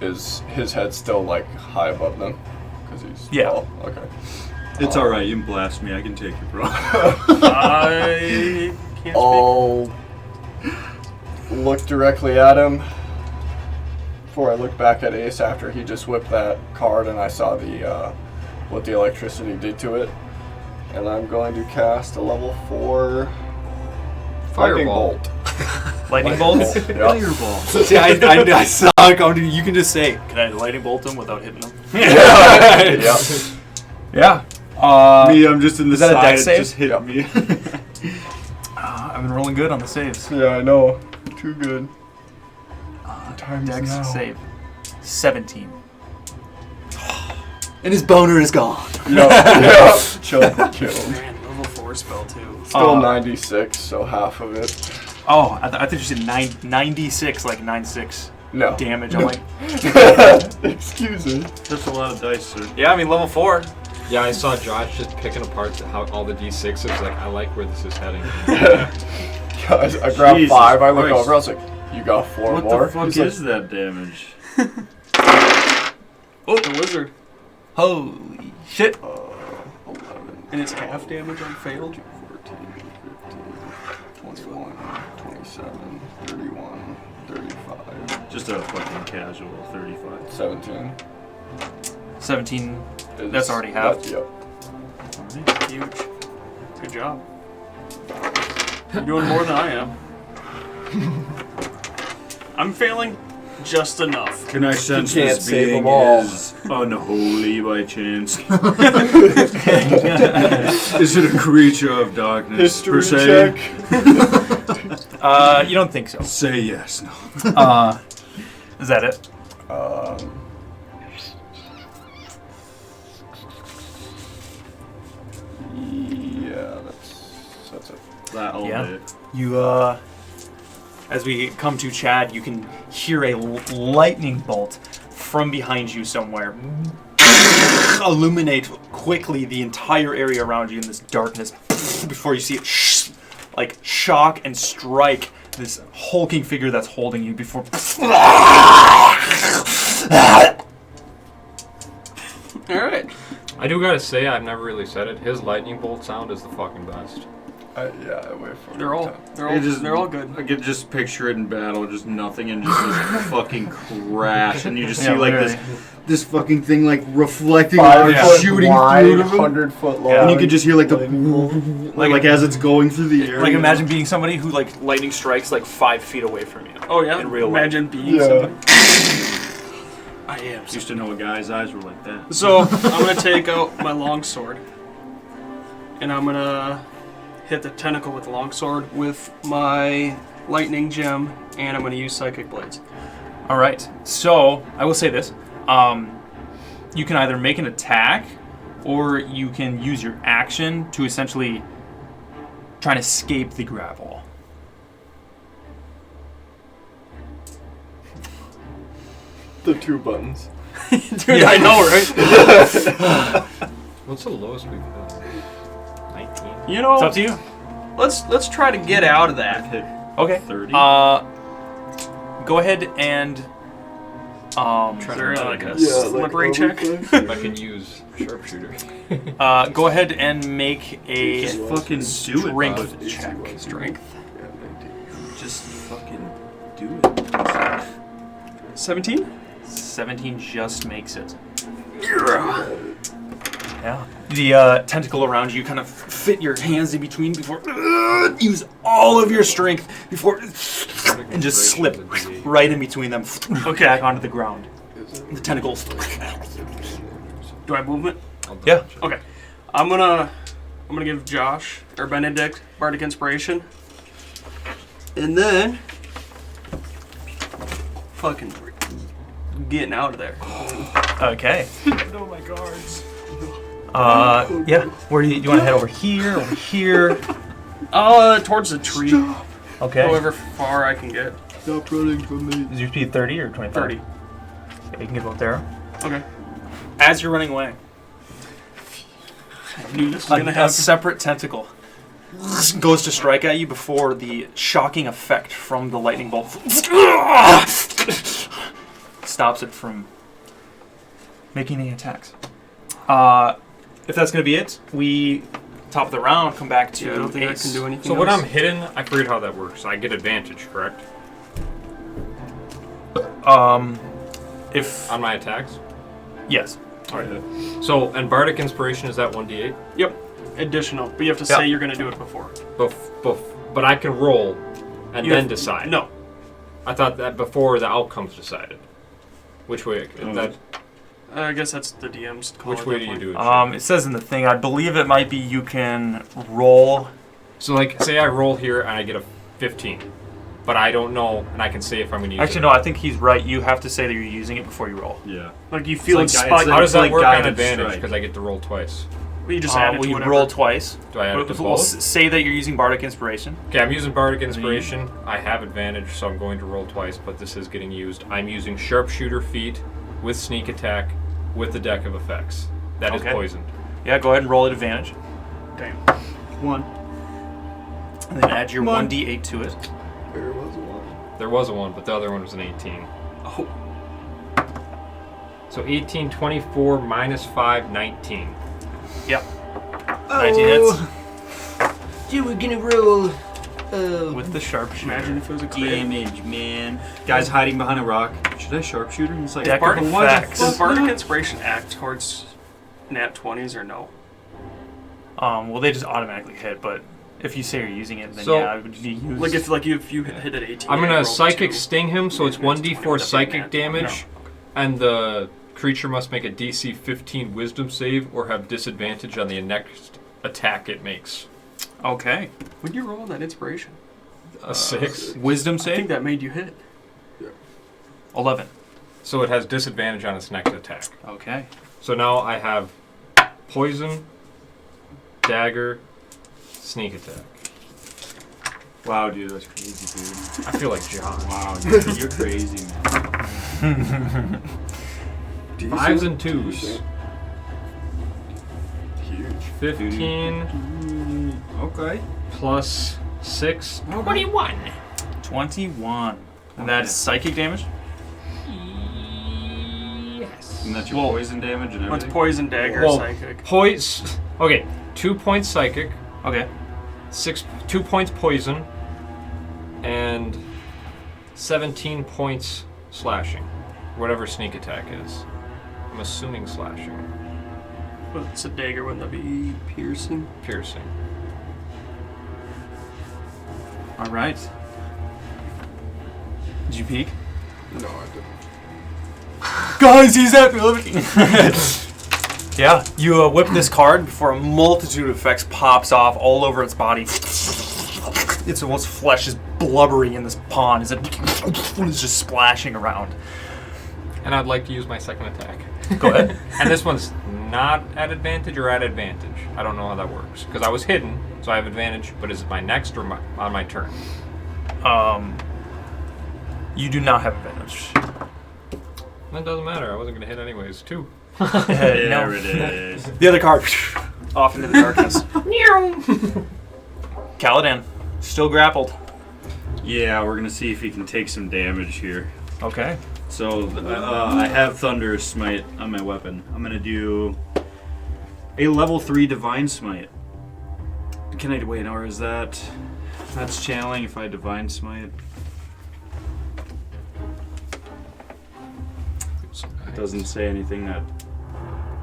Is his head still like high above them? Because he's Yeah. tall. Okay. It's alright, you can blast me, I can take it, bro. I can't I'll look directly at him before I looked back at Ace after he just whipped that card and I saw the what the electricity did to it. And I'm going to cast a level 4 lightning Fireball. bolt. Lightning bolts? Yep. Fireball. See, I saw it come to you. You can just say, can I lightning bolt them without hitting them? Yep. Yeah. Me, I'm just in the is that a side. dex It save? just hit Yep. me. I've been rolling good on the saves. Yeah, I know. Too good. Time Dex now. save. 17. And his boner is gone. Yep. Killed. Man, level 4 spell too. Still 96, so half of it. Oh, I thought you said 96, like 9-6 No. damage. I'm like, Excuse me. That's a lot of dice, sir. yeah, I mean, level 4. Yeah, I saw Josh just picking apart how all the d6s. Like, I like where this is heading. Guys, I grabbed Jesus 5, I look Christ. over, I was like, you got 4 What more? the fuck He's is like, that damage? Oh, the wizard. Holy shit. 11, And it's half damage on failed. 14, 15, 21, 27, 31, 35, Just a fucking casual 35. 17. 17. Is- That's already halved? Yep. Huge. Good job. You're doing more than I am. I'm failing just enough. Can I sense can't this save being them all. is unholy by chance? Is it a creature of darkness per History se? check. You don't think so. Say yes. No. Is that it? Yeah, that's it. That'll Yeah. hit. You, as we come to Chad, you can hear a lightning bolt from behind you somewhere illuminate quickly the entire area around you in this darkness before you see it like shock and strike this hulking figure that's holding you before Alright. I do gotta say, I've never really said it. His lightning bolt sound is the fucking best. I wait for They're all It they're all good. I could just picture it in battle, just nothing, and just this fucking crash, and you just see Yeah, like literally. this fucking thing like reflecting 5 and foot shooting wide, through them. 100 foot long. Yeah. And you could just hear like the lightning like as it's going through the air. like imagine being somebody who like lightning strikes like 5 feet away from you. Oh yeah. In real life. Imagine being Yeah. somebody. I am. Used to know a guy's eyes were like that. So I'm gonna take out my longsword, and I'm gonna hit the tentacle with the longsword with my lightning gem, and I'm gonna use psychic blades. All right. So I will say this: you can either make an attack, or you can use your action to essentially try and escape the grapple. The 2 buttons. Dude, I know, right? What's the lowest we've done? 19? You It's know, up to you. let's try to get out of that. Hit Okay. 30. Go ahead and Is there like a Yeah, like slippery check? If I can use sharpshooter. go ahead and make a Just fucking do it. strength bud. check. Strength. Just fucking do it. 17? 17 just makes it. Yeah. The tentacle around you kind of fit your hands in between before use all of your strength before and just slip right in between them. Okay, back onto the ground. The tentacles. Do I have movement? Yeah. Okay. I'm gonna give Josh or Benedict Bardic Inspiration. And then fucking getting out of there. Okay. Oh my guards. Yeah. Where do you want to head over here? Over here? Towards the tree. Okay. However far I can get. Stop running from me. Is your speed 30 or 25? 30. Yeah, you can get about there. Okay. As you're running away, I knew this was a gonna happen. separate tentacle goes to strike at you before the shocking effect from the lightning bolt stops it from making any attacks. If that's going to be it, we top of the round come back to Yeah, I don't think Ace. I can do anything So when else. I'm hidden, I forget how that works. I get advantage, correct? If On my attacks? yes. Alright. So, and Bardic Inspiration, is that 1d8? Yep. Additional, but you have to Yeah. say you're going to do it before. But I can roll and You then have- decide. No. I thought that before the outcome's decided. Which way? I guess that's the DM's call. Which at way that do you point. do it? It says in the thing, I believe it might be you can roll. So, like, say I roll here and I get a 15, but I don't know, and I can say if I'm going to use Actually, it. no, I think he's right. You have to say that you're using it before you roll. Yeah. Like you feel It's like inspired. guidance. How does that like work on guided advantage? strike. Because I get to roll twice. Well, you just add it Well, to you whatever. roll twice. Do I add it to We'll both? say that you're using Bardic Inspiration. Okay, I'm using Bardic Inspiration. I have advantage, so I'm going to roll twice, but this is getting used. I'm using Sharpshooter feat with Sneak Attack with the deck of effects. That is Okay. poisoned. Yeah, go ahead and roll at advantage. Damn. 1. And then add your Come on. 1d8 to it. There was one. There was a 1, but the other one was an 18. Oh. So 18, 24, minus 5, 19. Yep. 19 hits You were gonna roll. with the sharpshooter. Imagine if it was a crit. Damage, man. Guy's hiding behind a rock. Should I sharpshooter? And it's like, Deck of Bardic, what the effects. Does fuck? Bardic Inspiration act towards nat 20s or no? Well, they just automatically hit, but if you say you're using it, then So- yeah, it would be used. Like if you hit at 18. I'm and gonna rolled Psychic 2, Sting him, so it's and it's 20, 1d4 would that be psychic nat? damage, and the creature must make a DC 15 Wisdom save or have disadvantage on the next attack it makes. Okay. When you roll that inspiration, A 6. Wisdom I think save? that made you hit. 11. So it has disadvantage on its next attack. Okay. So now I have Poison, Dagger, Sneak Attack. Wow, dude, that's crazy, dude. I feel like John. Wow, dude, you're crazy, man. 5s and 2s. Decent. Huge. 15 Okay. plus 6. 21. 21. And that's psychic damage? Yes. And that's your poison damage and What's everything? poison, dagger, Well, psychic? Okay, 2 points psychic, Okay. 2 points poison, and 17 points slashing. Whatever sneak attack is. I'm assuming slashing. Well, it's a dagger. Wouldn't that be piercing? Piercing. All right. Did you peek? No, I didn't. Guys, he's at me. Yeah, you whip this card before a multitude of effects pops off all over its body. Its almost flesh is blubbery in this pond as it's just splashing around. And I'd like to use my second attack. Go ahead. And this one's not at advantage or at advantage. I don't know how that works. Because I was hidden, so I have advantage, but is it my next or on my turn? You do not have advantage. That doesn't matter. I wasn't going to hit anyways. 2. There it is. The other card off into the darkness. Kaladin, still grappled. Yeah, we're gonna see if he can take some damage here. Okay. So I have Thunderous Smite on my weapon. I'm gonna do a level 3 Divine Smite. Can I wait? Or is that's channeling if I Divine Smite? It doesn't say anything that.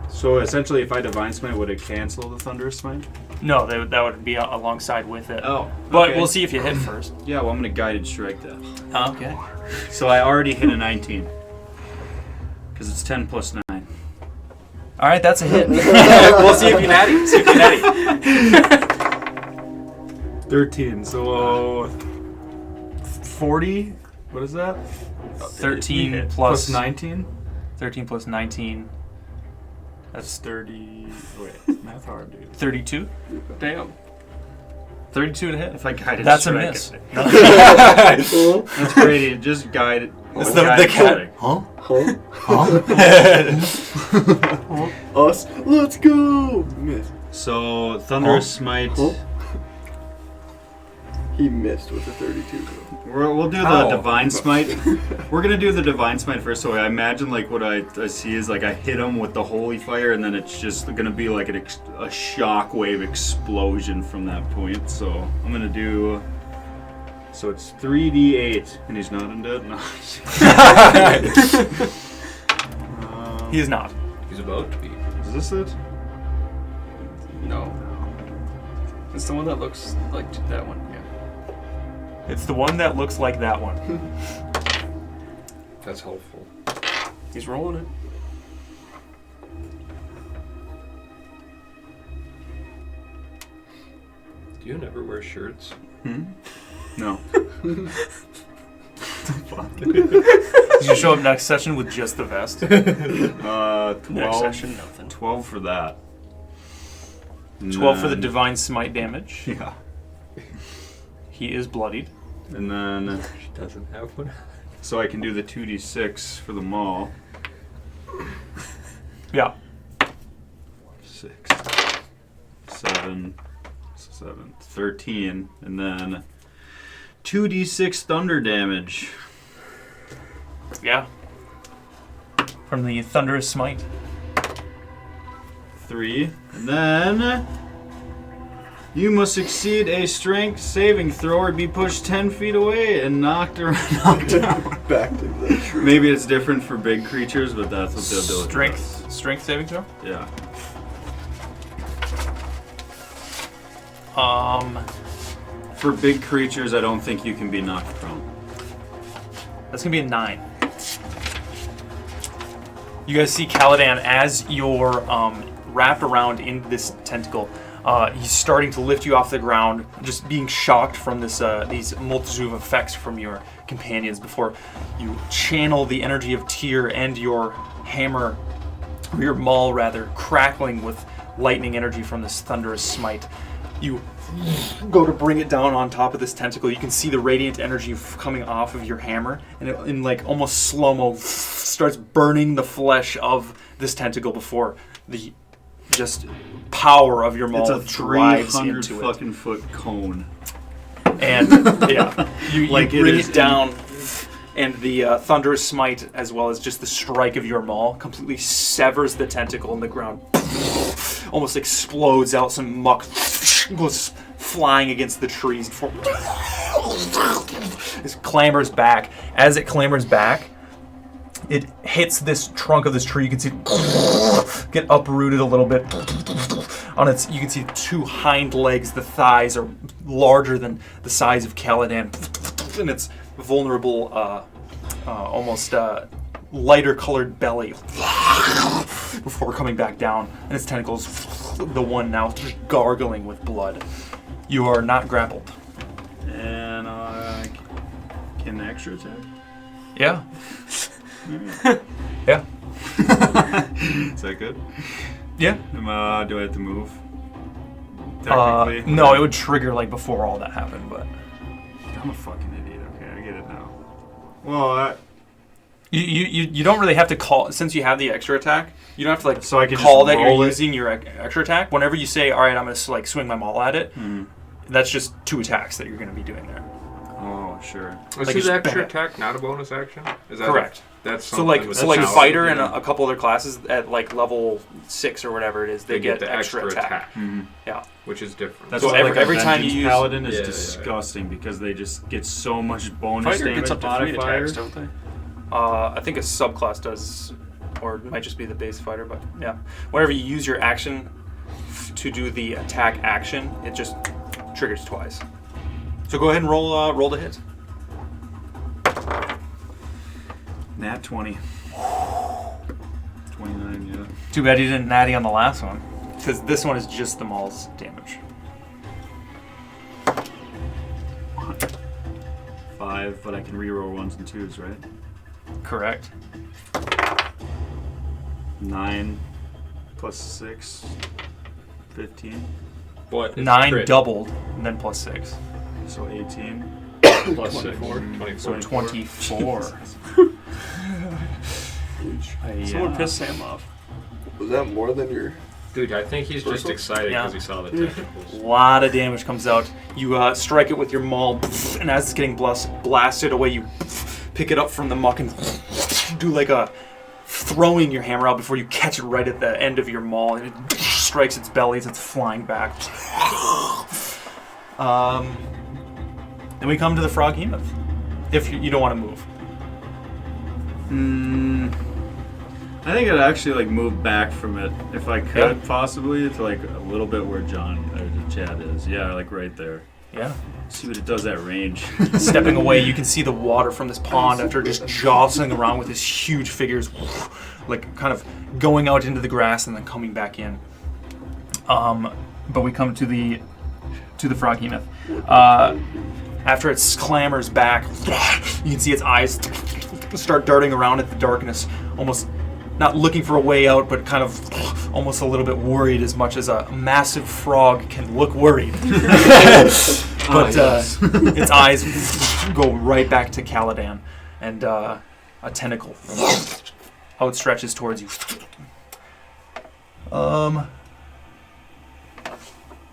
So essentially, if I Divine Smite, would it cancel the Thunderous Smite? No, that would be alongside with it. Oh, But okay. we'll see if you hit first. Yeah, well, I'm gonna Guided Strike that. Okay. So I already hit a 19. Because it's 10 plus 9. All right, that's a hit. We'll see if you natty. See if you natty. 13, so 40? What is that? 13 plus 19? 13 plus 19. That's 30. Wait, math hard, dude. 32. Damn. 32 to hit. If I guided That's a strike miss. it. That's great. Just guided. It's guided the cat. strike. Huh? Us. Let's go. Miss. So Thunderous Smite. Huh? He missed with the 32. Though. We'll do How? the Divine Smite. We're gonna do the Divine Smite first. So I imagine like what I see is like I hit him with the Holy Fire, and then it's just gonna be like a shockwave explosion from that point. So I'm gonna do. So it's 3d8, and he's not undead. No. He is not. He's about to be. Is this it? No. It's the one that looks like that one. Yeah. It's the one that looks like that one. That's helpful. He's rolling it. Do you never wear shirts? No. Did you show up next session with just the vest? 12. Next session, nothing. 12 for that. 12 for the divine smite damage. Yeah. He is bloodied. And then, She doesn't have one. so I can do the 2d6 for the maul. Yeah. 6, 7, 13, and then 2d6 thunder damage. Yeah. From the thunderous smite. 3, and then you must succeed a strength saving throw or be pushed 10 feet away and knocked down. Back to the tree. Maybe it's different for big creatures, but that's what the ability does. Strength saving throw? Yeah. For big creatures, I don't think you can be knocked prone. That's gonna be a 9. You guys see Caladan as you're wrapped around in this tentacle. He's starting to lift you off the ground, just being shocked from this these multitude of effects from your companions before you channel the energy of Tyr and your hammer, or your maul rather, crackling with lightning energy from this thunderous smite. You go to bring it down on top of this tentacle. You can see the radiant energy coming off of your hammer, and it, in like almost slow-mo, starts burning the flesh of this tentacle before the just power of your maul It's a drives 300 into it. fucking foot cone. And yeah, you Like it bring is it down, and the thunderous smite, as well as just the strike of your maul, completely severs the tentacle in the ground. Almost explodes out some muck, goes flying against the trees before it clambers back. As it clambers back, it hits this trunk of this tree. You can see it get uprooted a little bit. On its, you can see 2 hind legs. The thighs are larger than the size of Caladan, and its vulnerable, almost lighter colored belly before coming back down, and its tentacles, the one now just gargling with blood. You are not grappled. And can extra attack? Yeah. Yeah. Is that good? Yeah. Do I have to move? Technically? No, it would trigger like before all that happened, but I'm a fucking idiot. Okay, I get it now. Well, you don't really have to call, since you have the extra attack. You don't have to like So I can call just that you're roll it? using your extra attack. Whenever you say, "All right, I'm gonna like swing my maul at it," that's just 2 attacks that you're gonna be doing there. oh, sure. Is Like his it's extra bad. attack not a bonus action? Is that Correct. That's So something like with so like Chalice, fighter and yeah. a couple other classes at like level 6 or whatever it is, they get the extra attack. Yeah. which is different. That's So why every a time you Vengeance use- Paladin is Yeah, yeah, yeah. disgusting because they just get so much bonus Fighter damage gets up to 3 modifiers. attacks, don't they? I think a subclass does, or it might just be the base fighter, but yeah. Whenever you use your action to do the attack action, it just triggers twice. So go ahead and roll the hit. Nat 20. 29, yeah. Too bad you didn't natty on the last one, because this one is just the maul's damage. 5, but I can reroll 1s and 2s, right? Correct. 9 plus 6, 15. But it's 9 crit. doubled, and then plus 6. So 18. Plus 6. 24. So 24. Someone pissed Sam off. Was that more than your... Dude, I think he's just excited Yeah. because he saw the tentacles. A lot of damage comes out. You strike it with your maul, and as it's getting blasted away, you pick it up from the muck and do like a throwing your hammer out before you catch it right at the end of your maul, and it strikes its belly as it's flying back. Then we come to the Froghemoth. If you don't want to move. I think I'd actually like move back from it if I could possibly to like a little bit where John or Chad is. Yeah, like right there. Yeah. See what it does at range. Stepping away, you can see the water from this pond after just jostling around with his huge figures, like kind of going out into the grass and then coming back in. But we come to the froghemoth. After it clambers back, you can see its eyes start darting around at the darkness, almost not looking for a way out, but kind of almost a little bit worried, as much as a massive frog can look worried. But its eyes go right back to Caladan, and a tentacle outstretches towards you.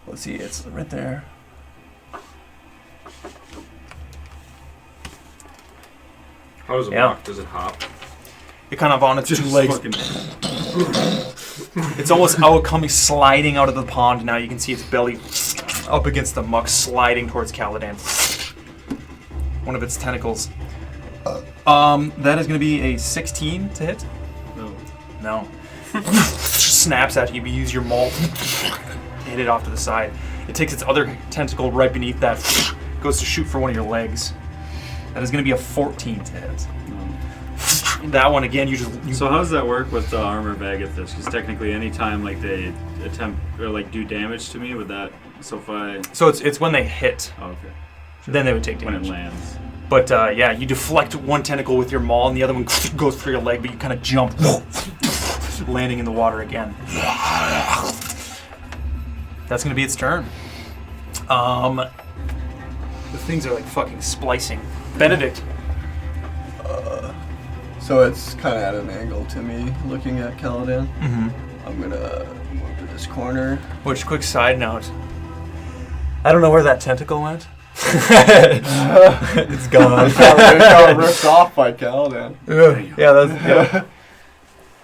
Let's see, it's right there. How does it Yeah. walk? Does it hop? It kind of on its two legs. It's almost coming sliding out of the pond now. You can see its belly up against the muck, sliding towards Caladan. One of its tentacles. That is going to be a 16 to hit. No. Snaps at you. You use your maul. Hit it off to the side. It takes its other tentacle right beneath that. Goes to shoot for one of your legs. That is going to be a 14 to hit. That one again, you So how does that work with the armor bag at this? Because technically, any time like they attempt or like do damage to me, would that? So if I. So it's when they hit. Oh, okay. Then they would take When damage. it lands. But yeah, you deflect one tentacle with your maul, and the other one goes for your leg, but you kind of jump, landing in the water again. That's gonna be its turn. The things are like fucking splicing. Benedict. So it's kind of at an angle to me, looking at Caladan. Mm-hmm. I'm gonna move to this corner. Which, quick side note, I don't know where that tentacle went. It's gone. It got ripped off by Caladan. Yeah, that's.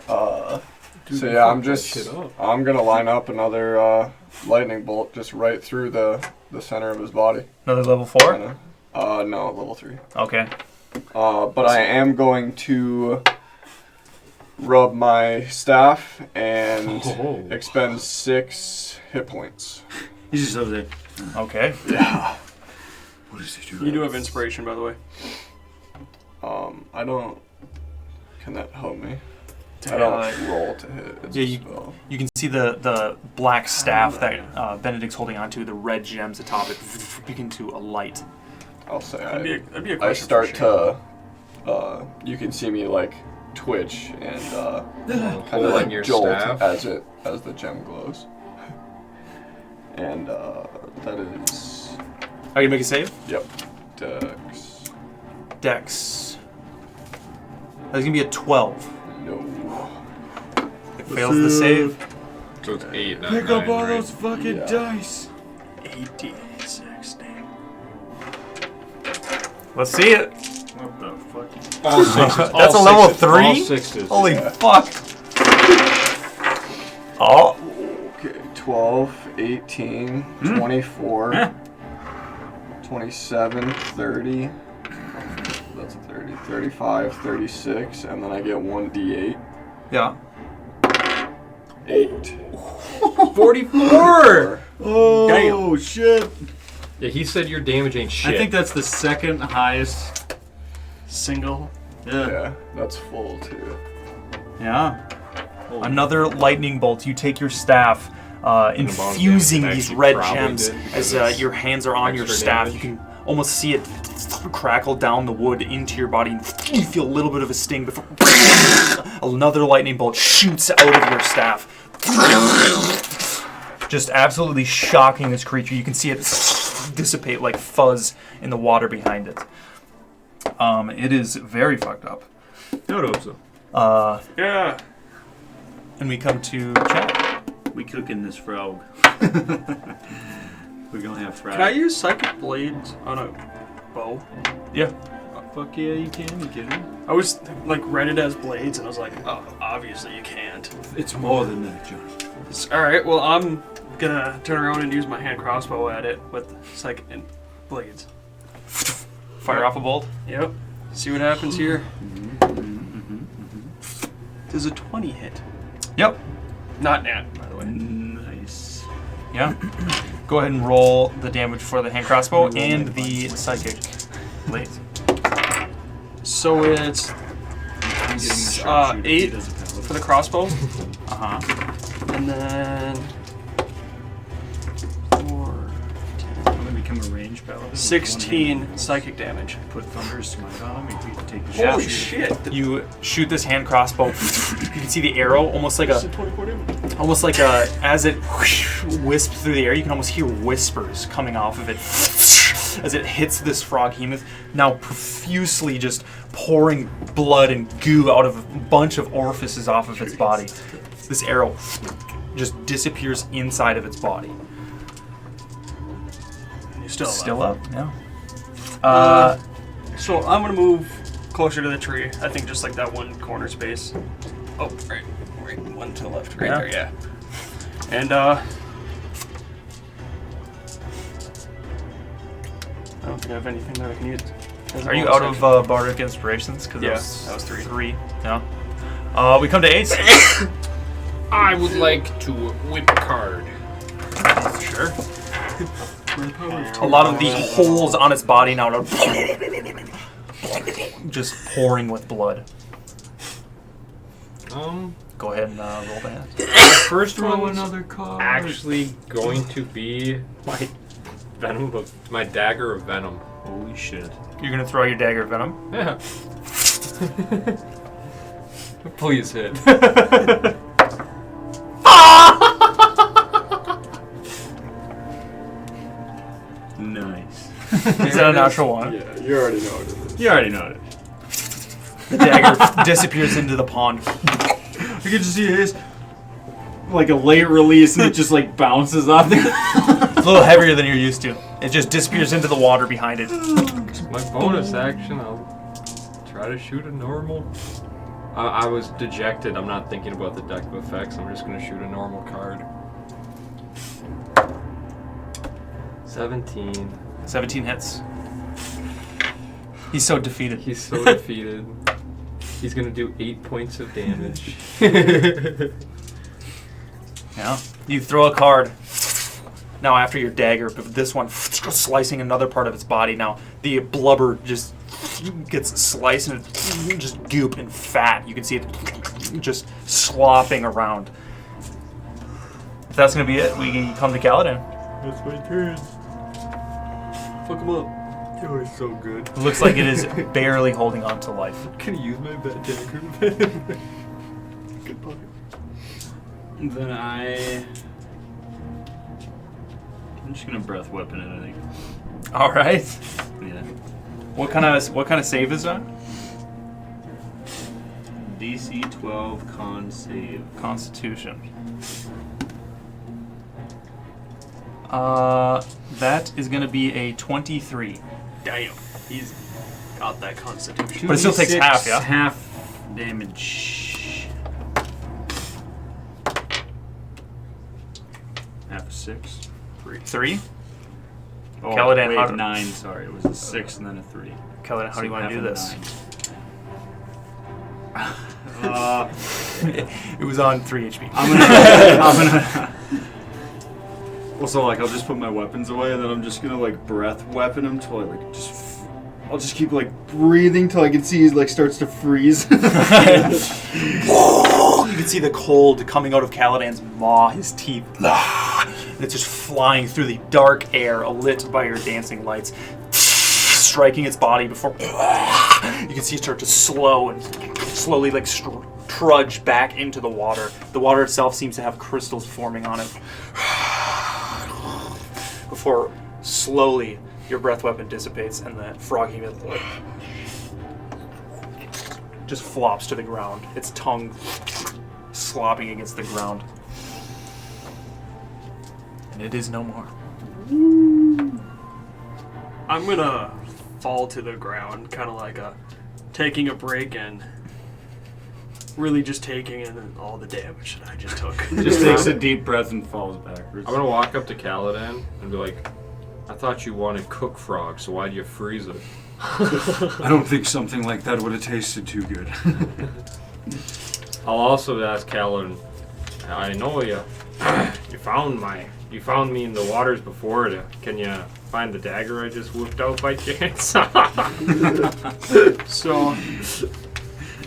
So yeah, I'm gonna line up another lightning bolt just right through the center of his body. Another level 4? No, level 3. Okay. But I am going to rub my staff and expend 6 hit points. He's just over there. Okay. Yeah. What does he do? You do have inspiration, by the way. I don't. Can that help me? I don't roll to hit. It's Yeah, a spell. you can see the black staff that Benedict's holding onto, the red gems atop it begin to alight. I'll say That'd be a I question start for to. You can see me like twitch and kind of Holding like your jolt staff? as the gem glows. And that is. Are you make a save? Yep. Dex. Dex. That's gonna be a 12. No. It fails the save. So it's 8, not Pick 9, up all right? those fucking dice. 8d16. Let's see it. What the fuck? All sixes. That's all a level sixes, 3? All sixes. Holy fuck. Oh. Okay. 12, 18, 24, 27, 30. That's 30. 35, 36, and then I get 1d8. Yeah. 8. 44! Oh Damn. shit! Yeah, he said your damage ain't shit. I think that's the second highest. Single. Yeah, that's full too. Yeah. Another lightning bolt. You take your staff, infusing damage these actually red probably gems did as because it's your hands are on your extra staff. damage. You can almost see it crackle down the wood into your body. And you feel a little bit of a sting before another lightning bolt shoots out of your staff. Just absolutely shocking this creature. You can see it dissipate like fuzz in the water behind it. It is very fucked up. I would hope so. Yeah. And we come to chat. We cooking this frog. We're gonna have frog. Can I use psychic blades on a bow? Yeah. Fuck yeah, you can. You kidding? I was like read it as blades, and I was like, oh, obviously you can't. It's more than that, John. All right. Well, I'm gonna turn around and use my hand crossbow at it with psychic and blades. Fire off a bolt. Yep. See what happens here. Does a 20 hit? Yep. Not nat, by the way. Nice. Yeah. Go ahead and roll the damage for the hand crossbow and the psychic blade. So it's 8 for the crossbow, and then 4, 10, I'm gonna become a range paladin. 16 psychic damage. Put Thunder's Smite on him. You can take the Holy shot. shit! You shoot this hand crossbow. You can see the arrow almost like as it wisps through the air. You can almost hear whispers coming off of it as it hits this froghemoth, now profusely just pouring blood and goo out of a bunch of orifices off of its body. This arrow just disappears inside of its body. You're still Still up, yeah. So I'm gonna move closer to the tree. I think just like that one corner space. Oh, right, one to the left, right there, yeah. And I don't think I have anything that I can use. Are you out of bardic inspirations? Cause Yeah, that was 3. Yeah. We come to Ace. I would like to whip card. Sure. A lot of the holes on its body now are just pouring with blood. Go ahead and roll that. The first Throw one's another card. actually going to be my dagger of venom. Holy shit. You're gonna throw your dagger of venom. Yeah. Please hit. Nice. Is that a natural one? Yeah, you already know what it is. You already know it. The dagger disappears into the pond. You can just see his like a late release and it just like bounces off there. It's a little heavier than you're used to. It just disappears into the water behind it. My bonus action, I'll try to shoot a normal. I was dejected. I'm not thinking about the deck of effects. I'm just going to shoot a normal card. 17. 17 hits. He's so defeated. He's so defeated. He's going to do 8 points of damage. Yeah. You throw a card. Now after your dagger, but this one slicing another part of its body. Now the blubber just gets sliced and it's just goop and fat. You can see it just slopping around. If that's going to be it, we come to Kaladin. That's my turn. Fuck him up. It was so good. It looks like it is barely holding on to life. Can you use my dagger? Good pocket. Then I'm just gonna breath weapon it, I think. All right. Yeah. What kind of save is that? DC 12 con save. Constitution. That is going to be a 23. Damn, he's got that constitution. But it still takes half, yeah? Half damage. Half a 6. 3? Oh, Kaladin, wait, how do- 9, sorry. It was a 6 and then a 3. Kaladin, how do you want to do this? It was on 3 HP. I'm gonna well, so like I'll just put my weapons away and then I'm just gonna like breath weapon him till I like I'll just keep like breathing till I can see he like starts to freeze. You can see the cold coming out of Kaladin's maw, his teeth. And it's just flying through the dark air, lit by your dancing lights, striking its body before you can see it start to slowly like trudge back into the water. The water itself seems to have crystals forming on it. Before slowly your breath weapon dissipates and the froggy just flops to the ground, its tongue slopping against the ground. And it is no more. I'm gonna fall to the ground, kind of like taking a break and really just taking in all the damage that I just took. Just takes a deep breath and falls backwards. I'm gonna walk up to Kaladin and be like, I thought you wanted cook frog, so why'd you freeze it? I don't think something like that would have tasted too good. I'll also ask Callan. I know you found me in the waters before. Can you find the dagger I just whipped out by chance? So,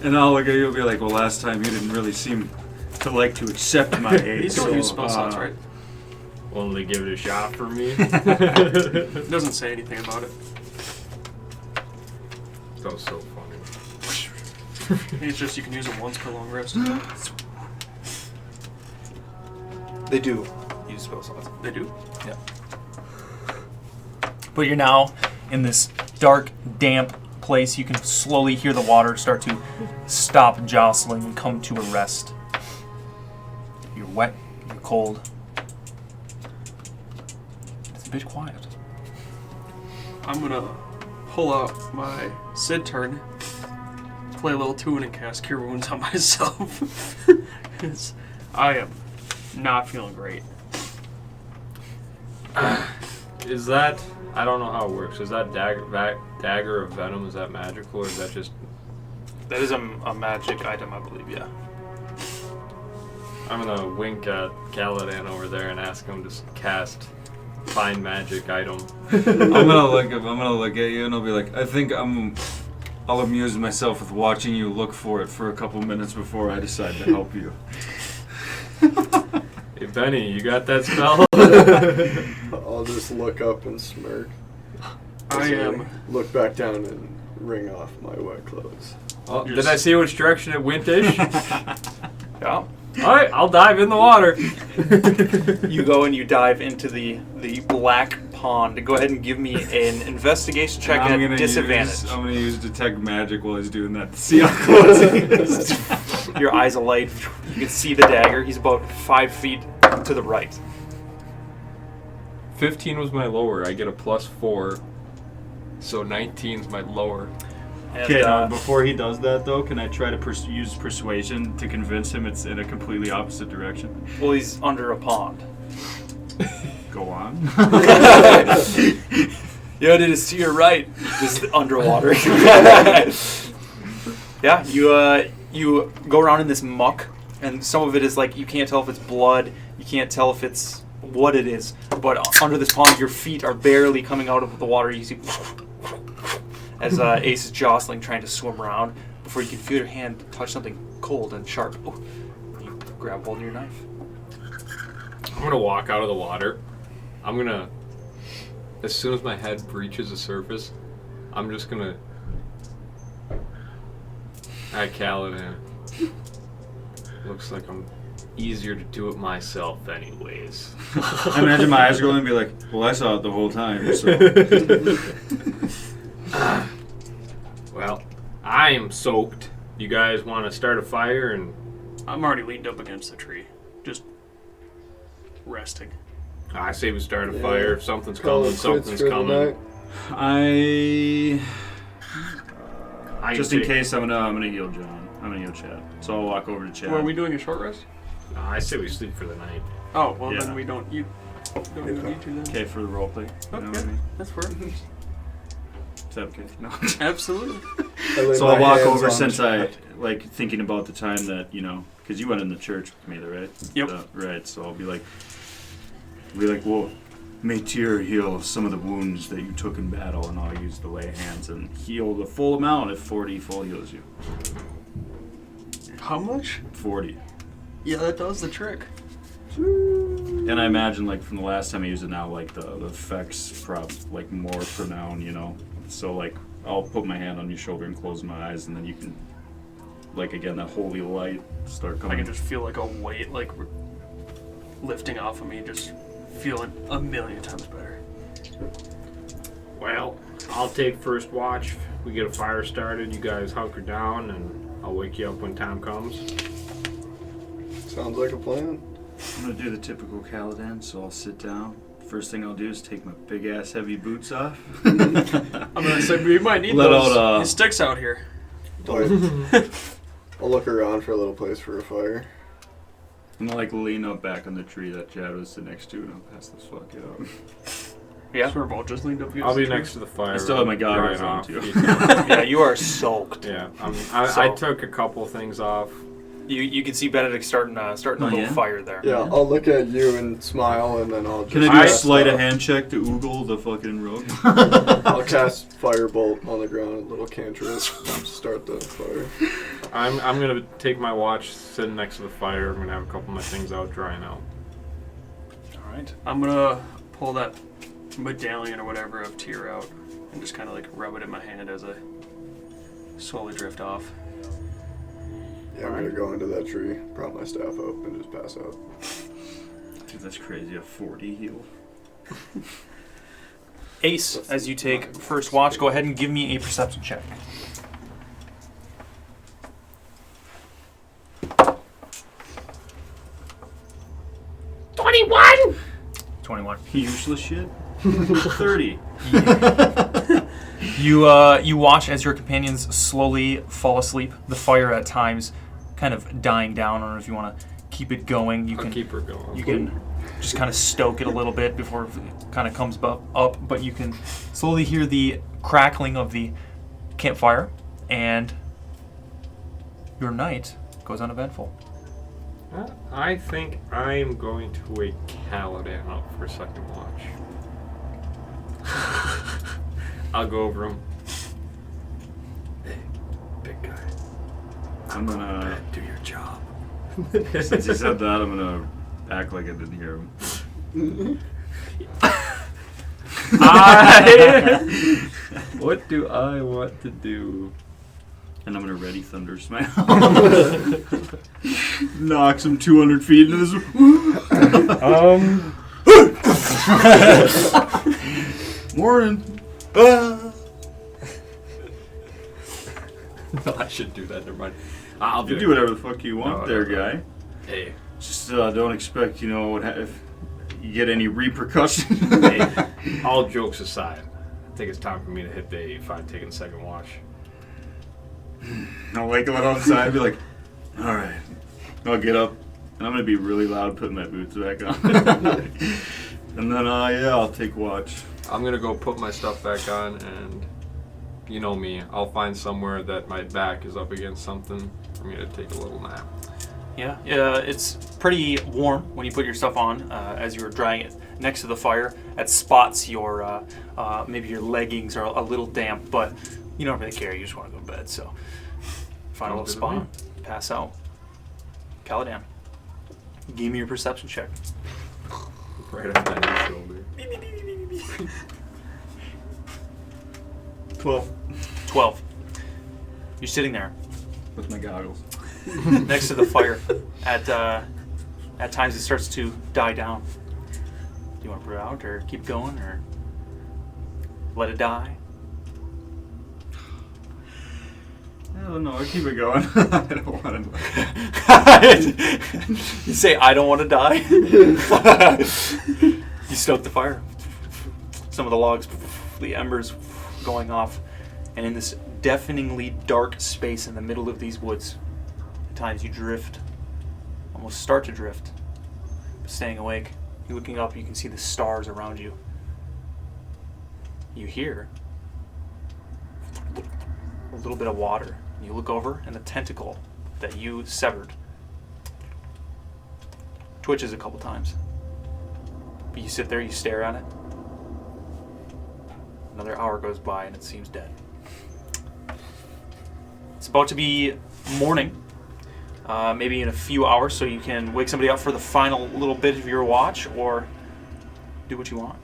And I'll look at you and be like, well, last time you didn't really seem to like to accept my aid. these don't use spell slots, right? Only give it a shot for me. It doesn't say anything about it. That was so funny. It's just you can use it once per long rest. They do use spell slots. They do? Yeah. But you're now in this dark, damp place. You can slowly hear the water start to stop jostling and come to a rest. You're wet, you're cold. It's a bit quiet. I'm gonna pull out my Sid turn, play a little tune, and cast Cure Wounds on myself. 'Cause I am not feeling great. Is that? I don't know how it works. Is that dagger of venom? Is that magical, or is that just? That is a magic item, I believe, yeah. I'm gonna wink at Caladan over there and ask him to cast find magic item. I'm gonna look at you and I'll be like, I think I'll amuse myself with watching you look for it for a couple minutes before I decide to help you. Hey Benny, you got that spell? I'll just look up and smirk. I am. Look back down and wring off my wet clothes. Oh, did I see which direction it went-ish? Yeah. Alright, I'll dive in the water. You go and you dive into the black pond. Go ahead and give me an investigation check at disadvantage. I'm gonna use detect magic while he's doing that to see how close he is. Your eyes alight. You can see the dagger. He's about 5 feet to the right. 15 was my lower. I get a +4. So 19's my lower. And, Okay, now before he does that though, can I try to use persuasion to convince him it's in a completely opposite direction? well, he's under a pond. Go on. Yeah, it is to your right, just underwater. Yeah, you go around in this muck, and some of it is like you can't tell if it's blood, you can't tell if it's what it is, but under this pond, your feet are barely coming out of the water. You see as Ace is jostling, trying to swim around before you can feel your hand touch something cold and sharp. Oh, you grab hold of your knife. I'm gonna walk out of the water. I'm gonna, as soon as my head breaches the surface, I'm just gonna. Hi, Caladan. Looks like I'm easier to do it myself, anyways. I imagine my eyes are going to be like, well, I saw it the whole time, so. Well, I am soaked. You guys want to start a fire and? I'm already leaned up against the tree, just resting. I say we start a Yeah. fire. If something's Call coming, it quits something's for the coming. night. Just in case, I'm gonna heal John. I'm gonna heal Chad. So I'll walk over to Chad. Well, are we doing a short rest? I say we sleep for the night. Oh, well Yeah. then we don't. You don't even need to then. Okay, for the roleplay. You know what I mean? That's fair. Is that okay? No. Absolutely. So I'll walk over since I, like, thinking about the time that, you know, because you went in the church with me, right? Yep. Right, so I'll be like, well, may Tyr heal some of the wounds that you took in battle, and I'll use the lay hands and heal the full amount if 40 full heals you. How much? 40. Yeah, that does the trick. And I imagine, like, from the last time I used it now, like, the effects like, more pronounced, you know? So, like, I'll put my hand on your shoulder and close my eyes, and then you can, like, again, that holy light start I coming. can just feel like a weight, like, lifting off of me, just feeling a million times better. Well, I'll take first watch. We get a fire started. You guys hunker down, and I'll wake you up when time comes. Sounds like a plan. I'm gonna do the typical Caladan, so I'll sit down. First thing I'll do is take my big ass heavy boots off. I'm gonna say we might need Let those out, these sticks out here. I'll look around for a little place for a fire. I'm gonna, like, lean up back on the tree that Chad was sitting next to, and I'll pass this fuck out. Yeah. So we're both just leaned up against I'll be the tree. next to the fire. I still have my goggles drying on, off. too. Yeah, you are soaked. Yeah, So- I took a couple things off You can see Benedict starting a little yeah? fire there. Yeah, I'll look at you and smile, and then I'll just Can I do a cast, sleight of hand check to oogle the fucking rogue? I'll cast Firebolt on the ground, a little cantrip, start the fire. I'm gonna take my watch, sitting next to the fire. I'm gonna have a couple of my things out drying out. All right. I'm gonna pull that medallion or whatever of Tyr out and just kind of like rub it in my hand as I slowly drift off. Yeah, I'm gonna go into that tree, prop my staff up, and just pass out. Dude, that's crazy. A 40 heal. Ace, as you take first watch, go ahead and give me a perception check. $21! 21. Useless shit. 30. You watch as your companions slowly fall asleep. The fire at times kind of dying down. I don't know if you want to keep it going. You I'll can keep her going. You can just kind of stoke it a little bit before it kind of comes up, but you can slowly hear the crackling of the campfire, and your night goes uneventful. I think I'm going to wake Kaladin up for a second watch. I'll go over him. Hey, big guy. I'm gonna do your job. Since he said that, I'm gonna act like I didn't hear him. What do I want to do? And I'm gonna ready thunder smile. Knocks him 200 feet into this. Morning. No, I should do that. Never mind. I'll You do whatever the fuck you want, No, there, no, no. guy. Hey, Just don't expect, if you get any repercussions. hey. All jokes aside, I think it's time for me to hit the 85, taking the second watch. I'll wake him outside and be like, all right. I'll get up, and I'm going to be really loud putting my boots back on. And then, I'll take watch. I'm gonna go put my stuff back on, and you know me, I'll find somewhere that my back is up against something for me to take a little nap. Yeah, it's pretty warm when you put your stuff on as you're drying it next to the fire. At spots, your maybe your leggings are a little damp, but you don't really care. You just want to go to bed. So find a little spot, pass out. Kaladin, give me your perception check. Right on that shoulder. 12. You're sitting there With my goggles. next to the fire. At times it starts to die down. Do you want to put it out or keep going or let it die? I don't know. I keep it going. I don't want to. You say, I don't want to die? You stoke the fire. Some of the logs, the embers going off. And in this deafeningly dark space in the middle of these woods, at times you drift, almost start to drift. Staying awake, you're looking up, you can see the stars around you. You hear a little bit of water. You look over, and the tentacle that you severed twitches a couple times. But you sit there, you stare at it. Another hour goes by, and it seems dead. It's about to be morning, maybe in a few hours, so you can wake somebody up for the final little bit of your watch, or do what you want.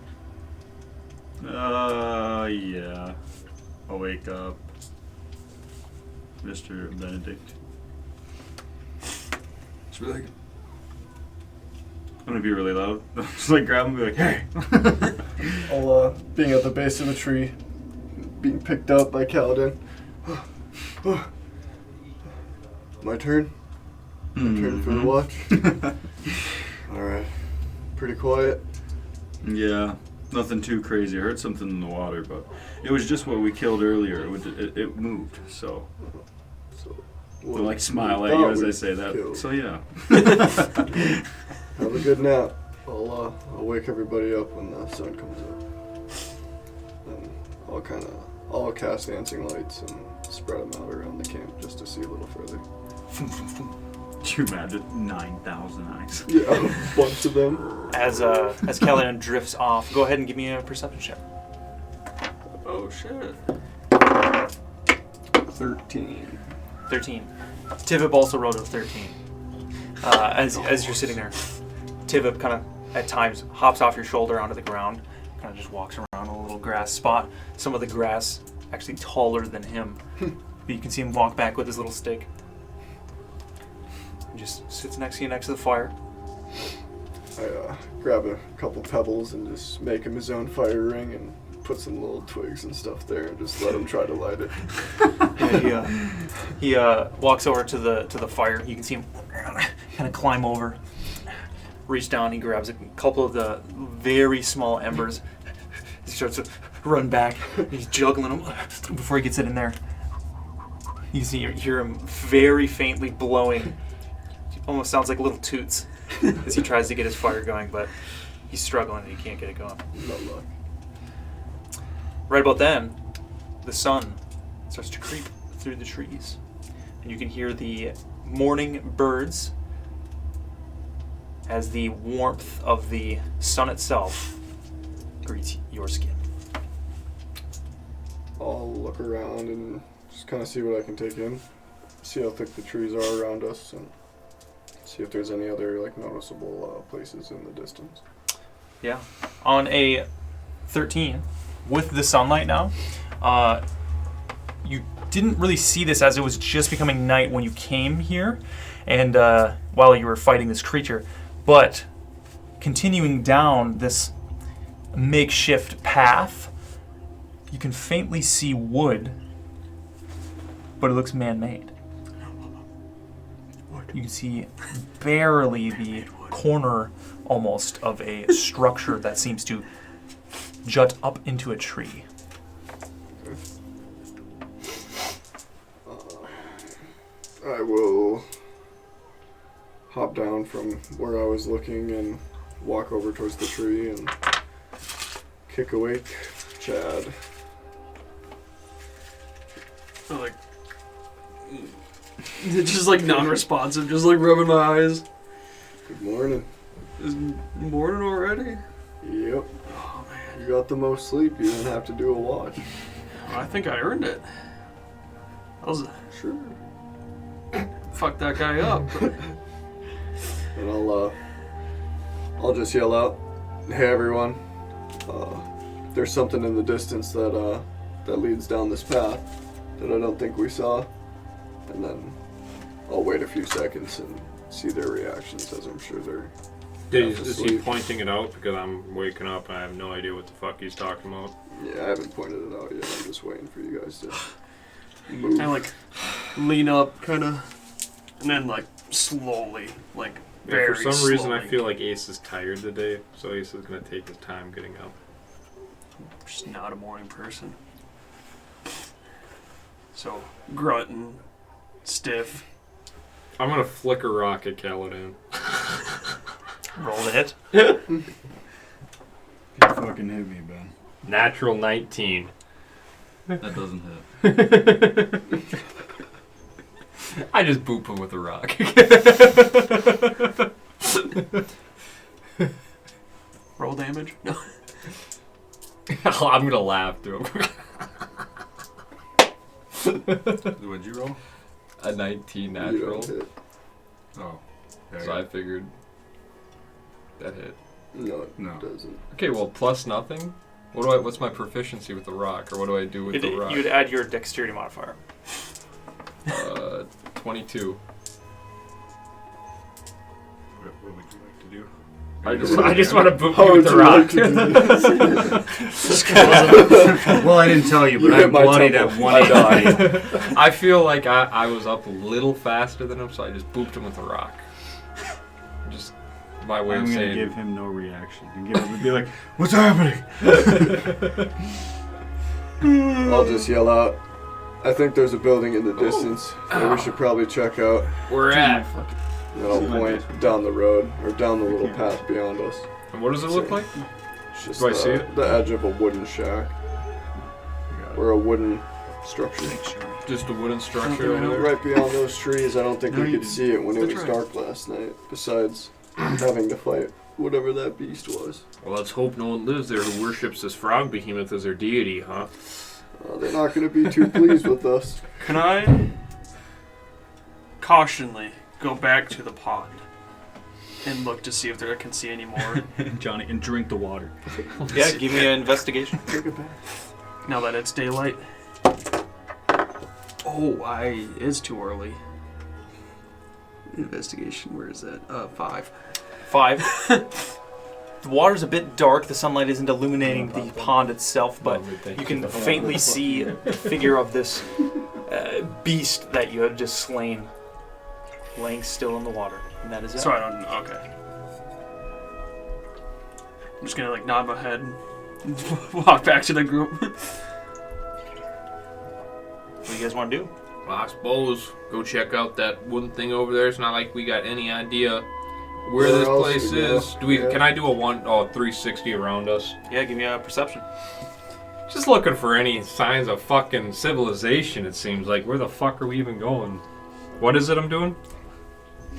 Yeah. I'll wake up Mr. Benedict. Just be like, I'm gonna be really loud. Just like grab him and be like, hey. I'll, being at the base of the tree, being picked up by Kaladin. My turn? My turn for the watch? Alright. Pretty quiet? Yeah. Nothing too crazy. I heard something in the water, but it was just what we killed earlier. It moved, so. They'll like smile at you as I say that. Killed. So yeah. Have a good nap. I'll wake everybody up when the sun comes up. And I'll cast dancing lights and spread them out around the camp just to see a little further. Do you imagine 9,000 eyes? Yeah, a bunch of them. As Callahan drifts off, go ahead and give me a perception check. Oh shit. 13. 13. Tivip also rolled a 13. As you're sitting there, Tivip kind of at times hops off your shoulder onto the ground, kind of just walks around a little grass spot. Some of the grass actually taller than him, but you can see him walk back with his little stick. He just sits next to you, next to the fire. I grab a couple pebbles and just make him his own fire ring and put some little twigs and stuff there and just let him try to light it. Yeah, he walks over to the fire. You can see him kind of climb over, reach down. He grabs a couple of the very small embers. He starts to run back. He's juggling them before he gets it in there. You hear him very faintly blowing. Almost sounds like little toots as he tries to get his fire going, but he's struggling and he can't get it going. No luck. Right about then, the sun starts to creep through the trees, and you can hear the morning birds as the warmth of the sun itself greets your skin. I'll look around and just kind of see what I can take in, see how thick the trees are around us, and see if there's any other like noticeable places in the distance. Yeah. On a 13, with the sunlight now, you didn't really see this as it was just becoming night when you came here, and while you were fighting this creature, but continuing down this makeshift path, you can faintly see wood, but it looks man-made. You can see barely the corner almost of a structure that seems to jut up into a tree. I will hop down from where I was looking and walk over towards the tree and kick awake Chad. Like, just like non-responsive, just like rubbing my eyes. Good morning. Is morning already? Yep. Oh man, You got the most sleep. You didn't have to do a watch. I think I earned it. I was Sure. fuck that guy up. And I'll just yell out, "Hey everyone! There's something in the distance that leads down this path that I don't think we saw." And then I'll wait a few seconds and see their reactions, as I'm sure they're. Is he pointing it out? Because I'm waking up and I have no idea what the fuck he's talking about. Yeah, I haven't pointed it out yet. I'm just waiting for you guys to move. I like lean up, kind of, and then like slowly, like Yeah, very for some reason, I slowly. feel like Ace is tired today, so Ace is gonna take his time getting up. Just not a morning person. So grunting, stiff. I'm gonna flick a rock at Kaladin. Roll the hit. You fucking hit me, Ben. Natural 19. That doesn't hit. I just boop him with a rock. Roll damage? No. I'm gonna laugh through him. What'd you roll? A 19 You natural. don't hit. Oh. Yeah, So I figured that hit. No, it No. doesn't. Okay, well, plus nothing. What's my proficiency with the rock, or what do I do with the rock? You'd add your dexterity modifier. 22. What would you like to do? I just want to boop How you with would the you like rock. to do Well, I didn't tell you, but You I'm hit my bloodied temple. at 180. I feel like I was up a little faster than him, so I just booped him with a rock. Just my way I'm of gonna saying. give him no reaction and give him and be like, "What's happening?" I'll just yell out, "I think there's a building in the distance that we should probably check out." We're at. And then I'll point down the road, or down the little path beyond us. And what does it look like? It's just Do I see it? the edge of a wooden shack. Or a wooden structure. Just a wooden structure over there. Right beyond those trees. I don't think No, we you could see it when it That's was right. dark last night. Besides having to fight whatever that beast was. Well, let's hope no one lives there who worships this frog behemoth as their deity, huh? They're not going to be too pleased with us. Can I cautionally go back to the pond and look to see if I can see any more Johnny, and drink the water. Yeah, give me an investigation. Take it back. now that it's daylight? Oh, it's too early. Investigation, where is that? 5. 5. The water's a bit dark. The sunlight isn't illuminating the pond itself, but you can faintly see the figure of this beast that you had just slain, laying still in the water. And that is it. So I don't. Okay. I'm just gonna nod my head and walk back to the group. What do you guys want to do? Well, I suppose go check out that wooden thing over there. It's not like we got any idea where this else place we go. is. Do we? Yeah. Can I do a 360 around us? Yeah, give me a perception. Just looking for any signs of fucking civilization, it seems like. Where the fuck are we even going? What is it I'm doing?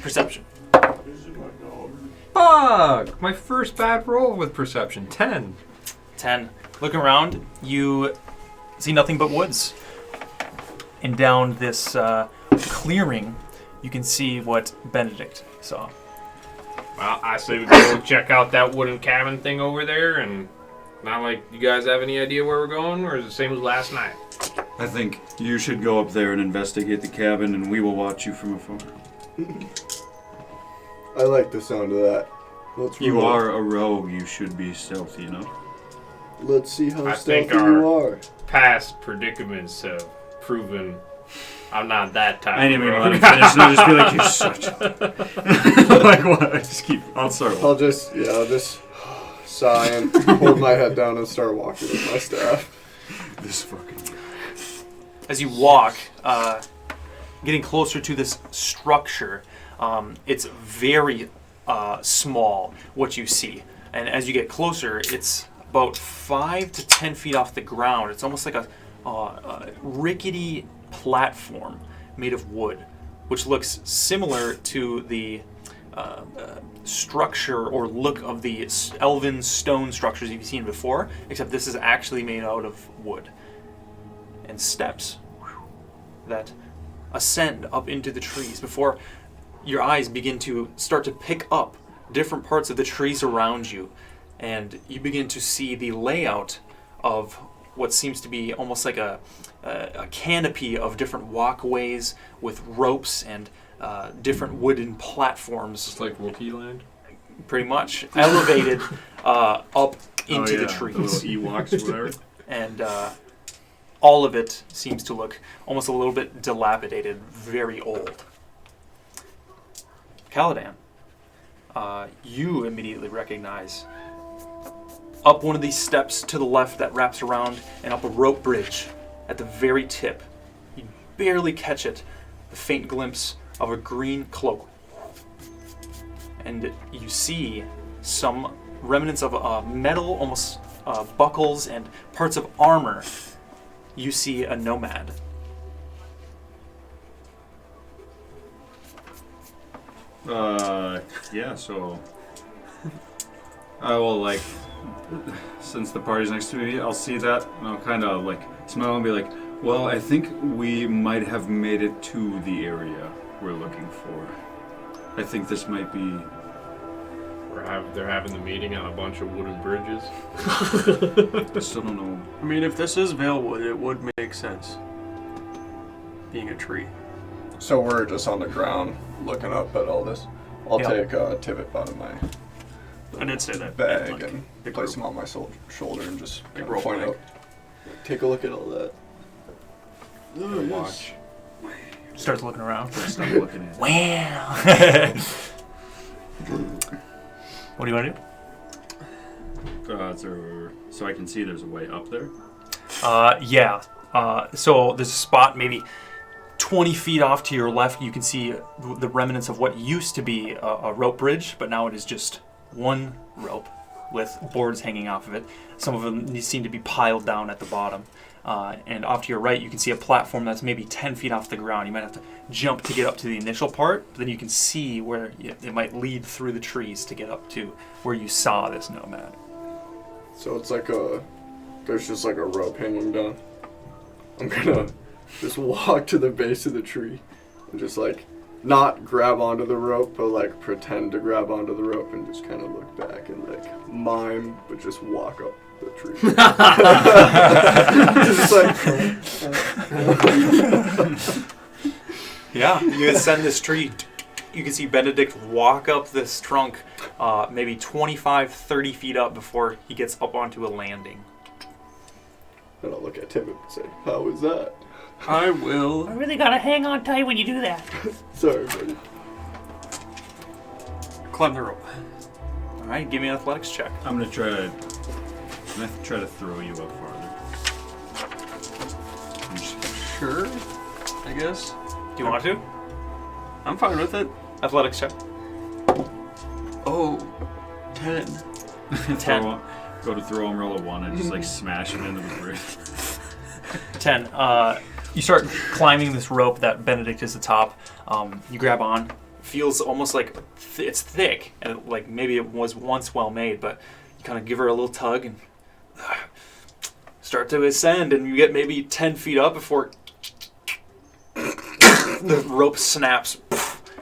Perception. Fuck! My first bad roll with perception. 10. 10. Looking around, you see nothing but woods. And down this clearing, you can see what Benedict saw. Well, I say we go check out that wooden cabin thing over there, and not like you guys have any idea where we're going, or is it the same as last night? I think you should go up there and investigate the cabin, and we will watch you from afar. I like the sound of that. Let's You roll. are a rogue. You should be stealthy enough. Let's see how I stealthy think you are. Past predicaments have proven I'm not that type. I didn't even of let him rogue. finish, and I'll just be like, you're such a... Like what? I just keep... I'll start I'll just sigh and hold my head down and start walking with my staff. this fucking guy. As you walk, getting closer to this structure, it's very small, what you see. And as you get closer, it's about 5 to 10 feet off the ground. It's almost like a rickety platform made of wood, which looks similar to the structure or look of the elven stone structures you've seen before, except this is actually made out of wood. And steps that ascend up into the trees before your eyes begin to start to pick up different parts of the trees around you, and you begin to see the layout of what seems to be almost like a canopy of different walkways with ropes and different wooden platforms, It's like Wookiee land. pretty much elevated up into the The trees. little Ewoks or whatever. And all of it seems to look almost a little bit dilapidated, very old. Caladan, you immediately recognize up one of these steps to the left that wraps around and up a rope bridge at the very tip. You barely catch it, the faint glimpse of a green cloak. And you see some remnants of metal, almost buckles and parts of armor. You see a nomad. Yeah, so... I will, since the party's next to me, I'll see that, and I'll kind of, smile and be like, well, I think we might have made it to the area we're looking for. I think this might be... They're having the meeting on a bunch of wooden bridges. I still don't know. I mean, if this is Valewood, it would make sense. Being a tree. So we're just on the ground looking up at all this. I'll Yeah. take a Tibbet out of my I did say that. bag Like, and big place group. him on my shoulder and just Big kind of rope point bag. out. Take a look at all that. Oh, yes. Watch. Starts looking around. Stop looking at it. Wow. What do you want to do? So I can see there's a way up there. Yeah. So there's a spot maybe 20 feet off to your left. You can see the remnants of what used to be a rope bridge, but now it is just one rope with boards hanging off of it. Some of them seem to be piled down at the bottom. And off to your right, you can see a platform that's maybe 10 feet off the ground. You might have to jump to get up to the initial part, but then you can see where it might lead through the trees to get up to where you saw this nomad. So it's like there's just like a rope hanging down. I'm gonna just walk to the base of the tree and just like not grab onto the rope, but like pretend to grab onto the rope and just kind of look back and like mime, but just walk up the tree. Just like, Yeah, you ascend this tree. You can see Benedict walk up this trunk maybe 25, 30 feet up before he gets up onto a landing. and I'll look at Tim and say, "How was that?" I will. I really gotta hang on tight when you do that. Sorry, buddy. Climb the rope. All right, give me an athletics check. I'm gonna try to throw you up farther. I'm just- Sure. I guess. Do you want to? I'm fine with it. Athletics check. Oh, 10. 10. Go to throw him, roll a 1, and just like smash him into the bridge. 10. You start climbing this rope that Benedict is atop. You grab on. Feels almost like it's thick, and like maybe it was once well made, but you kind of give her a little tug and start to ascend, and you get maybe 10 feet up before the rope snaps.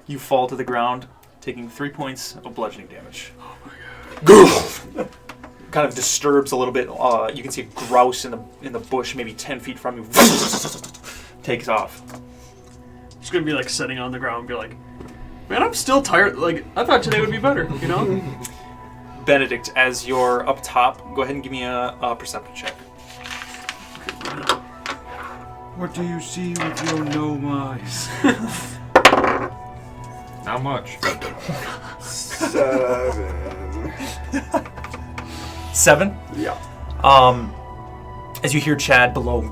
You fall to the ground, taking 3 points of bludgeoning damage. Oh my god. Kind of disturbs a little bit. You can see a grouse in the bush, maybe 10 feet from you. Takes off. Just gonna be like sitting on the ground and be like, man, I'm still tired. Like, I thought today would be better, you know? Benedict, as you're up top, go ahead and give me a perception check. What do you see with your gnome eyes? Not much. 7. 7? Yeah. As you hear Chad below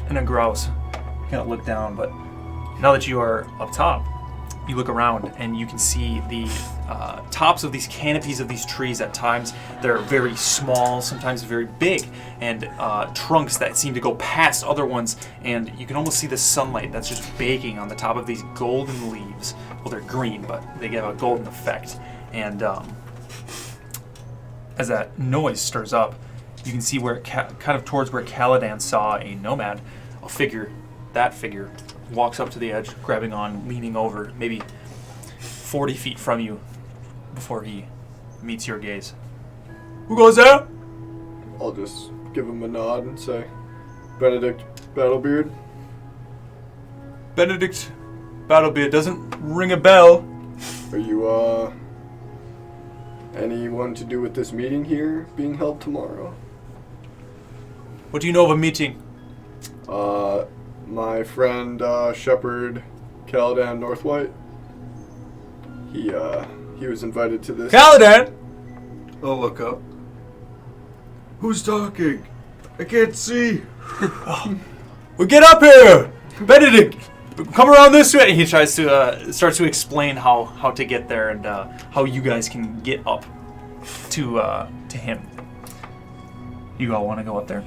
and a grouse, you kind of look down, but now that you are up top, you look around and you can see the tops of these canopies of these trees. At times they're very small, sometimes very big, and trunks that seem to go past other ones, and you can almost see the sunlight that's just baking on the top of these golden leaves. Well, they're green, but they give a golden effect. And as that noise stirs up, you can see where kind of towards where Caladan saw a nomad, that figure walks up to the edge, grabbing on, leaning over, maybe 40 feet from you before he meets your gaze. Who goes there? I'll just give him a nod and say, "Benedict Battlebeard." Benedict Battlebeard doesn't ring a bell. Are you, anyone to do with this meeting here being held tomorrow? What do you know of a meeting? My friend, Shepherd Caladan Northwhite. He was invited to this. Caladan! I'll look up. Who's talking? I can't see. Well, get up here! Benedict! Come around this way! He tries to, starts to explain how to get there and how you guys can get up to him. You all want to go up there?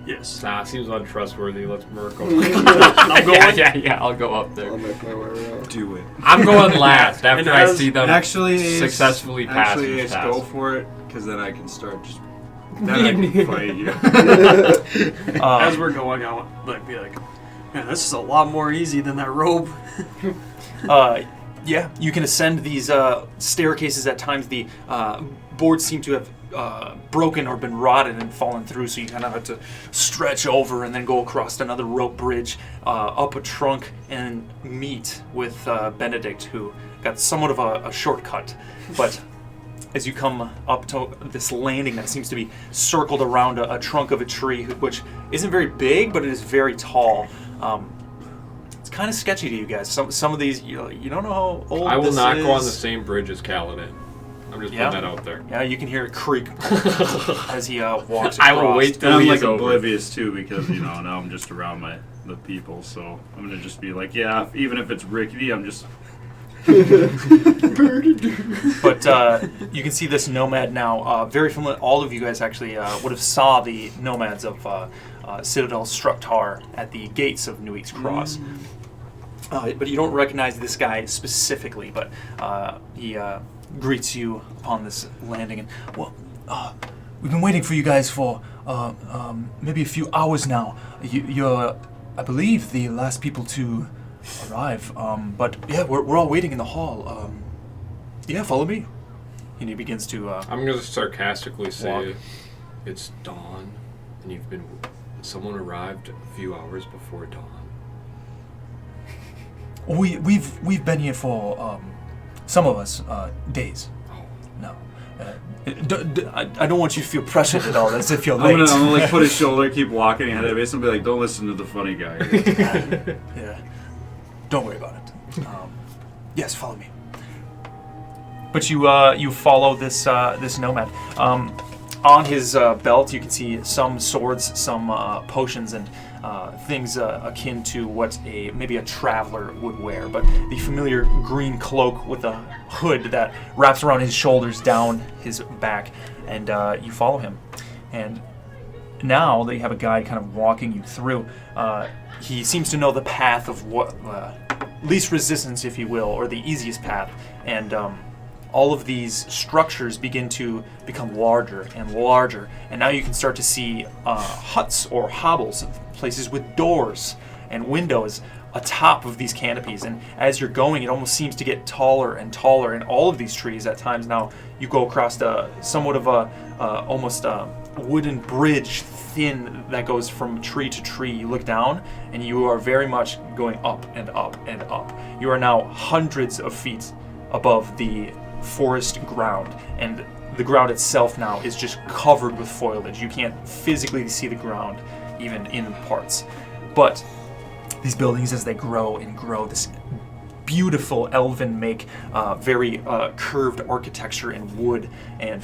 Yes. Nah, seems untrustworthy. Let's Merc go. I'm going. Yeah, I'll go up I'll there. make my way around. Do it. I'm going last after And I as- see them successfully pass Actually, each Ace, task. go for it, because then I can start just... Then I can fight you. As we're going, I want be like, man, this is a lot more easy than that rope. Yeah, you can ascend these staircases. At times the boards seem to have broken or been rotted and fallen through, so you kind of have to stretch over and then go across another rope bridge, up a trunk, and meet with Benedict, who got somewhat of a shortcut. But as you come up to this landing that seems to be circled around a trunk of a tree, which isn't very big, but it is very tall. It's kind of sketchy to you guys. Some of these, you don't know how old I will this not is. go on the same bridge as Kaladin. I'm just Yeah. putting that out there. Yeah, you can hear it creak as he walks across. I will wait And till I'm he like is over. oblivious too, because now I'm just around the people, so I'm gonna just be like, yeah, even if it's rickety, I'm just But you can see this nomad now. Very familiar. All of you guys actually would have saw the nomads of Citadel Struktar at the gates of Newig's Cross. But you don't recognize this guy specifically. But he greets you upon this landing. And we've been waiting for you guys for maybe a few hours now. You're, I believe, the last people to arrive. But yeah, we're all waiting in the hall. Yeah, follow me. And he begins to. I'm gonna sarcastically say, walk. it's dawn, and someone arrived a few hours before dawn. We've been here for some of us days. No. I don't want you to feel pressured at all, as if you're late. I'm gonna like put his shoulder, keep walking ahead of us, and be like, "Don't listen to the funny guy." Yeah. Don't worry about it. Yes, follow me. But you follow this nomad. On his belt, you can see some swords, some potions, and things akin to what maybe a traveler would wear. But the familiar green cloak with a hood that wraps around his shoulders down his back, and you follow him. And now that you have a guide kind of walking you through, he seems to know the path of what least resistance, if you will, or the easiest path. And all of these structures begin to become larger and larger, and now you can start to see huts or hovels, places with doors and windows atop of these canopies. And as you're going, it almost seems to get taller and taller, and all of these trees at times now you go across somewhat of a almost a wooden bridge, thin, that goes from tree to tree. You look down and you are very much going up and up and up. You are now hundreds of feet above the forest ground, and the ground itself now is just covered with foliage. You can't physically see the ground even in parts. But these buildings, as they grow and grow, this beautiful elven make, very curved architecture in wood, and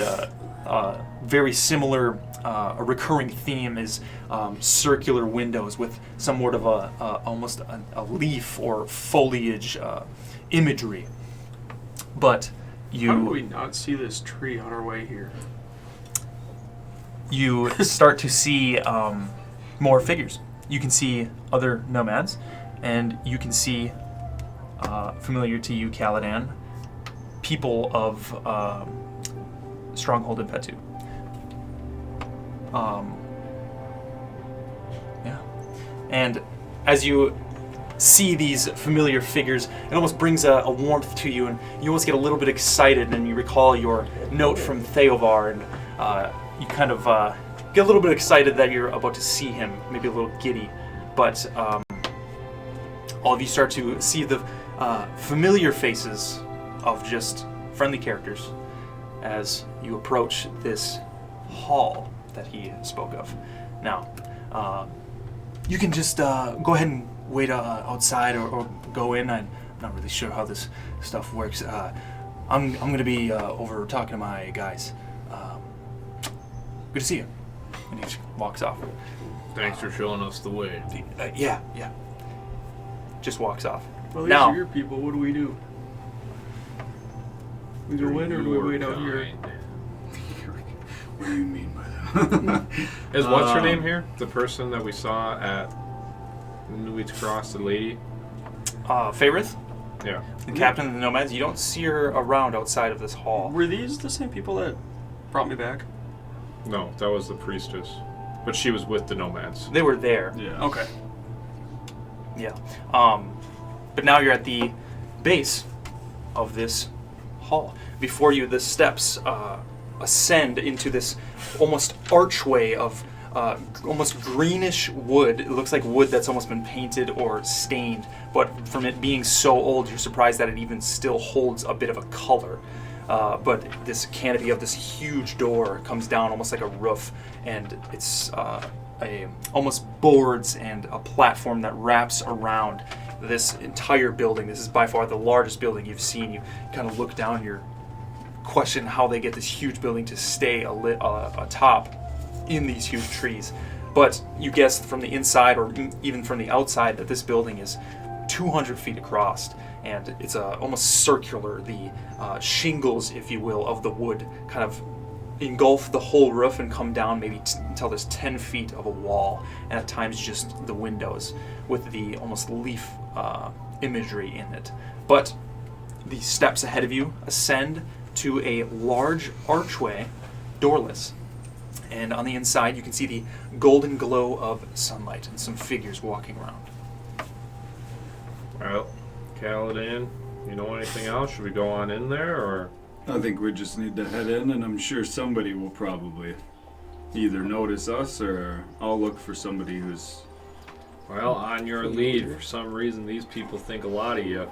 very similar, a recurring theme is circular windows with somewhat of almost a leaf or foliage imagery. But how do we not see this tree on our way here? You start to see more figures. You can see other nomads, and you can see, familiar to you, Caladan, people of Stronghold and Petu. Yeah. And as you see these familiar figures, it almost brings a warmth to you, and you almost get a little bit excited, and you recall your note from Theovar, and you kind of get a little bit excited that you're about to see him, maybe a little giddy. But all of you start to see the familiar faces of just friendly characters as you approach this hall that he spoke of. Now, you can just go ahead and wait outside or go in. I'm not really sure how this stuff works. I'm going to be over talking to my guys. Good to see you. And he just walks off. Thanks for showing us the way. Yeah. Just walks off. Well, these Now- are your people. What do we do? We go in, or do we wait out here? What do you mean by that? Is what's her name here? The person that we saw at Newig's Cross, the lady? Favorith, Yeah. the captain of the Nomads, you don't see her around outside of this hall. Were these the same people that brought me back? No, that was the priestess. But she was with the nomads. They were there. Yeah. Okay. Yeah. But now you're at the base of this hall. Before you, the steps ascend into this almost archway of almost greenish wood. It looks like wood that's almost been painted or stained, but from it being so old, you're surprised that it even still holds a bit of a color. But this canopy of this huge door comes down almost like a roof, and it's almost boards and a platform that wraps around this entire building. This is by far the largest building you've seen. You kind of look down, you question how they get this huge building to stay atop in these huge trees. But you guess from the inside or even from the outside that this building is 200 feet across, and it's almost circular. The shingles, if you will, of the wood kind of engulf the whole roof and come down maybe until there's 10 feet of a wall, and at times just the windows with the almost leaf imagery in it. But the steps ahead of you ascend to a large archway, doorless. And on the inside, you can see the golden glow of sunlight and some figures walking around. Well, Kaladin, you know anything else? Should we go on in there, or? I think we just need to head in, and I'm sure somebody will probably either notice us, or I'll look for somebody who's... Well, on your lead, for some reason these people think a lot of you.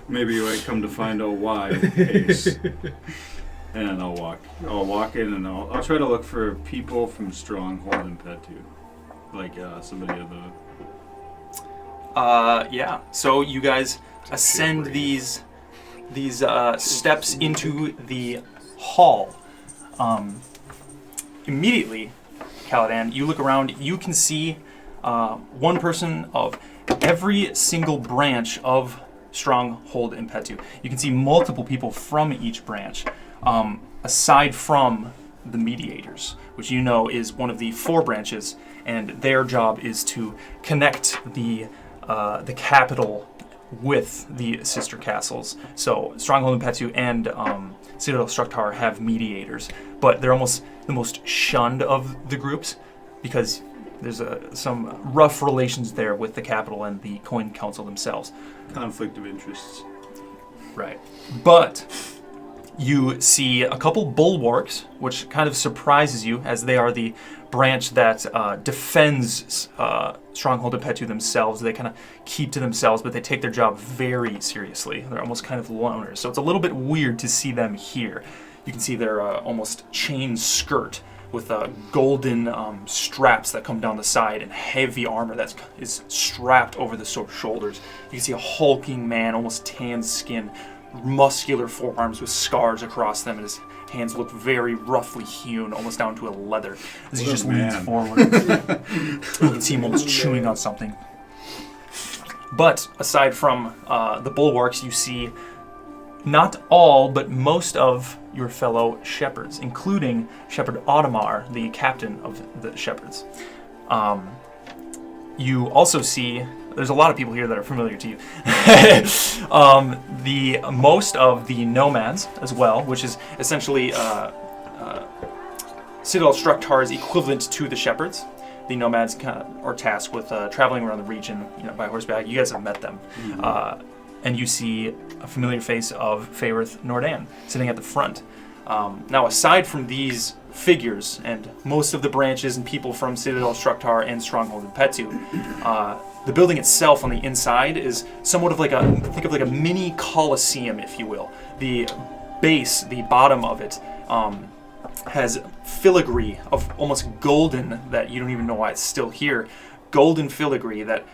Maybe you might come to find out why, Ace. And I'll walk in, and I'll try to look for people from Stronghold and Petu. Like somebody of the... Yeah. So you guys ascend these steps into the hall. Immediately, Kaladin, you look around, you can see one person of every single branch of Stronghold and Petu. You can see multiple people from each branch, aside from the mediators, which you know is one of the 4 branches, and their job is to connect the capital with the sister castles. So Stronghold and Petu and Citadel Struktar have mediators, but they're almost the most shunned of the groups because there's some rough relations there with the capital and the Coin Council themselves. Conflict of interests. Right. But you see a couple bulwarks, which kind of surprises you, as they are the branch that defends Stronghold and Petu themselves. They kind of keep to themselves, but they take their job very seriously. They're almost kind of loners. So it's a little bit weird to see them here. You can see their almost chain skirt with golden straps that come down the side and heavy armor that is strapped over the shoulders. You can see a hulking man, almost tan skin, muscular forearms with scars across them, and his hands look very roughly hewn, almost down to a leather, as he just leans forward. You can see him almost chewing on something. But aside from the bulwarks, you see not all, but most of your fellow shepherds, including Shepherd Audemar, the captain of the shepherds. You also see, there's a lot of people here that are familiar to you. The most of the nomads as well, which is essentially Citadel Struktar's equivalent to the shepherds. The nomads are tasked with traveling around the region, by horseback. You guys have met them. Mm-hmm. And you see a familiar face of Faerith Nordan sitting at the front. Now, aside from these figures and most of the branches and people from Citadel Struktar and Stronghold and Petu, the building itself on the inside is somewhat of like a mini coliseum, if you will. The base, the bottom of it, has filigree of almost golden, that you don't even know why it's still here, golden filigree that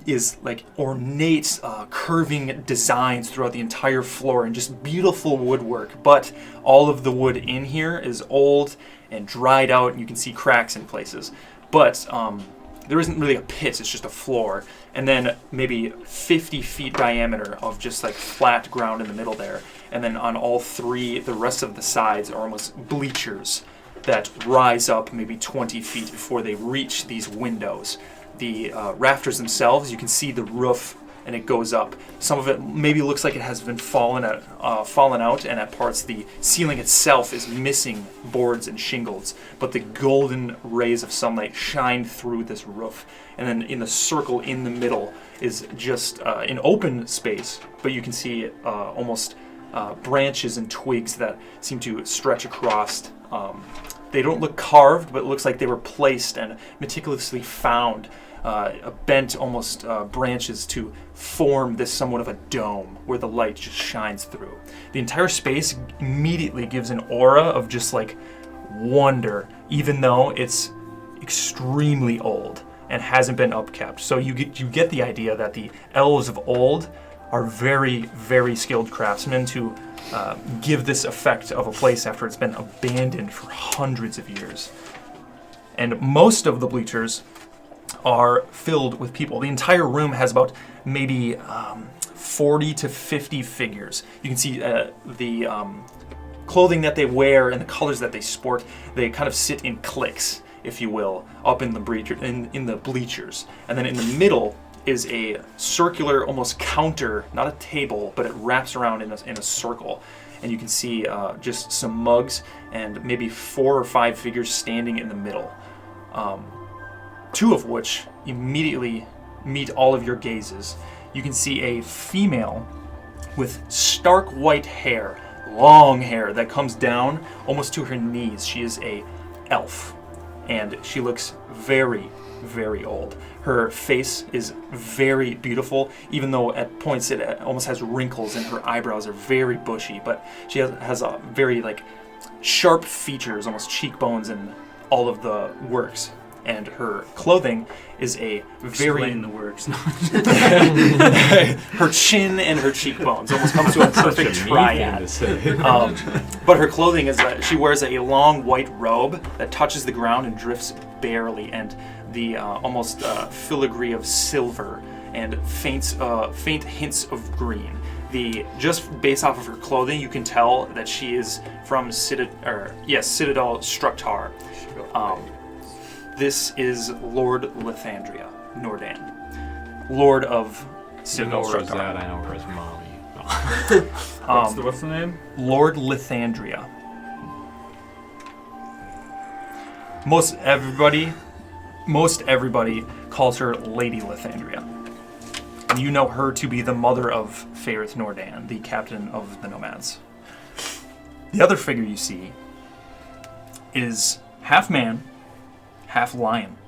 is like ornate curving designs throughout the entire floor and just beautiful woodwork. But all of the wood in here is old and dried out, and you can see cracks in places. But there isn't really a pit, it's just a floor. And then maybe 50 feet diameter of just like flat ground in the middle there. And then on all three, the rest of the sides are almost bleachers that rise up maybe 20 feet before they reach these windows. The rafters themselves, you can see the roof, and it goes up. Some of it maybe looks like it has been fallen out, and at parts the ceiling itself is missing boards and shingles, but the golden rays of sunlight shine through this roof. And then in the circle in the middle is just an open space, but you can see almost branches and twigs that seem to stretch across. They don't look carved, but it looks like they were placed and meticulously found, bent almost branches to form this somewhat of a dome where the light just shines through. The entire space immediately gives an aura of just like wonder, even though it's extremely old and hasn't been upkept. So you get the idea that the elves of old are very, very skilled craftsmen to give this effect of a place after it's been abandoned for hundreds of years. And most of the bleachers are filled with people. The entire room has about maybe 40 to 50 figures. You can see the clothing that they wear and the colors that they sport. They kind of sit in cliques, if you will, up in the in the bleachers. And then in the middle is a circular, almost counter, not a table, but it wraps around in a circle. And you can see just some mugs and maybe 4 or 5 figures standing in the middle. 2 of which immediately meet all of your gazes. You can see a female with stark white hair, long hair that comes down almost to her knees. She is a elf, and she looks very, very old. Her face is very beautiful, even though at points it almost has wrinkles and her eyebrows are very bushy, but she has a very sharp features, almost cheekbones and all of the works. And her clothing is a very... Explain the works. Her chin and her cheekbones almost comes to a perfect triad. But her clothing is she wears a long white robe that touches the ground and drifts barely, and the almost filigree of silver and faint hints of green. Just based off of her clothing, you can tell that she is from Citadel Struktar. This is Lord Lithandria, Nordan, Lord of Citadel Struktar. I know her as mommy. What's the name? Lord Lithandria. Most everybody calls her Lady Lithandria. And you know her to be the mother of Faerith Nordan, the captain of the Nomads. The other figure you see is half man, half lion.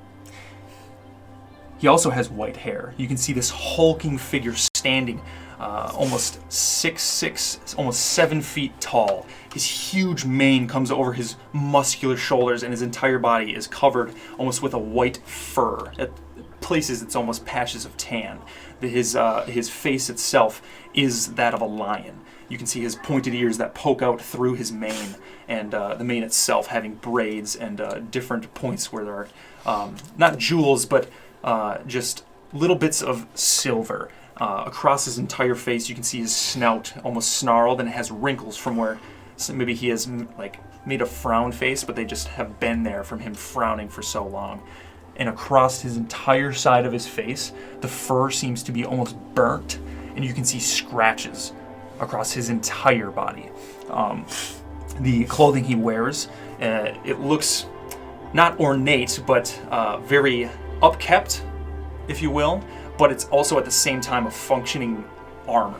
He also has white hair. You can see this hulking figure standing almost 6'6", almost 7 feet tall. His huge mane comes over his muscular shoulders, and his entire body is covered almost with a white fur. At places it's almost patches of tan. His face itself is that of a lion. You can see his pointed ears that poke out through his mane, and the mane itself having braids and different points where there are not jewels, but just little bits of silver. Across his entire face, you can see his snout almost snarled, and it has wrinkles from where maybe he has made a frown face, but they just have been there from him frowning for so long. And across his entire side of his face, the fur seems to be almost burnt, and you can see scratches across his entire body. The clothing he wears, it looks not ornate, but very upkept, if you will, but it's also at the same time a functioning armor.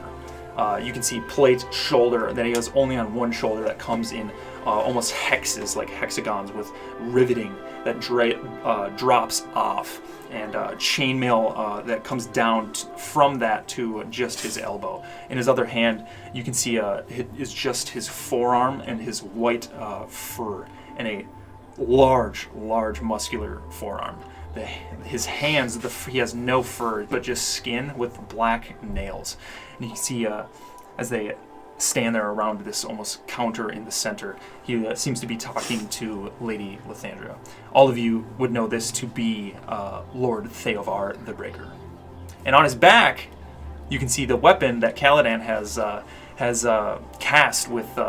You can see plate shoulder that he has only on one shoulder that comes in almost hexes, like hexagons with riveting that drops off, and chainmail that comes down from that to just his elbow. In his other hand, you can see is just his forearm and his white fur, and a large muscular forearm. His hands, he has no fur, but just skin with black nails. And you can see as they stand there around this almost counter in the center, he seems to be talking to Lady Lithandria. All of you would know this to be Lord Theovar the Breaker. And on his back, you can see the weapon that Caladan has cast with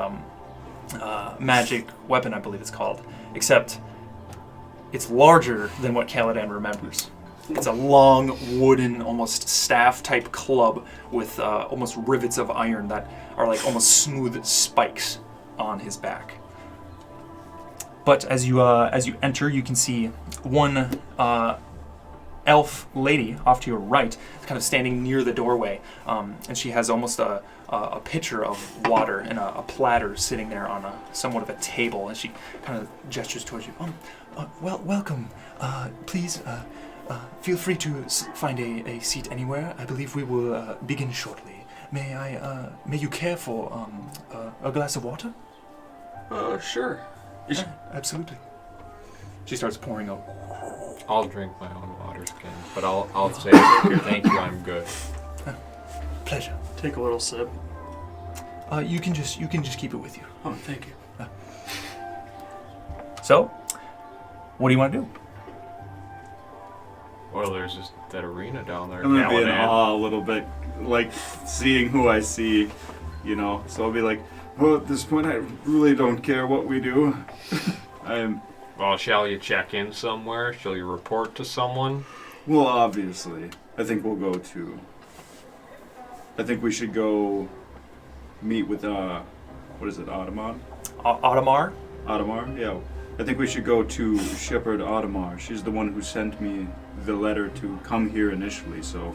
magic weapon, I believe it's called, except it's larger than what Caladan remembers. It's a long wooden, almost staff-type club with almost rivets of iron that are like almost smooth spikes on his back. But as you enter, you can see one elf lady off to your right, kind of standing near the doorway, and she has almost a pitcher of water and a platter sitting there on somewhat of a table, and she kind of gestures towards you. Welcome. Please feel free to find a seat anywhere. I believe we will begin shortly. May you care for a glass of water? Sure. Absolutely. She starts pouring out. I'll drink my own water skin, but I'll say thank you. I'm good. Pleasure. Take a little sip. You can just keep it with you. Oh, thank you. So, what do you want to do? Well, there's just that arena down there. I'm gonna be in Callahan. awe a little bit, like seeing who I see, you know. So I'll be like, well, at this point, I really don't care what we do. I'm. Well, shall you check in somewhere? Shall you report to someone? Well, obviously, I think we'll go to. I think we should go meet with what is it, Audemars? Audemars? Audemars, yeah. I think we should go to Shepherd Audemars. She's the one who sent me the letter to come here initially. So,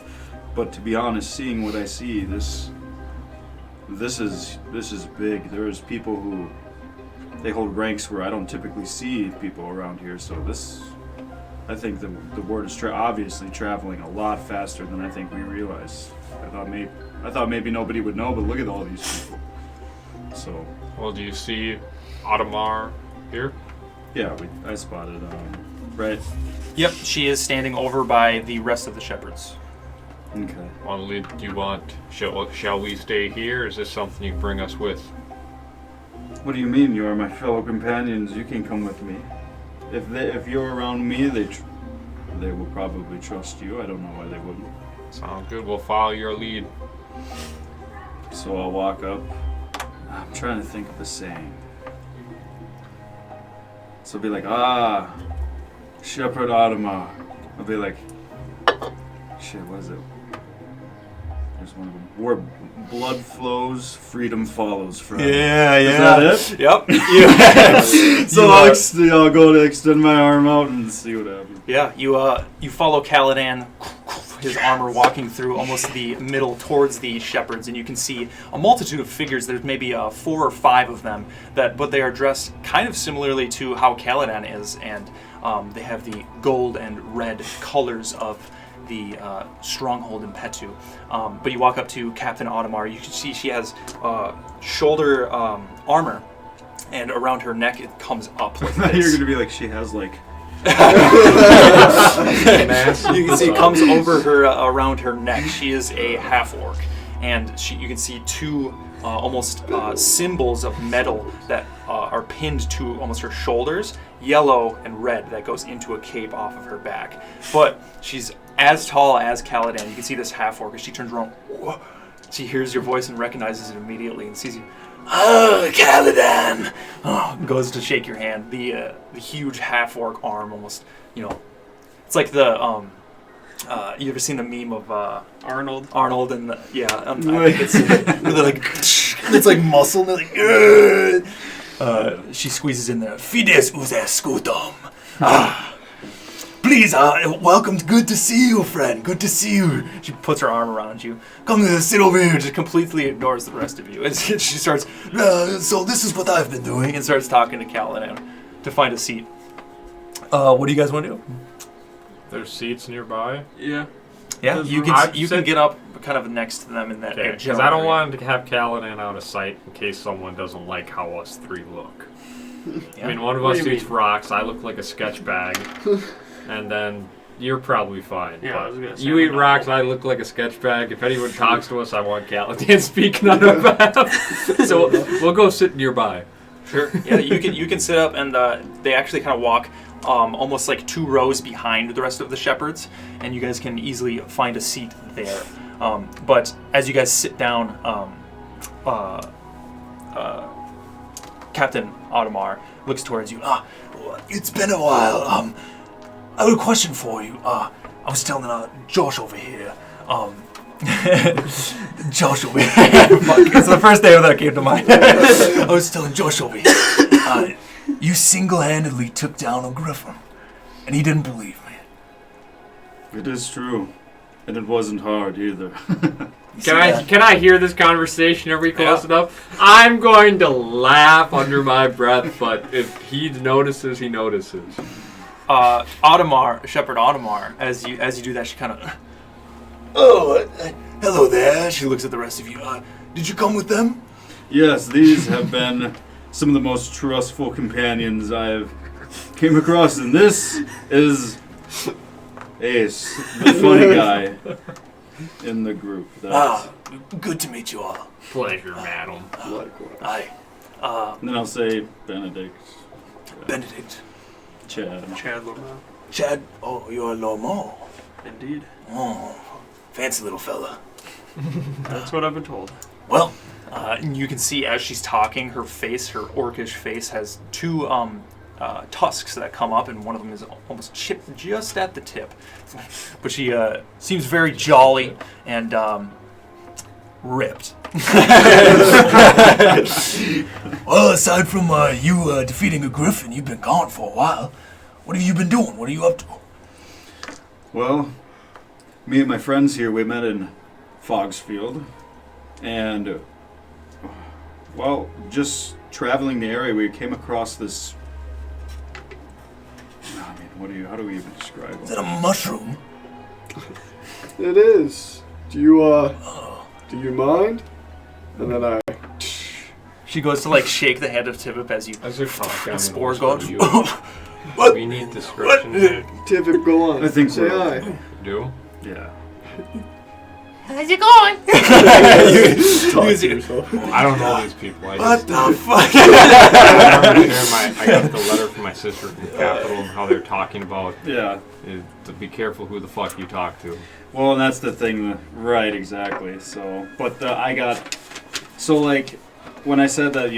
but to be honest, seeing what I see, this is big. There's people who they hold ranks where I don't typically see people around here. So this, I think the word is obviously traveling a lot faster than I think we realize. I thought maybe nobody would know, but look at all these people. So. Well, do you see Audemars here? Yeah, I spotted, right? Yep, she is standing over by the rest of the shepherds. Okay. Well, do you want? Shall we stay here? Or is this something you bring us with? What do you mean? You are my fellow companions. You can come with me. If you're around me, they will probably trust you. I don't know why they wouldn't. Sounds good. We'll follow your lead. So I'll walk up. I'm trying to think of a saying. So I'll be like, Shepherd Audemars. I'll be like, shit, what is it? There's one of them. Where blood flows, freedom follows from. Yeah. Is that it? Yep. Yeah. So I'll go to extend my arm out and see what happens. Yeah, you follow Caladan, his armor walking through almost the middle towards the shepherds, and you can see a multitude of figures. There's maybe 4 or 5 of them, but they are dressed kind of similarly to how Caladan is, and they have the gold and red colors of the stronghold in Petu. But you walk up to Captain Audemars, you can see she has shoulder armor, and around her neck it comes up like this. You're gonna be like, she has like. You can see it comes over her around her neck. She is a half-orc, and you can see 2 almost symbols of metal that are pinned to almost her shoulders, yellow and red, that goes into a cape off of her back. But she's as tall as Caladan. You can see this half-orc as she turns around. She hears your voice and recognizes it immediately and sees you. Oh, Caladan! Goes to shake your hand. The huge half-orc arm, almost, it's like the you ever seen the meme of Arnold? Arnold and I think it's they're like it's like muscle. And they're like, she squeezes in there. Fides use scutum. Please, welcome. Good to see you, friend. Good to see you. She puts her arm around you. Come sit over here. Just completely ignores the rest of you. And she starts, so this is what I've been doing, and starts talking to Caladan to find a seat. What do you guys want to do? There's seats nearby. Yeah. Yeah, you can get up kind of next to them in that Because general I don't area. want to have Caladan out of sight in case someone doesn't like how us 3 look. Yeah. I mean, one of What us do you eats rocks. I look like a sketch bag. And then you're probably fine. Yeah, but I was gonna say, you we're eat not rocks, cool. I look like a sketch bag. If anyone talks to us, I want Caladan speaking on our behalf. So we'll go sit nearby. Sure. Yeah, you can sit up, and they actually kind of walk almost like 2 rows behind the rest of the shepherds, and you guys can easily find a seat there. But as you guys sit down, Captain Audemars looks towards you. It's been a while. I have a question for you. I was telling Josh over here. Josh over here. It's the first name that came to mind. I was telling Josh over here. You single-handedly took down a griffin, and he didn't believe me. It is true, and it wasn't hard either. Can I hear this conversation? Are we close enough? I'm going to laugh under my breath, but if he notices, he notices. Shepherd Audemars, as you do that, she kind of, hello there. She looks at the rest of you. Did you come with them? Yes, these have been some of the most trustful companions I've came across, and this is Ace, the funny guy in the group. Good to meet you all. Pleasure, madam. Hi. And then I'll say Benedict. Benedict. Chad. Chad Lamar. Chad, you're Lomo. Indeed. Oh, fancy little fella. That's what I've been told. Well, you can see as she's talking, her face, her orcish face, has two tusks that come up, and one of them is almost chipped just at the tip. But she seems very jolly and ripped. Well, aside from you defeating a griffin, you've been gone for a while. What have you been doing? What are you up to? Well, me and my friends here, we met in Fogsfield, and well, just traveling the area, we came across this. I mean, how do we even describe it? Is that a mushroom? It is. Do you mind? And then She goes to like shake the head of Tibip as you As they're talking, I'm spores gonna go. whisper to you. We need discretion here. Tiffin, go on. I think say we're hi. Do? Yeah. How's it going? Talk to yourself. I don't know these people. I What just, the fuck? I remember sharing I got the letter from my sister from the Capitol and how they're talking about Yeah. to be careful who the fuck you talk to. Well, and that's the thing, right? Exactly. So, but I got so like when I said that,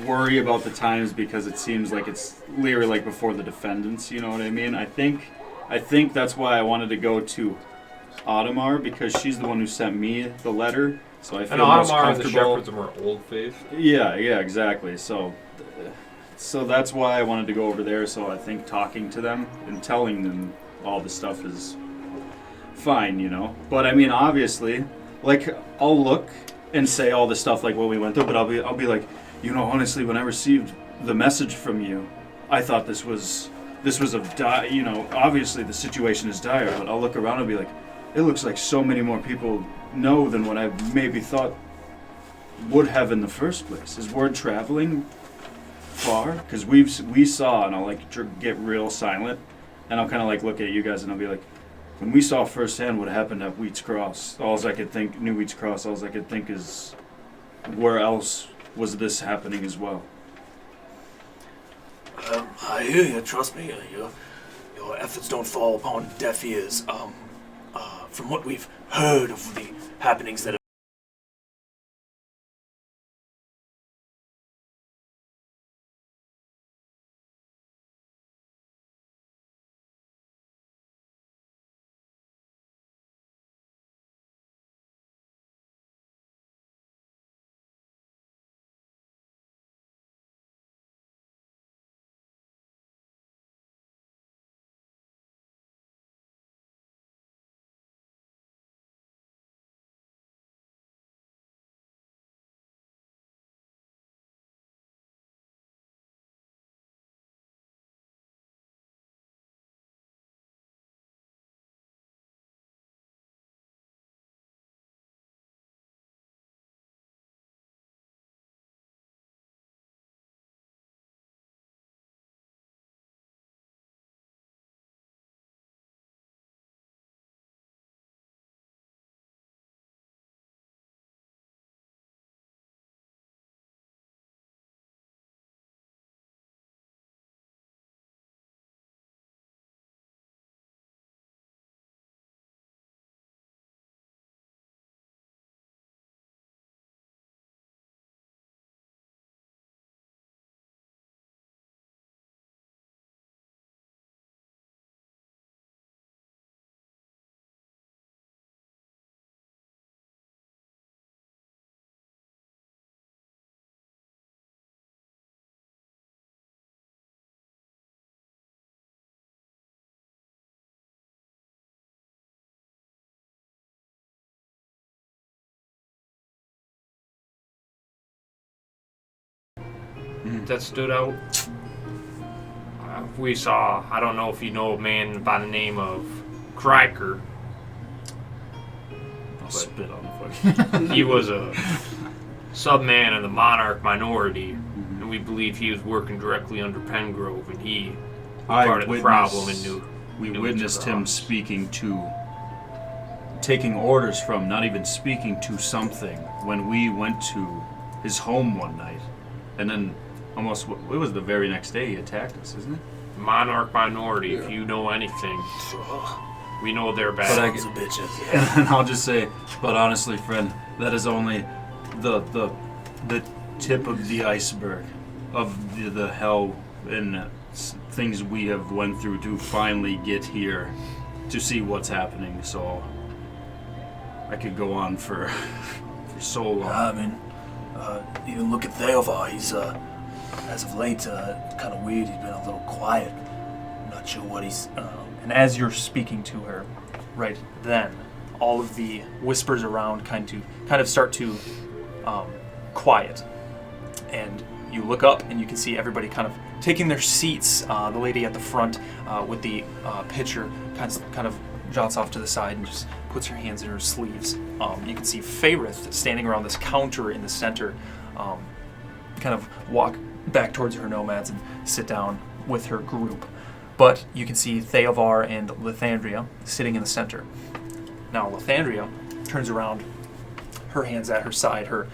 worry about the times because it seems like it's literally like before the defendants. You know what I mean? I think that's why I wanted to go to Audemars because she's the one who sent me the letter. So I feel And most Audemars and the comfortable. shepherds were old faith. Yeah, exactly. So that's why I wanted to go over there. So I think talking to them and telling them all the stuff is fine, But I mean, obviously, like I'll look and say all the stuff like what we went through, but I'll be like, honestly, when I received the message from you, I thought this was obviously the situation is dire, but I'll look around and be like, it looks like so many more people know than what I maybe thought would have in the first place. Is word traveling far? Because we saw, and I'll like get real silent, and I'll kind of like look at you guys, and I'll be like, when we saw firsthand what happened at Wheat's Cross, New Wheat's Cross, all I could think is, where else was this happening as well? I hear you. Trust me. Your efforts don't fall upon deaf ears. From what we've heard of the happenings that have That stood out. We saw, I don't know if you know a man by the name of Kryker. I'll spit on the fucking. He was a sub-man in the Monarch minority, and we believe he was working directly under Pengrove, and he was part of the problem and knew. We knew witnessed each other him us. taking orders from, not even speaking to something, when we went to his home one night. And then it was the very next day he attacked us, isn't it? Monarch minority, if you know anything. We know they're bad. But I Sons of bitches. And I'll just say, but honestly, friend, that is only the tip of the iceberg of the hell and things we have went through to finally get here to see what's happening. So I could go on for so long. I mean, even look at Theovar. He's as of late kind of weird. He's been a little quiet. I'm not sure what he's. And as you're speaking to her, right then, all of the whispers around kind of start to quiet. And you look up and you can see everybody kind of taking their seats. The lady at the front with the pitcher kind of jots off to the side and just puts her hands in her sleeves. You can see Fayrith standing around this counter in the center, kind of walk back towards her nomads and sit down with her group. But you can see Theovar and Lithandria sitting in the center. Now Lithandria turns around, her hands at her side, her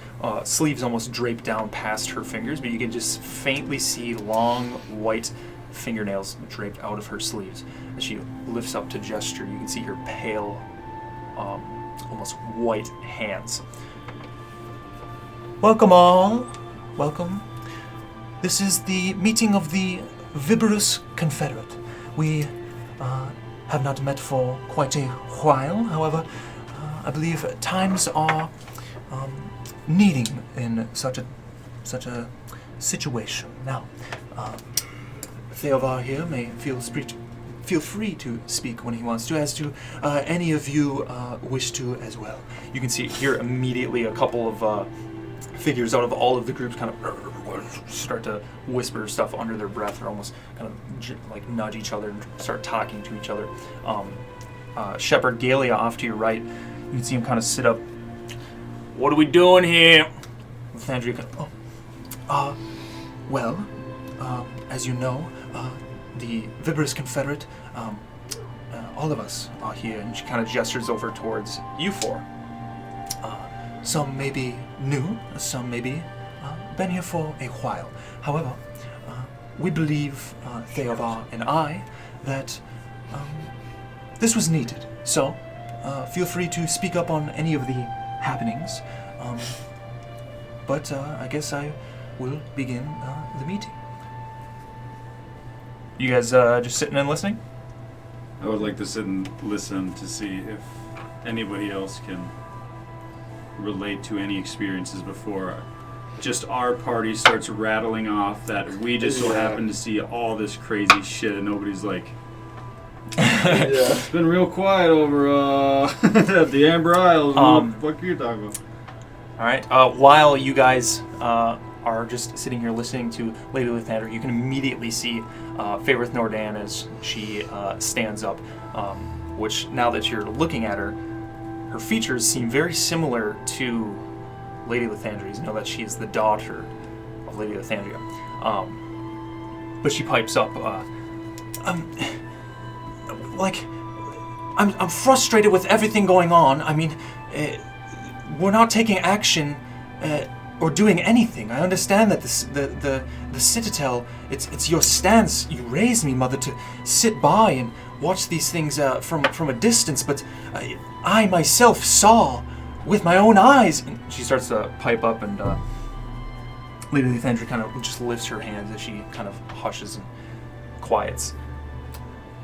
sleeves almost draped down past her fingers, but you can just faintly see long white fingernails draped out of her sleeves. As she lifts up to gesture, you can see her pale, almost white hands. Welcome all. Welcome. This is the meeting of the Viberous Confederate. We have not met for quite a while. However, I believe times are needing in such a situation. Now, Theovar here may feel free to speak when he wants to, as do any of you wish to as well. You can see here immediately a couple of figures out of all of the groups kind of start to whisper stuff under their breath, or almost kind of like nudge each other and start talking to each other. Shepherd Galia off to your right, you can see him kind of sit up. What are we doing here? Lithandria kind of, Well, as you know, the Viberous Confederate, all of us are here, and she kind of gestures over towards you four. Some may be new, some may be been here for a while. However, we believe, Theovar and I, that this was needed. So, feel free to speak up on any of the happenings. But I guess I will begin the meeting. You guys just sitting and listening? I would like to sit and listen to see if anybody else can relate to any experiences before just our party starts rattling off that we just so happen to see all this crazy shit and nobody's like, it's been real quiet over at the Amber Isles. What the fuck are you talking about? All right. While you guys are just sitting here listening to Lady Lithandria, you can immediately see Fayrith Nordan as she stands up, which now that you're looking at her, her features seem very similar to Lady Lithandria's. You know that she is the daughter of Lady Lithandria. But she pipes up, I'm frustrated with everything going on. I mean, we're not taking action or doing anything. I understand that the Citadel, it's your stance. You raised me, Mother, to sit by and watch these things from a distance, but I myself saw with my own eyes. and she starts to pipe up, and Lady Lithandria kind of just lifts her hands as she kind of hushes and quiets.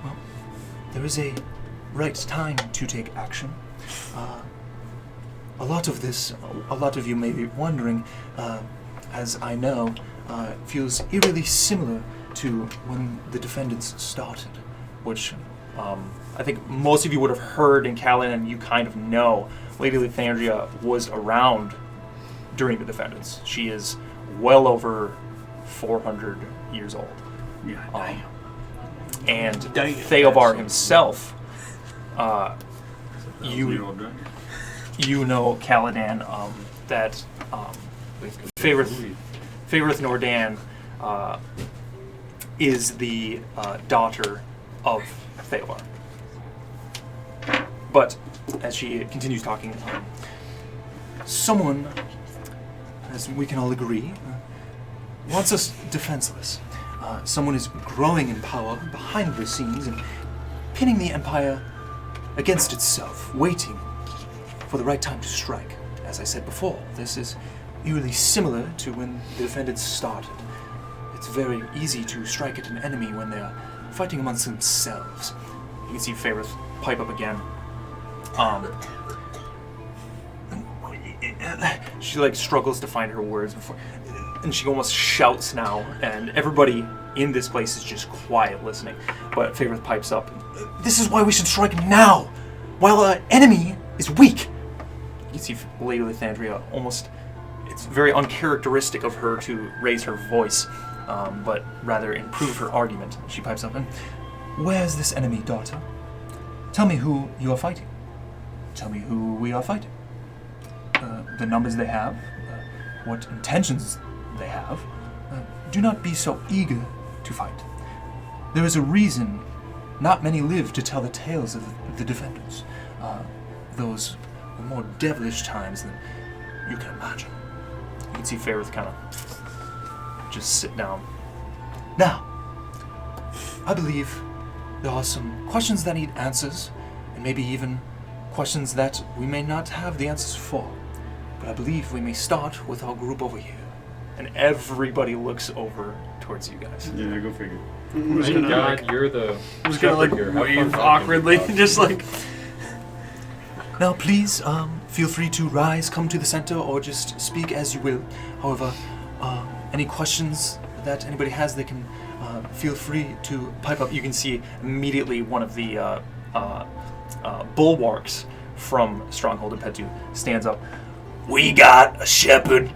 Well, there is a right time to take action. A lot of you may be wondering, as I know, feels eerily similar to when the defendants started. Which I think most of you would have heard in Callan, and you kind of know. Lady Lithandria was around during the defendants. She is well over 400 years old. Yeah, and Theovar himself, you know Caladan, that Fayrith Nordan is the daughter of Theovar. But as she continues talking, Someone, as we can all agree, wants us defenseless. someone is growing in power behind the scenes and pinning the Empire against itself, waiting for the right time to strike. As I said before, this is eerily similar to when the defendants started. It's very easy to strike at an enemy when they're fighting amongst themselves. You can see Favorith pipe up again. She like struggles to find her words before, and she almost shouts now, and everybody in this place is just quiet listening. But Favorith pipes up. This is why we should strike now, while our enemy is weak. You can see Lady Lithandria almost, it's very uncharacteristic of her to raise her voice, but rather improve her argument. She pipes up, and Where is this enemy, daughter? Tell me who you are fighting. Tell me who we are fighting. The numbers they have, what intentions they have. Do not be so eager to fight. There is a reason not many live to tell the tales of the defenders. Those were more devilish times than you can imagine. you can see Favorith kind of just sit down. Now, I believe there are some questions that need answers, and maybe even questions that we may not have the answers for. But I believe we may start with our group over here. And everybody looks over towards you guys. Yeah, go figure. Who's Thank gonna God like, you're the who's gonna like shepherd here. Have fun wave talking awkwardly, about it. just like Now, please, feel free to rise, come to the center, or just speak as you will. However, any questions that anybody has, they can feel free to pipe up. You can see immediately one of the bulwarks from Stronghold and Petu stands up. We got a shepherd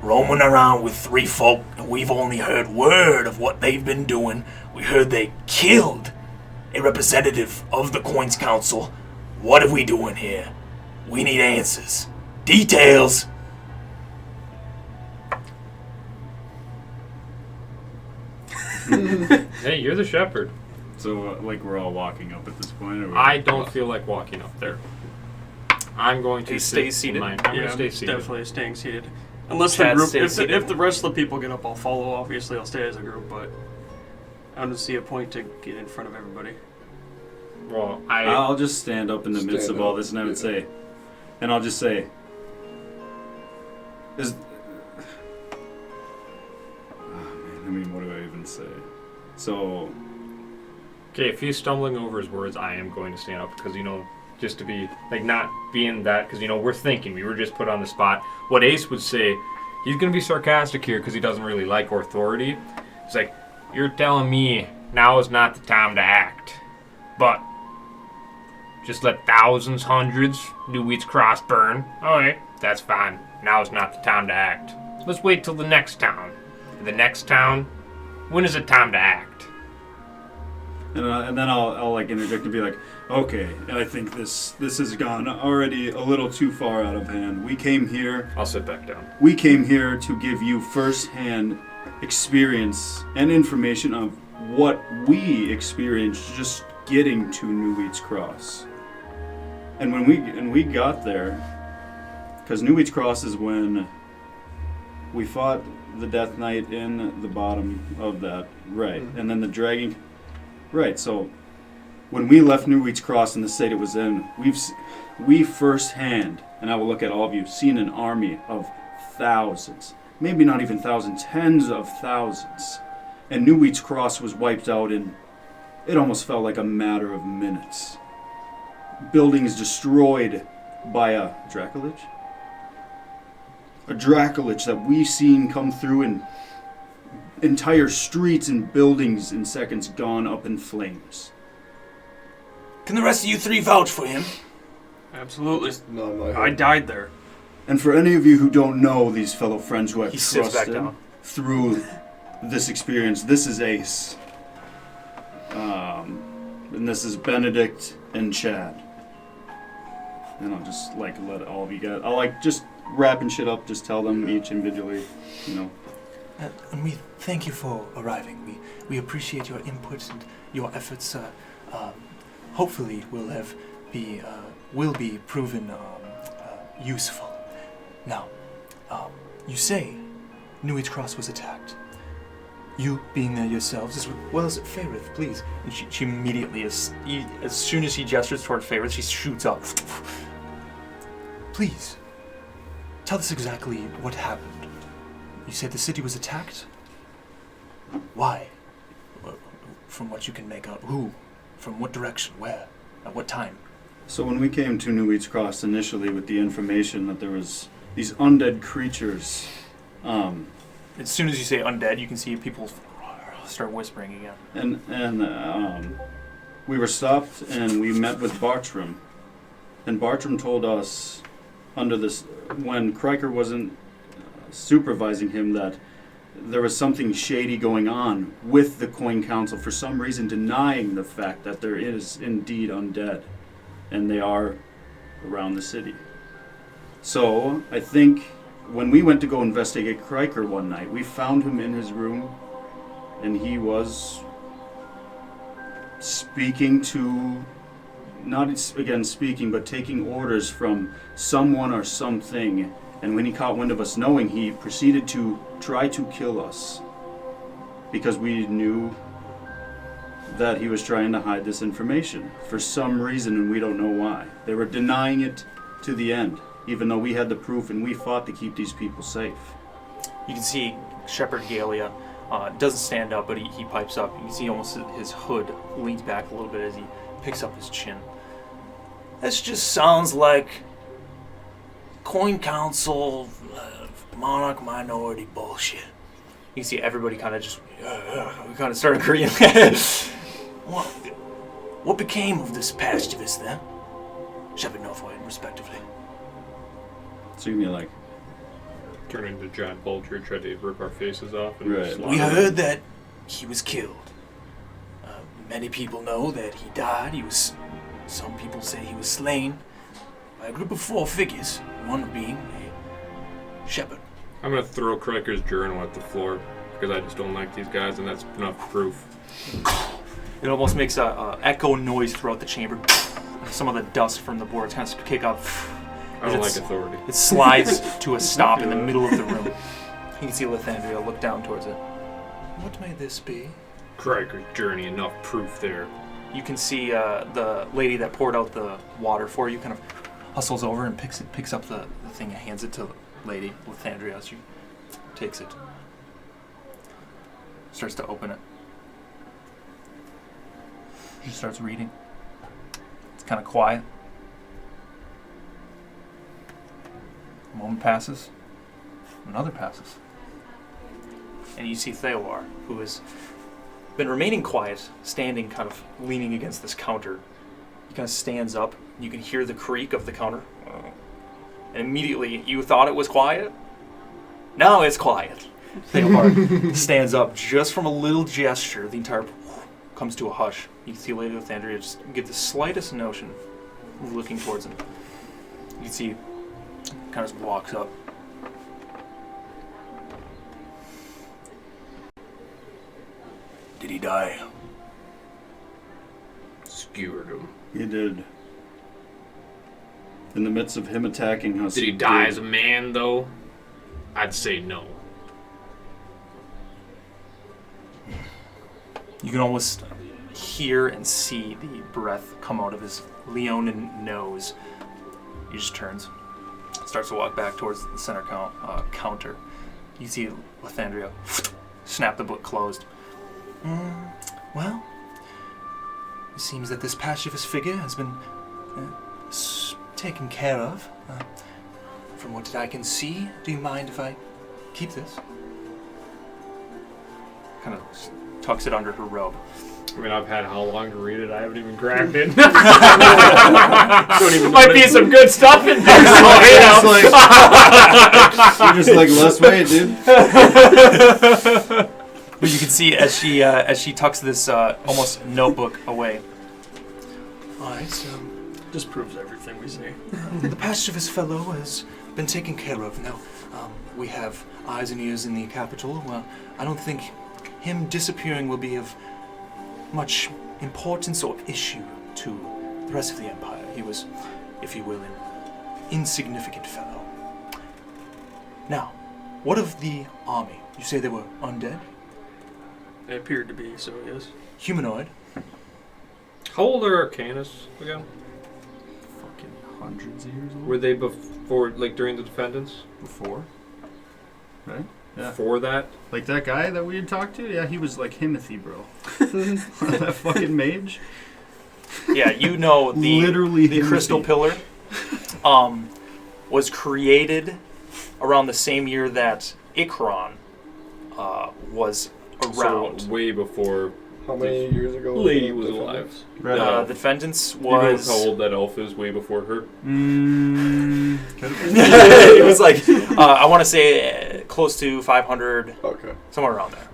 roaming around with 3 folk, and we've only heard word of what they've been doing. We heard they killed a representative of the Coins Council. What are we doing here? We need answers. Details. Hey, you're the shepherd. So, like, we're all walking up at this point? Or I don't feel like walking up there. I'm going to You stay sit in seated? mine. I'm yeah, going to stay seated. definitely staying seated. Unless Chad the group, stays seated. if the rest of the people get up, I'll follow. Obviously, I'll stay as a group, but I don't see a point to get in front of everybody. Well, I'll just stand up in the midst Stand of all up, this, and I would yeah. say, and I'll just say, is, oh man, I mean, what do I even say? So, okay, if he's stumbling over his words, I am going to stand up because, just to be, like, not being that, because, we're thinking. We were just put on the spot. What Ace would say, he's going to be sarcastic here because he doesn't really like authority. It's like, you're telling me now is not the time to act, but just let thousands, hundreds, New Wheat's Cross burn. Alright, that's fine. Now is not the time to act. Let's wait till the next town. The next town, when is it time to act? and then I'll like interject and be like, okay, I think this has gone already a little too far out of hand. We came here I'll sit back down. to give you first-hand experience and information of what we experienced just getting to New Wheat's Cross. And when we got there, because New Wheat's Cross is when we fought the Death Knight in the bottom of that, right? And then the dragon, right? So when we left New Wheat's Cross in the state it was in, we firsthand, and I will look at all of you, seen an army of thousands, maybe not even thousands, tens of thousands, and New Wheat's Cross was wiped out in, it almost felt like a matter of minutes. Buildings destroyed by a Dracolich? A Dracolich that we've seen come through, and entire streets and buildings in seconds gone up in flames. Can the rest of you 3 vouch for him? Absolutely. Not in my head. I died there. And for any of you who don't know these fellow friends who I've He sits back trusted down. through this experience, this is Ace. And this is Benedict and Chad. And I'll just let all of you guys, I'll just wrapping shit up, just tell them each individually, And we thank you for arriving. We appreciate your input and your efforts. Hopefully, will be proven useful. Now, you say New Age Cross was attacked. You being there yourselves, as well as Fairith, please. And she immediately, as soon as he gestures towards Fairith, she shoots up. Please, tell us exactly what happened. You said the city was attacked? Why? From what you can make out, who? From what direction? Where? At what time? So when we came to New Eats Cross initially with the information that there was these undead creatures, As soon as you say undead, you can see people start whispering again. and we were stopped and we met with Bartram, and Bartram told us under this when Kriker wasn't supervising him that there was something shady going on with the Coin Council for some reason, denying the fact that there is indeed undead, and they are around the city. So I think when we went to go investigate Kriker one night, we found him in his room, and he was speaking to, not again speaking, but taking orders from someone or something. And when he caught wind of us knowing, he proceeded to try to kill us because we knew that he was trying to hide this information for some reason, and we don't know why. They were denying it to the end, even though we had the proof and we fought to keep these people safe. You can see Shepherd Galia doesn't stand up, but he pipes up. You can see almost his hood leans back a little bit as he picks up his chin. This just sounds like Coin Council, Monarch minority bullshit. You can see everybody kind of just kind of start agreeing. What became of this pastivist then? Shepherd Northway, respectively. So you mean like, Turn into a giant vulture, try to rip our faces off. And Right. slaughter We them. heard that he was killed. Many people know that he died. Some people say he was slain by a group of 4 figures, one being a shepherd. I'm gonna throw Kriker's journal at the floor because I just don't like these guys, and that's enough proof. It almost makes a echo noise throughout the chamber. Some of the dust from the boards kind of kick up. I don't like It's- authority. It slides to a stop in the middle of the room. You can see Lathandria look down towards it. What may this be? Kriker's journey, enough proof there. You can see the lady that poured out the water for you kind of hustles over and picks up the thing and hands it to Lady Lathandria as she takes it. Starts to open it. She starts reading. It's kind of quiet. A moment passes. Another passes. And you see Theowar, who has been remaining quiet, standing kind of leaning against this counter. He kind of stands up. You can hear the creak of the counter. And immediately, you thought it was quiet? Now it's quiet. Theopar stands up just from a little gesture. The entire comes to a hush. You can see Lady Lathandria just get the slightest notion of looking towards him. You can see kind of just walks up. Did he die? Skewered him. he did. In the midst of him attacking us. Did he die as a man, though? I'd say no. You can almost hear and see the breath come out of his leonine nose. He just turns, starts to walk back towards the center counter. You see Lathandria snap the book closed. Well, it seems that this pacifist figure has been taken care of. From what I can see, do you mind if I keep this? Kind of tucks it under her robe. I mean, I've had how long to read it? I haven't even grabbed it. Don't even Might be some good stuff in there. So, you know. You're just like, less weight, dude. But you can see as she tucks this almost notebook away. All right, Just proves everything we say. the pacifist fellow has been taken care of. Now, we have eyes and ears in the capital. Well, I don't think him disappearing will be of much importance or issue to the rest of the Empire. He was, if you will, an insignificant fellow. Now, what of the army? You say they were undead? They appeared to be, so yes. Humanoid. How old are Arcanus again? Fucking hundreds of years old. Were they before, like during the defendants? Before? Right? Yeah. Before that? Like that guy that we had talked to? Yeah, he was like Himothy, bro. That fucking mage? Yeah, you know Literally the crystal pillar was created around the same year that Ikron was around. So way before How many years ago? Lady the was defendants? alive. Right. The defendants You know was... how old that elf is way before her? It was like, I want to say close to 500, Okay. somewhere around there.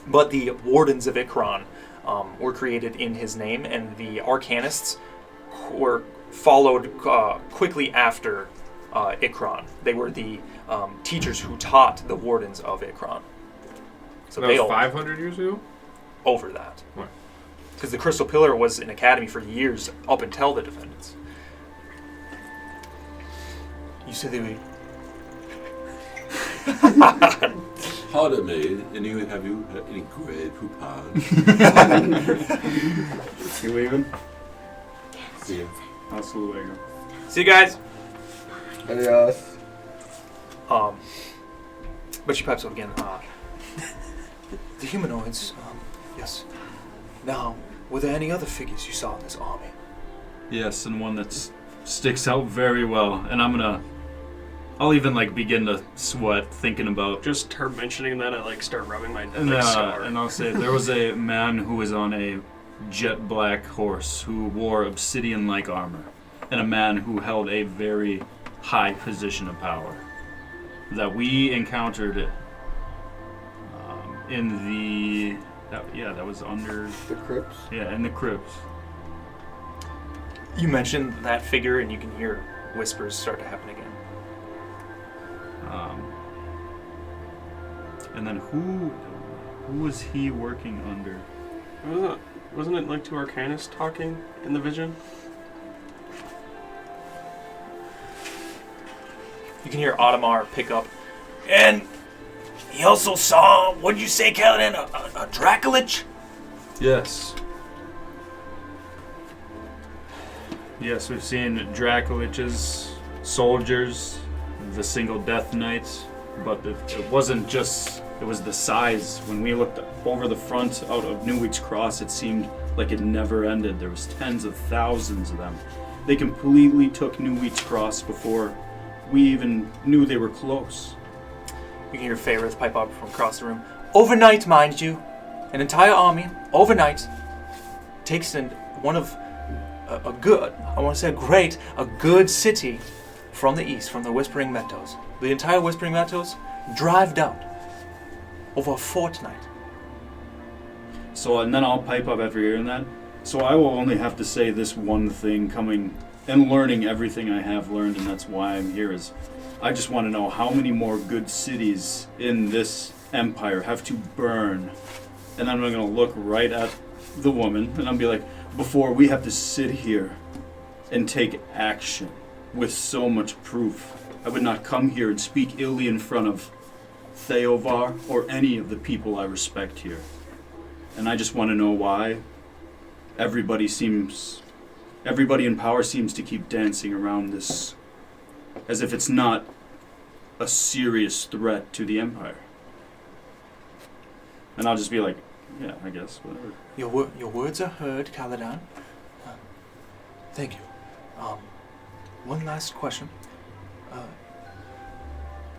But the Wardens of Ikron were created in his name, and the Arcanists were followed quickly after Ikron. They were the teachers who taught the Wardens of Ikron. So That they was all 500 years ago? over that. Right. Because the Crystal Pillar was an academy for years up until the defendants. You said they were... Pardon me, have you any great coupons? You leaving? See ya. Hasta luego. See you guys! Adios. But she pipes up again. The humanoids, yes. Now, were there any other figures you saw in this army? Yes, and one that sticks out very well. And I'll even like begin to sweat thinking about. Just her mentioning that, I like start rubbing my And, scar. and I'll say there was a man who was on a jet black horse who wore obsidian-like armor, and a man who held a very high position of power that we encountered in the that was under The crypts. in the crypts. You mentioned that figure, and you can hear whispers start to happen again. And then who was he working under? Wasn't it like two Arcanists talking in the vision? You can hear Audemars pick up. And he also saw, what did you say, Kaladin? A Dracolich? Yes. Yes, we've seen Dracoliches, soldiers, the single death knights, but it wasn't just, it was the size. When we looked over the front out of Newweek's Cross, it seemed like it never ended. There was tens of thousands of them. They completely took Newweek's Cross before we even knew they were close. You can hear Faerith pipe up from across the room. Overnight, mind you, an entire army, overnight, takes in one of a good, I want to say a good city from the east, from the Whispering Meadows. The entire Whispering Meadows, drive down over a fortnight. So, and then I'll pipe up after hearing that. So I will only have to say this one thing coming and learning everything I have learned, and that's why I'm here, is I just want to know how many more good cities in this empire have to burn. And then I'm going to look right at the woman, and I'll be like, before we have to sit here and take action with so much proof. I would not come here and speak illy in front of Theovar or any of the people I respect here. And I just want to know why everybody in power seems to keep dancing around this as if it's not a serious threat to the Empire. And I'll just be like, yeah, I guess, whatever. Your words are heard, Kaladin. Thank you. One last question.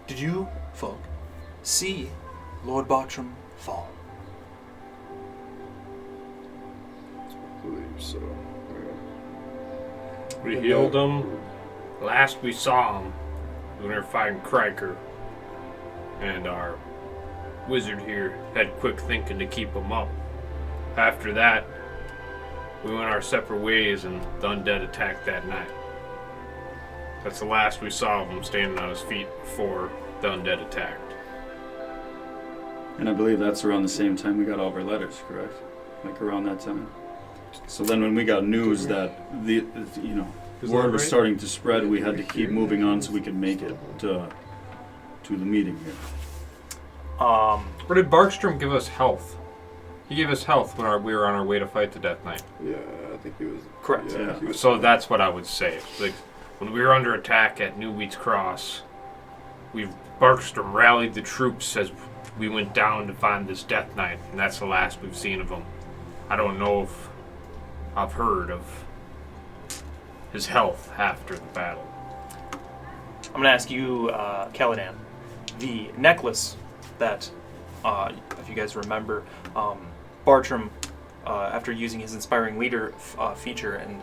Did you folk see Lord Bartram fall? I believe so. We healed him. Last we saw him, we were fighting Kriker. And our wizard here had quick thinking to keep him up. After that, we went our separate ways and the undead attacked that night. That's the last we saw of him standing on his feet before the undead attacked. And I believe that's around the same time we got all of our letters, correct? Like around that time. So then when we got news that the word was starting to spread, we had to keep moving on so we could make it to the meeting here. Or did Barkstrom give us health? He gave us health when we were on our way to fight the Death Knight. Yeah, I think he was. Correct. Yeah, he was So that's what I would say. Like, when we were under attack at New Wheats Cross, Bergstrom rallied the troops as we went down to find this Death Knight, and that's the last we've seen of him. I don't know if I've heard of his health after the battle. I'm going to ask you, Caladan, the necklace that, if you guys remember, Bartram, after using his Inspiring Leader feature and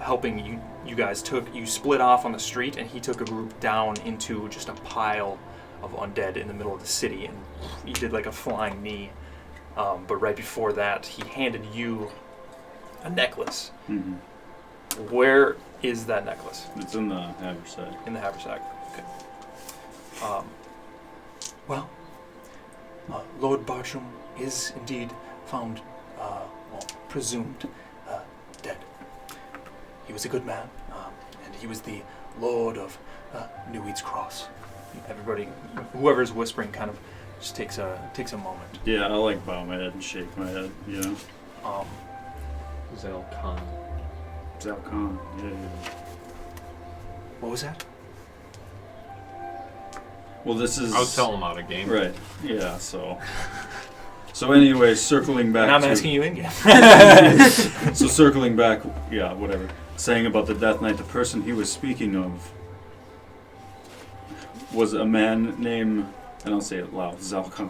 helping you guys you split off on the street, and he took a group down into just a pile of undead in the middle of the city, and he did like a flying knee. But right before that, he handed you a necklace. Mm-hmm. Where is that necklace? It's in the haversack. In the haversack. Okay. Well, Lord Bartram is indeed found, presumed dead. He was a good man, and he was the Lord of New Wheats Cross. Everybody, whoever's whispering, kind of just takes a moment. Yeah, I like bow my head and shake my head. You know. Zal Khan. Zal Khan. Yeah. What was that? Well, this is. I'll tell him out of game. Right. Yeah. So anyway, circling back. And I'm to, asking you in game. So circling back, yeah, whatever. Saying about the Death Knight, the person he was speaking of was a man named, and I'll say it loud, Zal Khan.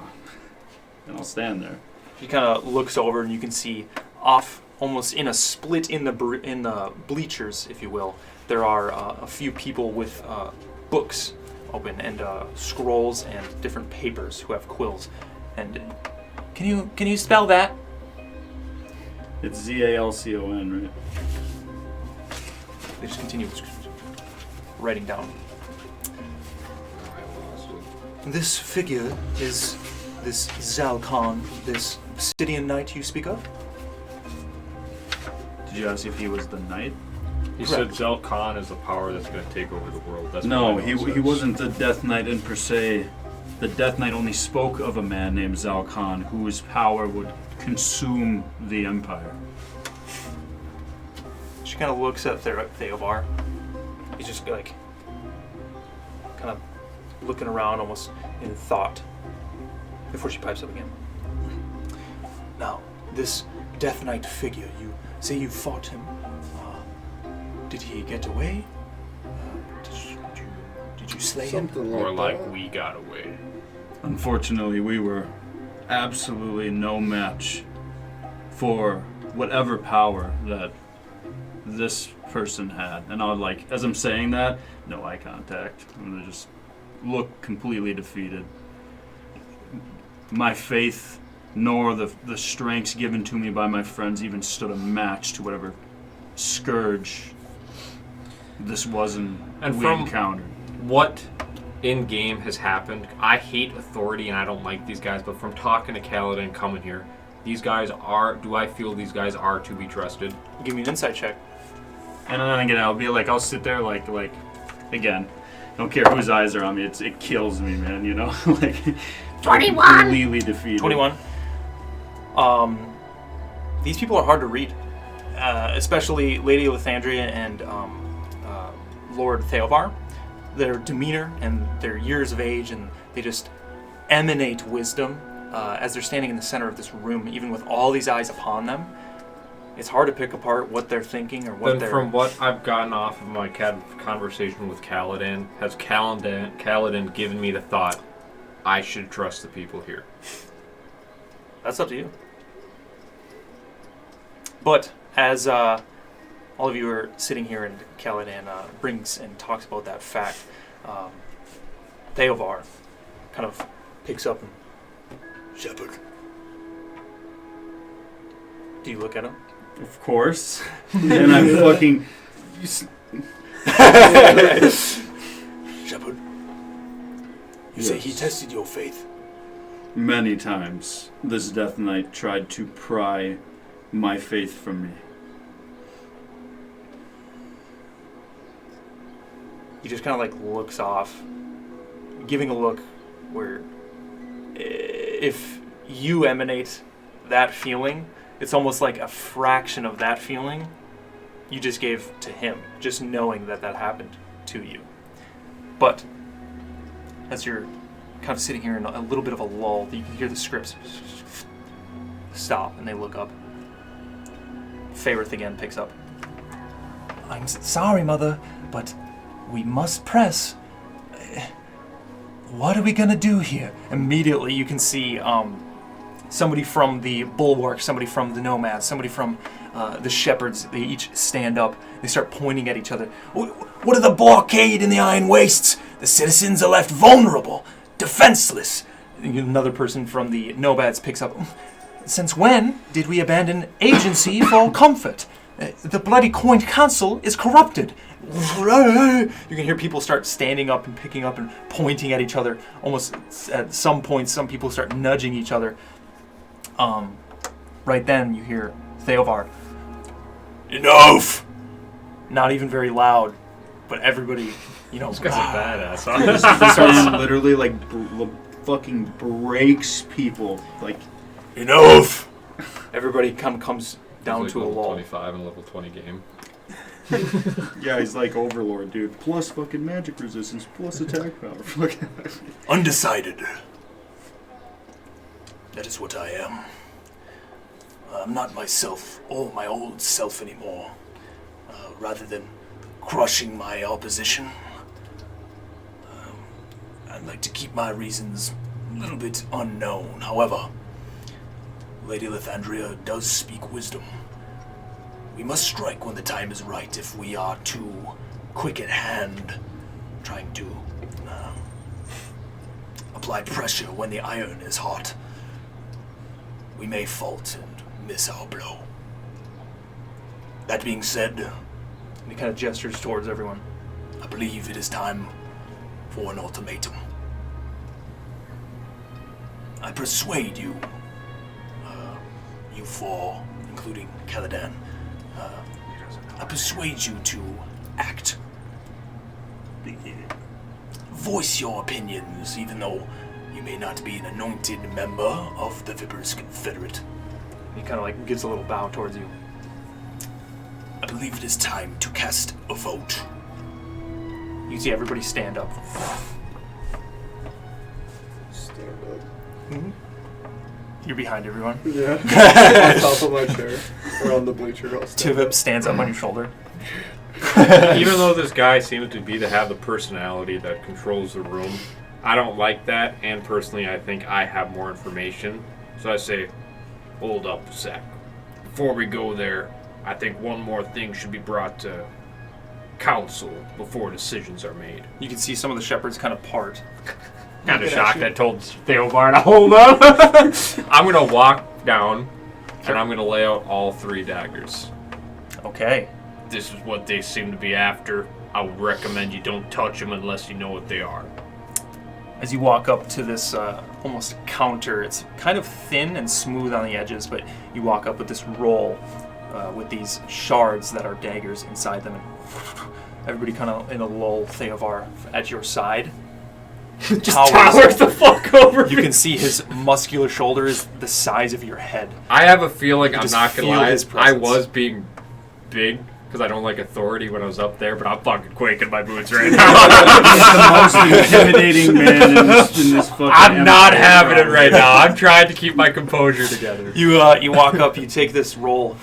And I'll stand there. He kind of looks over, and you can see off, almost in a split in the bleachers, if you will. There are a few people with books open and scrolls and different papers who have quills. And can you spell that? It's Zalcon, right? They just continue writing down. This figure is this Zal Khan, this Obsidian Knight you speak of? Did you ask if he was the knight? He said Zal Khan is the power that's going to take over the world. That's No, what I he know it says. wasn't the Death Knight in per se. The Death Knight only spoke of a man named Zal Khan, whose power would consume the Empire. She kind of looks at Theovar. He's just like, kind of looking around almost in thought before she pipes up again. Now, this Death Knight figure, you say you fought him. Did he get away? Did you slay him? Something Or like like that. we got away. Unfortunately, we were absolutely no match for whatever power that this person had. And I would as I'm saying that, no eye contact. I'm gonna just look completely defeated. My faith nor the strengths given to me by my friends even stood a match to whatever scourge this was and we from encountered. What in game has happened? I hate authority and I don't like these guys, but from talking to Kaladin and coming here, these guys are. Do I feel these guys are to be trusted? Give me an insight check. And then again, I'll be I'll sit there again. I don't care whose eyes are on me. It kills me, man. You know, 21. Completely defeated. 21. These people are hard to read, especially Lady Lathandria and Lord Theovar. Their demeanor and their years of age, and they just emanate wisdom as they're standing in the center of this room, even with all these eyes upon them. It's hard to pick apart what they're thinking or what Then they're... from what I've gotten off of my conversation with Kaladin, has Kaladin given me the thought I should trust the people here? That's up to you. But as all of you are sitting here and Kaladin brings and talks about that fact, Theovar kind of picks up and... Shepherd. Do you look at him? Of course. And I'm fucking. Shepherd, you say he tested your faith? Many times, this Death Knight tried to pry my faith from me. He just kind of looks off, giving a look where if you emanate that feeling, it's almost like a fraction of that feeling you just gave to him, just knowing that that happened to you. But as you're kind of sitting here in a little bit of a lull, you can hear the scripts stop, and they look up. Favorith again picks up. I'm sorry, Mother, but we must press. What are we gonna do here? Immediately you can see somebody from the bulwark, somebody from the nomads, somebody from the shepherds. They each stand up. They start pointing at each other. What of the blockade in the Iron Wastes? The citizens are left vulnerable, defenseless. Another person from the nomads picks up. Since when did we abandon agency for comfort? The bloody coined council is corrupted. You can hear people start standing up and picking up and pointing at each other. Almost at some point, some people start nudging each other. Right then, you hear Theovar. Enough! Not even very loud, but everybody, This guy's a badass. This man literally like fucking breaks people. Like, Enough! everybody comes down to a level lull. 25 and level 20 game. yeah, he's like Overlord, dude. Plus fucking magic resistance, plus attack power. Undecided. That is what I am. I'm not myself or my old self anymore. Rather than crushing my opposition, I'd like to keep my reasons a little bit unknown. However, Lady Lithandria does speak wisdom. We must strike when the time is right. If we are too quick at hand, trying to apply pressure when the iron is hot, we may fault and miss our blow. That being said, He kind of gestures towards everyone. I believe it is time for an ultimatum. I persuade you, you four, including Caladan, I persuade you to act. Voice your opinions, even though you may not be an anointed member of the Viper's Confederate. He kind of like gives a little bow towards you. I believe it is time to cast a vote. You see everybody stand up. Stand up. You're behind everyone. Yeah. On top of my chair. Or on the bleacher. I'll stand Tivip up. stands up on your shoulder. Even though this guy seems to have the personality that controls the room, I don't like that, and personally I think I have more information. So I say, hold up a sec. Before we go there, I think one more thing should be brought to council before decisions are made. You can see some of the shepherds kind of part. Kind of shocked I told Theobar to hold up. I'm going to walk down, and I'm going to lay out all 3 daggers. Okay. This is what they seem to be after. I would recommend you don't touch them unless you know what they are. As you walk up to this almost counter, it's kind of thin and smooth on the edges, but you walk up with this roll with these shards that are daggers inside them. And everybody kind of in a lull, Theovar at your side. Just towers the fuck over You me. can see his muscular shoulders the size of your head. I have a feeling, You I'm just not going to feel lie, his I presence. was being big because I don't like authority when I was up there, but I'm fucking quaking my boots right now. He's the most intimidating man in this fucking I'm not empire, having it bro. right now. I'm trying to keep my composure together. You walk up, you take this roll,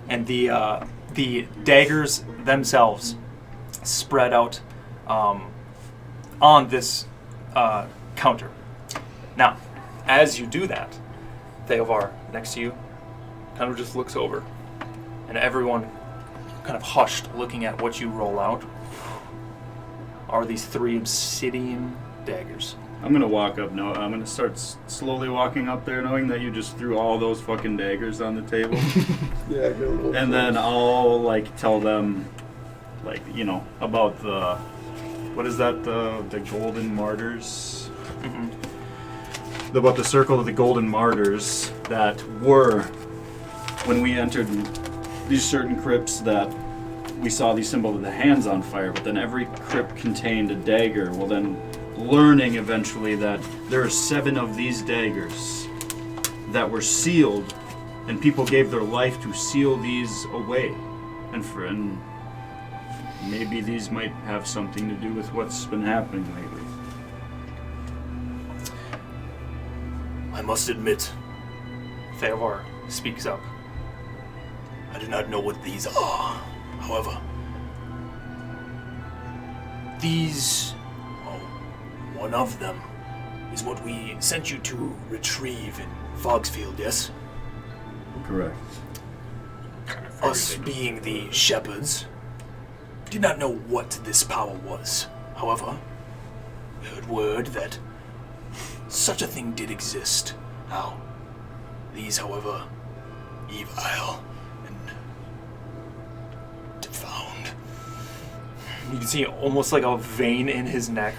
and the daggers themselves spread out on this counter. Now, as you do that, Theovar next to you kind of just looks over, and everyone kind of hushed, looking at what you roll out. Are these 3 obsidian daggers? I'm gonna walk up. No, I'm gonna start slowly walking up there, knowing that you just threw all those fucking daggers on the table, Yeah, get a little and then I'll like tell them, like, you know, about the, what is that, the golden martyrs? About the circle of the golden martyrs that were, when we entered these certain crypts, that we saw these symbols of the hands on fire, but then every crypt contained a dagger. Well, then learning eventually that there are 7 of these daggers that were sealed, and people gave their life to seal these away. And maybe these might have something to do with what's been happening lately. I must admit, Theovar speaks up. I do not know what these are. However, these, one of them, is what we sent you to retrieve in Fogsfield, yes? Correct. Us being the shepherds, did not know what this power was. However, we heard word that such a thing did exist. Now, these, however, evil and defound. You can see almost like a vein in his neck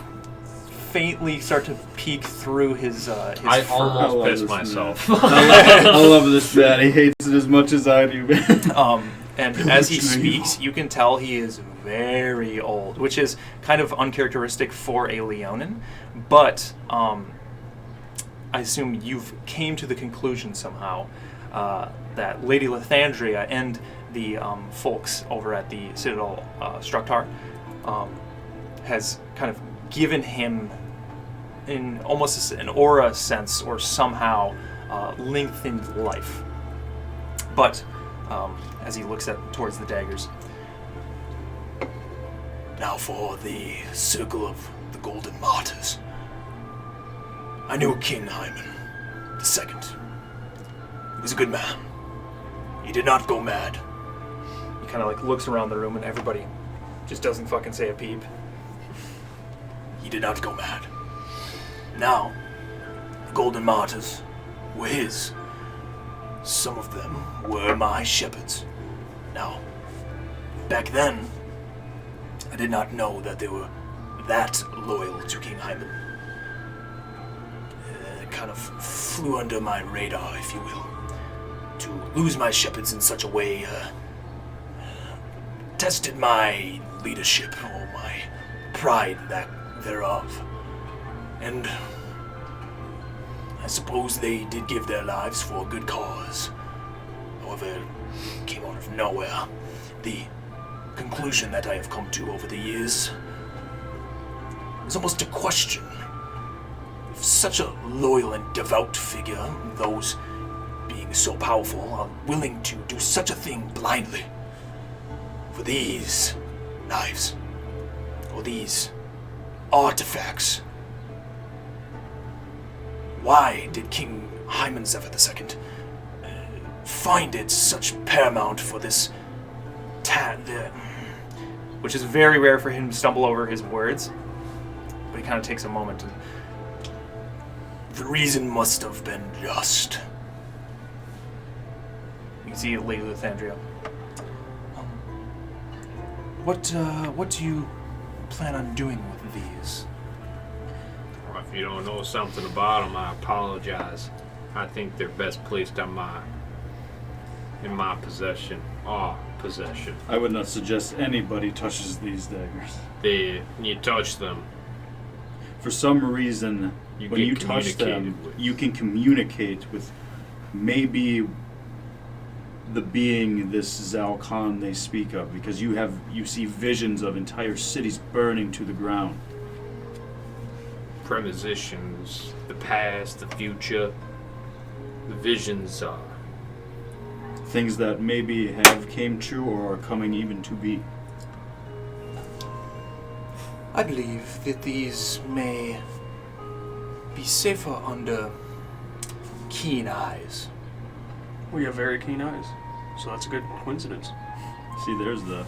faintly start to peek through his I fur. almost pissed myself. I love this man. He hates it as much as I do, man. And as he speaks, you can tell he is very old, which is kind of uncharacteristic for a Leonin. But I assume you've came to the conclusion somehow that Lady Lithandria and the folks over at the Citadel Struktar has kind of given him in almost an aura sense or somehow lengthened life. But as he looks towards the daggers. Now for the Circle of the Golden Martyrs. I knew King Hyman II. He was a good man. He did not go mad. He kind of like looks around the room and everybody just doesn't fucking say a peep. He did not go mad. Now, the Golden Martyrs were his. Some of them were my shepherds. Now, back then, I did not know that they were that loyal to King Hyman. It kind of flew under my radar, if you will. To lose my shepherds in such a way tested my leadership or my pride thereof. And I suppose they did give their lives for a good cause. However, it came out of nowhere. The conclusion that I have come to over the years is almost to question if such a loyal and devout figure, those being so powerful, are willing to do such a thing blindly. For these knives, or these artifacts. Why did King Hyman II find it such paramount for this which is very rare for him to stumble over his words, but he kind of takes a moment. The reason must have been just. You can see Lady Lithandria. What do you plan on doing with these? Well, if you don't know something about them, I apologize. I think they're best placed in my possession. Our possession. I would not suggest anybody touches these daggers. You touch them. For some reason, when you touch them, you can communicate with maybe the being this Zalkan they speak of, because you see visions of entire cities burning to the ground. Premonitions, the past, the future, the visions are. Things that maybe have came true or are coming even to be. I believe that these may be safer under keen eyes. We have very keen eyes, so that's a good coincidence. See, there's the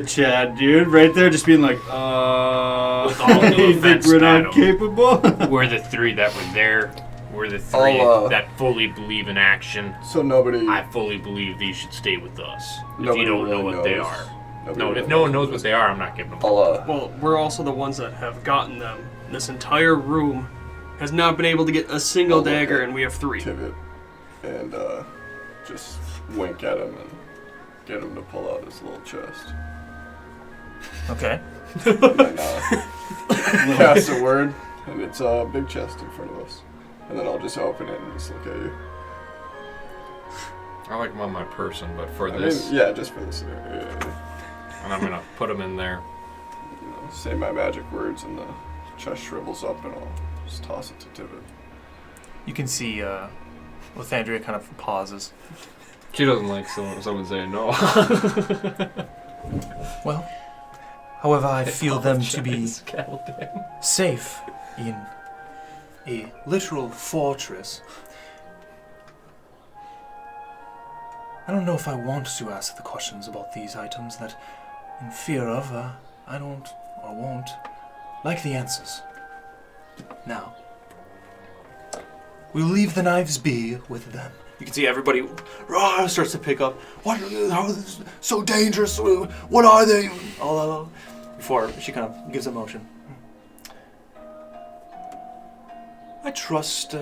Chad dude right there, just being like, With all the you think offense, we're not Adam. capable? We're the three that were there. We're the three that fully believe in action. So nobody. I fully believe these should stay with us. If Nobody you don't really know what they knows. are. Nobody No, really if no one knows what they are, I'm not giving them. Well, we're also the ones that have gotten them. This entire room has not been able to get a single I'll look dagger, at and we have 3. Tivit and just wink at him and get him to pull out his little chest. Okay. And then cast a word, and it's a big chest in front of us. And then I'll just open it and just look at you. I like them on my person, but for I this, mean, yeah, just for this. Yeah. and I'm gonna put them in there. You know, say my magic words and the chest shrivels up and I'll just toss it to Tibbet. You can see Lathandria kind of pauses. She doesn't like someone saying no. Well, however, I feel them to be Goddamn. safe in a literal fortress. I don't know if I want to ask the questions about these items that, in fear of, I don't or won't like the answers. Now, we'll leave the knives be with them. You can see everybody starts to pick up. What? How is this so dangerous? What are they? All before she kind of gives a motion. I trust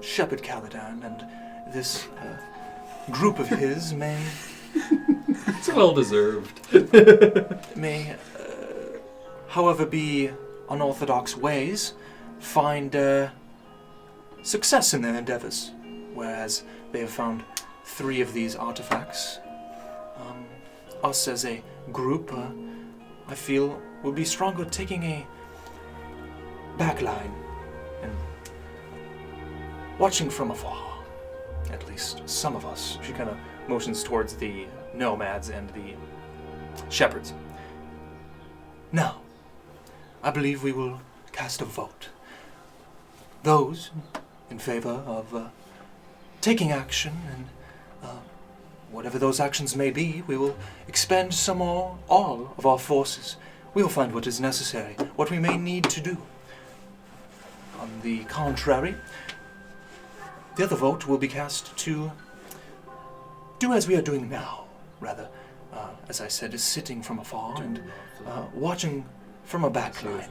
Shepherd Caladan and this group of his may It's well deserved. may, however, be unorthodox ways, find success in their endeavors, whereas they have found 3 of these artifacts. Us as a group, I feel, will be stronger taking a backline and watching from afar. At least some of us. She kind of motions towards the nomads and the shepherds. Now, I believe we will cast a vote. Those in favor of taking action, and whatever those actions may be, we will expend some or all of our forces. We will find what is necessary, what we may need to do. On the contrary, the other vote will be cast to do as we are doing now, rather, as I said, is sitting from afar and watching from a backline.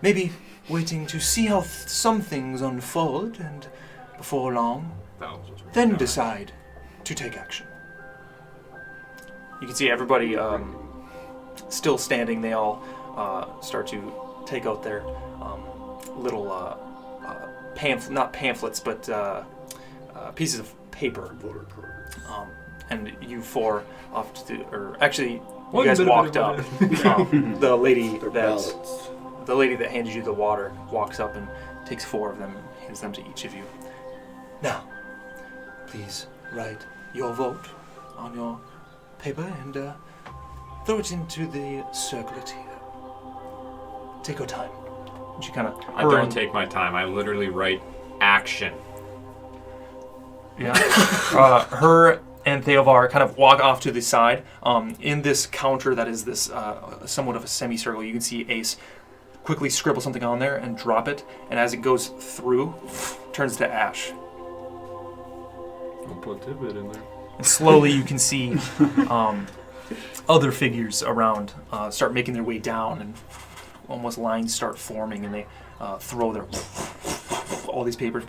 Maybe waiting to see how some things unfold, and before long, then decide to take action. You can see everybody still standing. They all start to take out their little not pamphlets, but pieces of paper. And you 4 off to, or actually, you guys walked up. The lady that handed you the water walks up and takes 4 of them, and hands them to each of you. Now, please write your vote on your paper and throw it into the circlet here. Take your time. And she kind of. I don't take my time. I literally write action. Yeah. Her and Theovar kind of walk off to the side. In this counter that is this somewhat of a semicircle, you can see Ace quickly scribble something on there and drop it, and as it goes through, turns to ash. I'll put Tibbet in there. And slowly you can see other figures around start making their way down, and almost lines start forming, and they throw their all these papers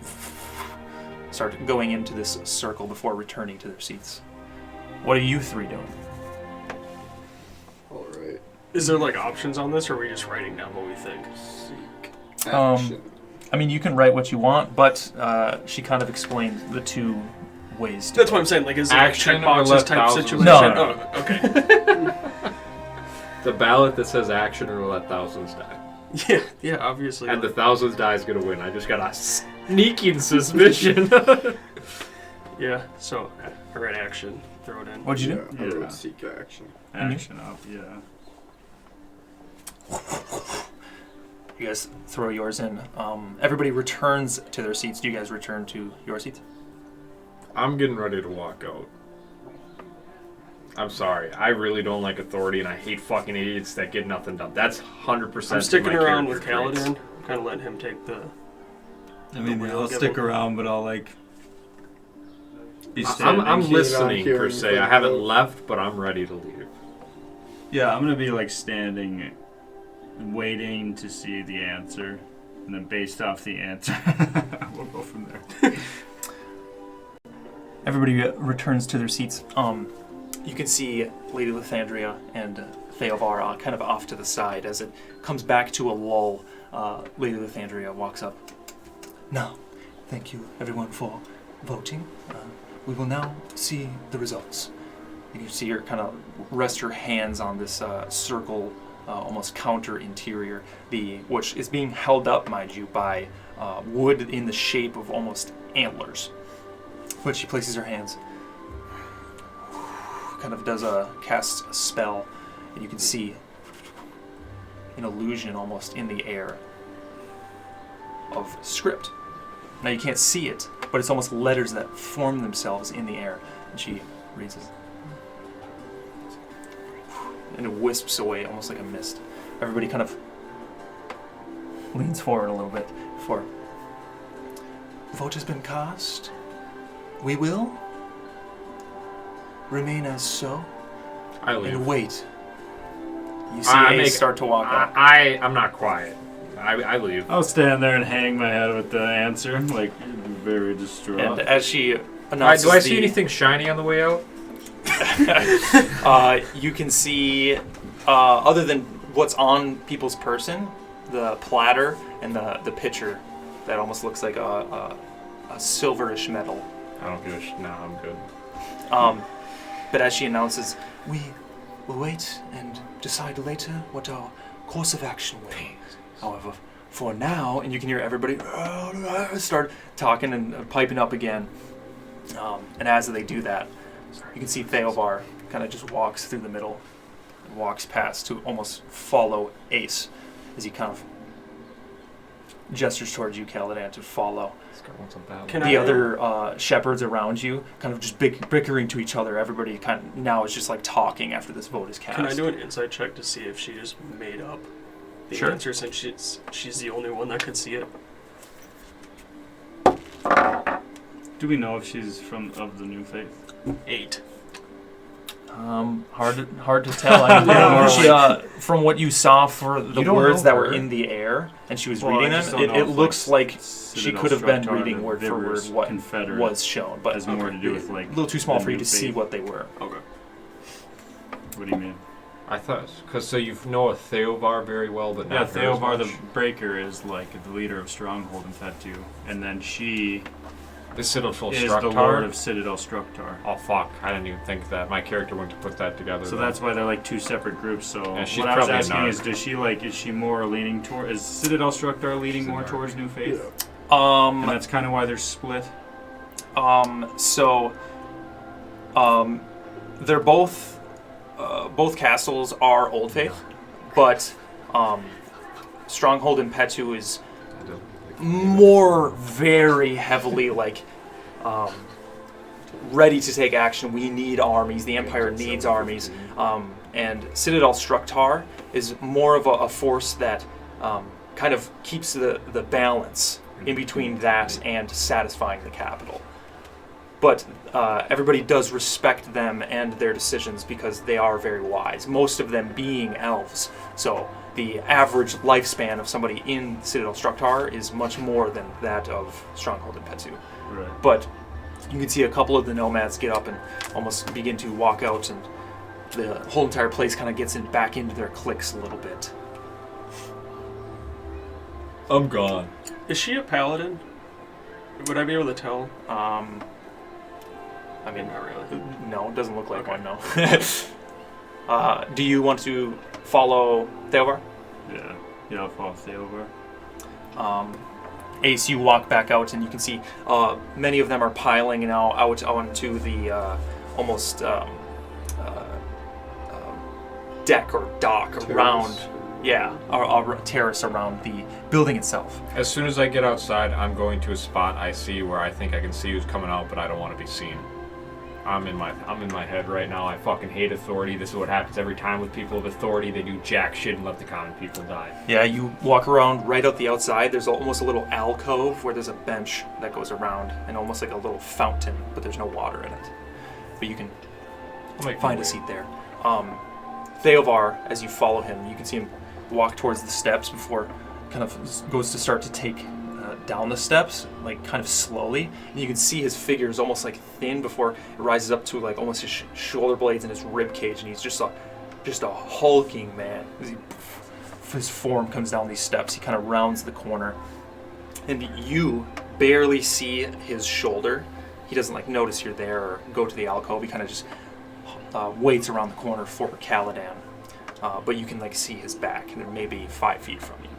start going into this circle before returning to their seats. What are you 3 doing? Alright. Is there like options on this, or are we just writing down what we think? Seek action. I mean, you can write what you want, but she kind of explained the 2 ways to That's what I'm saying. Like, is it like Action or checkboxes let type thousands situation? No. Oh, okay. The ballot that says action or let thousands die. Yeah, obviously. And the thousands die is gonna win. I just got a sneaking suspicion. Yeah, so I read action. Throw it in. What'd you do? I wrote seek action. Action up, yeah. You guys throw yours in. Everybody returns to their seats. Do you guys return to your seats? I'm getting ready to walk out. I'm sorry. I really don't like authority, and I hate fucking idiots that get nothing done. That's 100%. I'm sticking my around with character traits. Kaladin. I'm kind of letting him take the. I mean, But I'll we'll stick give 'em- around, but I'll like be I'm standing. I'm listening here per and se. you I think haven't about- left, but I'm ready to leave. Yeah, I'm gonna be like standing, waiting to see the answer, and then based off the answer, we'll go from there. Everybody returns to their seats. You can see Lady Lathandria and Theovar kind of off to the side as it comes back to a lull. Lady Lithandria walks up. Now, thank you everyone for voting. We will now see the results. And you see her kind of rest her hands on this circle, almost counter interior, which is being held up, mind you, by wood in the shape of almost antlers. But she places her hands, kind of casts a spell, and you can see an illusion almost in the air of script. Now you can't see it, but it's almost letters that form themselves in the air. And she reads it. And it wisps away almost like a mist. Everybody kind of leans forward a little bit before. The vote has been cast. We will remain as so I leave. and wait. You see Ace start to walk up. I'm not quiet. I leave. I'll stand there and hang my head with the answer, like very distraught. And as she announces Do I see anything shiny on the way out? you can see, other than what's on people's person, the platter and the pitcher that almost looks like a silverish metal. I don't give a shit. No, I'm good. But as she announces, We will wait and decide later what our course of action will be. however, for now, and you can hear everybody start talking and piping up again. And as they do that, you can see Theobar kind of just walks through the middle and walks past to almost follow Ace as he kind of gestures towards you, Caladan, to follow. The other shepherds around you kind of just bickering to each other. Everybody kind of now is just like talking after this vote is cast. Can I do an insight check to see if she just made up the answer since she's the only one that could see it? Do we know if she's of the new faith? 8. Hard to tell. I mean, from what you saw for the words that were in the air, and she was reading them, it looks like she could have been reading word for word what was shown, but has more to do with like a little too small for you to see what they were. Okay. What do you mean? I thought, so you know a Theobar very well, but not very Theobar much. the Breaker is like the leader of Stronghold and Fatu, and then she The Citadel is Structar? the Lord of Citadel Structar. Oh fuck! I didn't even think of that. My character wouldn't have put that together. So though. that's why they're like two separate groups. So Yeah, she's what I was probably a asking narc. is, is she more leaning toward? Is Citadel Structar leaning She's a more narc. towards New Faith? And that's kind of why they're split. They're both castles are Old Faith, but Stronghold and Petu is more very heavily like ready to take action. We need armies. The Empire needs armies. And Citadel Structar is more of a force that kind of keeps the balance in between that and satisfying the capital. But everybody does respect them and their decisions because they are very wise, most of them being elves. So the average lifespan of somebody in Citadel Structar is much more than that of Stronghold and Petu. Right. But you can see a couple of the nomads get up and almost begin to walk out, and the whole entire place kind of gets back into their cliques a little bit. I'm gone. Is she a paladin? Would I be able to tell? I mean, Not really. no, it doesn't look like Okay. one, no. Do you want to follow Theobar? Yeah. Yeah, I'll follow Theobar. Ace, you walk back out, and you can see many of them are piling now out onto the almost deck or dock around. Yeah, a terrace around the building itself. As soon as I get outside, I'm going to a spot I see where I think I can see who's coming out, but I don't want to be seen. I'm in my head right now. I fucking hate authority. This is what happens every time with people of authority. They do jack shit and let the common people die. Yeah, you walk around right out the outside. There's almost a little alcove where there's a bench that goes around and almost like a little fountain, but there's no water in it. But you can find a seat there. Theovar, as you follow him, you can see him walk towards the steps before kind of goes to start to take down the steps, like kind of slowly. And you can see his figure is almost like thin before it rises up to like almost his shoulder blades and his rib cage, and he's just a hulking man as he his form comes down these steps. He kind of rounds the corner, and you barely see his shoulder. He doesn't like notice you're there or go to the alcove. He kind of just waits around the corner for Caladan, but you can like see his back, and they're maybe 5 feet from you.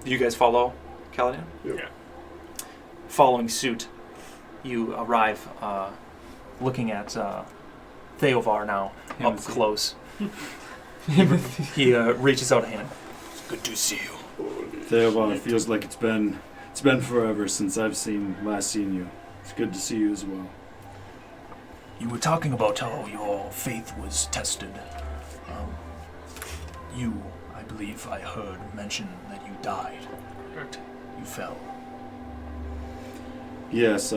Do you guys follow Caladan? Yep. Yeah. Following suit, you arrive looking at Theovar now up close. He reaches out a hand. Good to see you. Theobar, it feels like it's been forever since I've last seen you. It's good to see you as well. You were talking about how your faith was tested. You, I believe I heard mention that you died. Correct. You fell. Yes,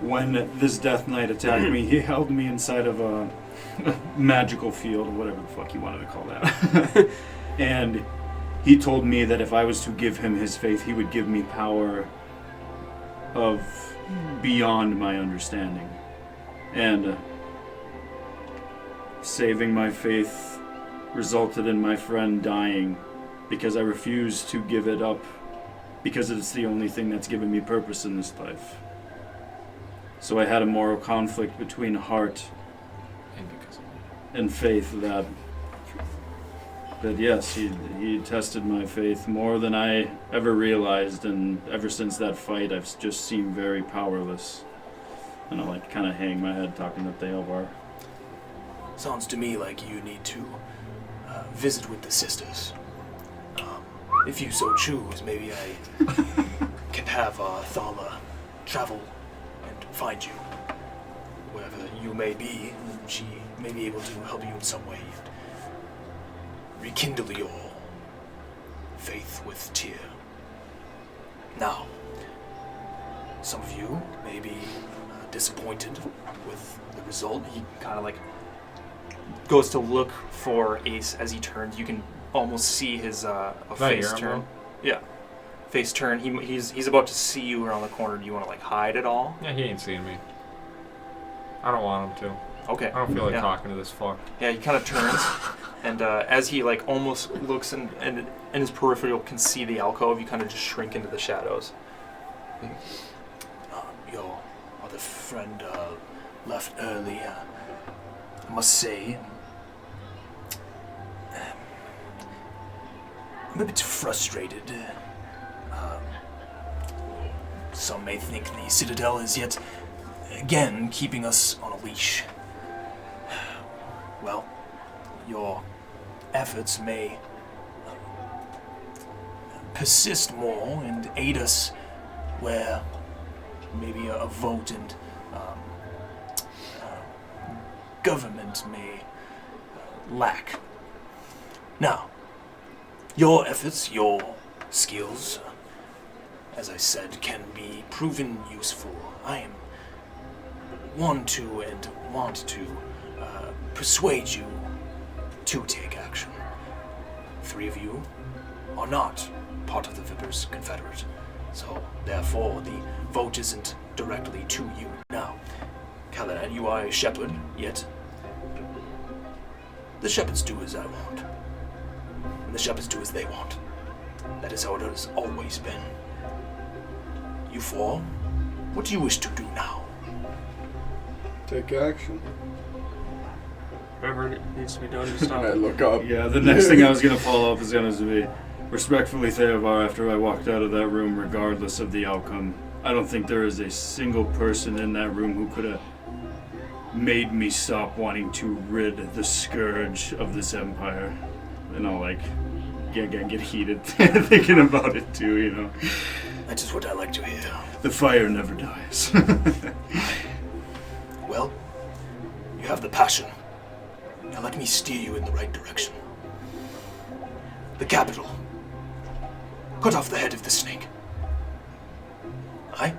when this Death Knight attacked me, he held me inside of a magical field, or whatever the fuck you wanted to call that. And he told me that if I was to give him his faith, he would give me power of beyond my understanding. And saving my faith resulted in my friend dying because I refused to give it up because it's the only thing that's given me purpose in this life. So I had a moral conflict between heart and faith that yes, he tested my faith more than I ever realized, and ever since that fight I've just seemed very powerless. And I like kind of hang my head talking to Theovar. Sounds to me like you need to visit with the sisters. If you so choose, maybe I can have Thala travel and find you wherever you may be, and she may be able to help you in some way. Rekindle your faith with Tyr. Now, some of you may be disappointed with the result. He kind of like goes to look for Ace as he turns. You can almost see his face turn. Yeah, face turn. He's about to see you around the corner. Do you want to like hide at all? Yeah, he ain't seeing me. I don't want him to. Okay. I don't feel like Yeah. talking to this fuck. Yeah, he kind of turns, and as he like almost looks and in his peripheral can see the alcove, you kind of just shrink into the shadows. Your other friend left early. I must say, I'm a bit frustrated. Some may think the Citadel is yet again keeping us on a leash. Well, your efforts may persist more and aid us where maybe a vote and government may lack. Now, your efforts, your skills, as I said, can be proven useful. I am want to persuade you to take action. 3 of you are not part of the Vipers Confederate, so therefore the vote isn't directly to you. Now, Caladan, you are a shepherd, yet the shepherds do as I want, and the shepherds do as they want. That is how it has always been. You four, what do you wish to do now? Take action. Whatever needs to be done to stop I it. look up. Yeah, the next thing I was going to follow up is going to be, respectfully, Theovar, after I walked out of that room, regardless of the outcome, I don't think there is a single person in that room who could have made me stop wanting to rid the scourge of this empire. And I'll get heated thinking about it too, you know. That is what I like to hear. The fire never dies. Well, you have the passion. Now let me steer you in the right direction. The capital. Cut off the head of the snake. Aye?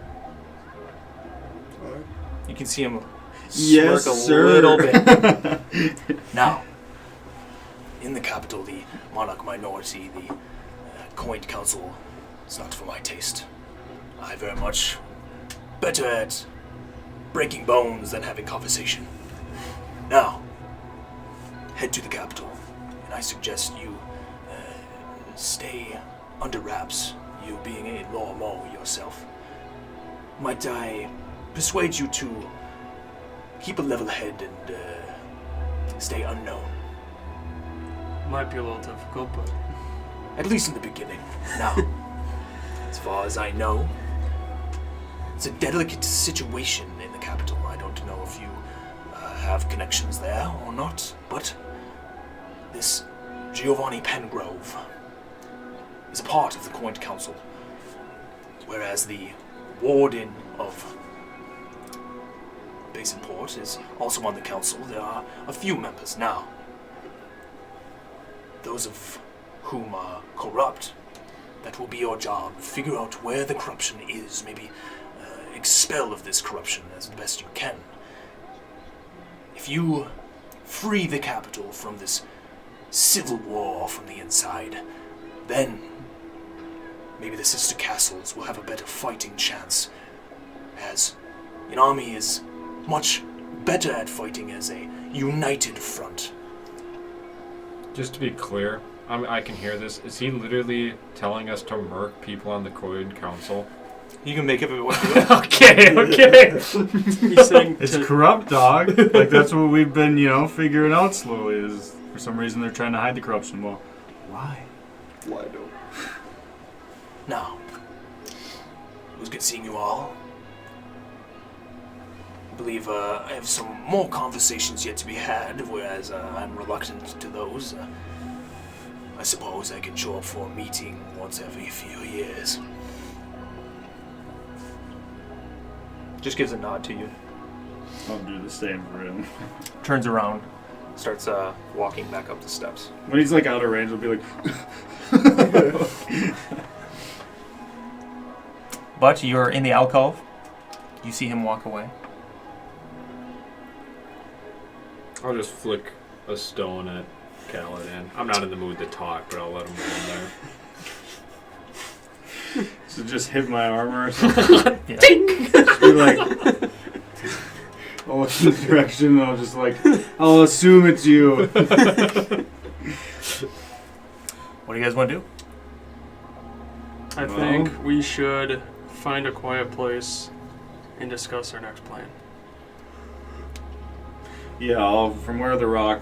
You can see him Yes, smirk a sir. little bit. Now, in the capital, the monarch minority, the coined council, is not for my taste. I very much better at breaking bones than having conversation. Now, head to the capital, and I suggest you stay under wraps, you being a Lormo yourself. Might I persuade you to keep a level head and stay unknown? Might be a little difficult, but At least in the beginning. Now, as far as I know, it's a delicate situation in the capital. I don't know if you have connections there or not, but this Giovanni Pengrove is a part of the Coin Council, whereas the warden of Basin Port is also on the council. There are a few members now. Those of whom are corrupt, that will be your job. Figure out where the corruption is, maybe expel of this corruption as best you can. If you free the capital from this civil war from the inside, then maybe the sister castles will have a better fighting chance, as an army is much better at fighting as a united front. Just to be clear, I can hear this. Is he literally telling us to murk people on the Coin Council? You can make of it what you will. Okay. he's saying It's to, corrupt, dog. Like, that's what we've been, figuring out slowly, is for some reason they're trying to hide the corruption. Well, why? Why don't? Now, it was good seeing you all. I believe I have some more conversations yet to be had, whereas I'm reluctant to those. I suppose I can show up for a meeting once every few years. Just gives a nod to you. I'll do the same for him. Turns around, starts walking back up the steps. When he's like out of range, I'll be like, But you're in the alcove. You see him walk away. I'll just flick a stone at Kaladin. I'm not in the mood to talk, but I'll let him go in there. so just hit my armor or something. Yeah. Be like, I'll look in the direction and I'll just like, I'll assume it's you. What do you guys want to do? I think we should find a quiet place and discuss our next plan. Yeah, from where the rock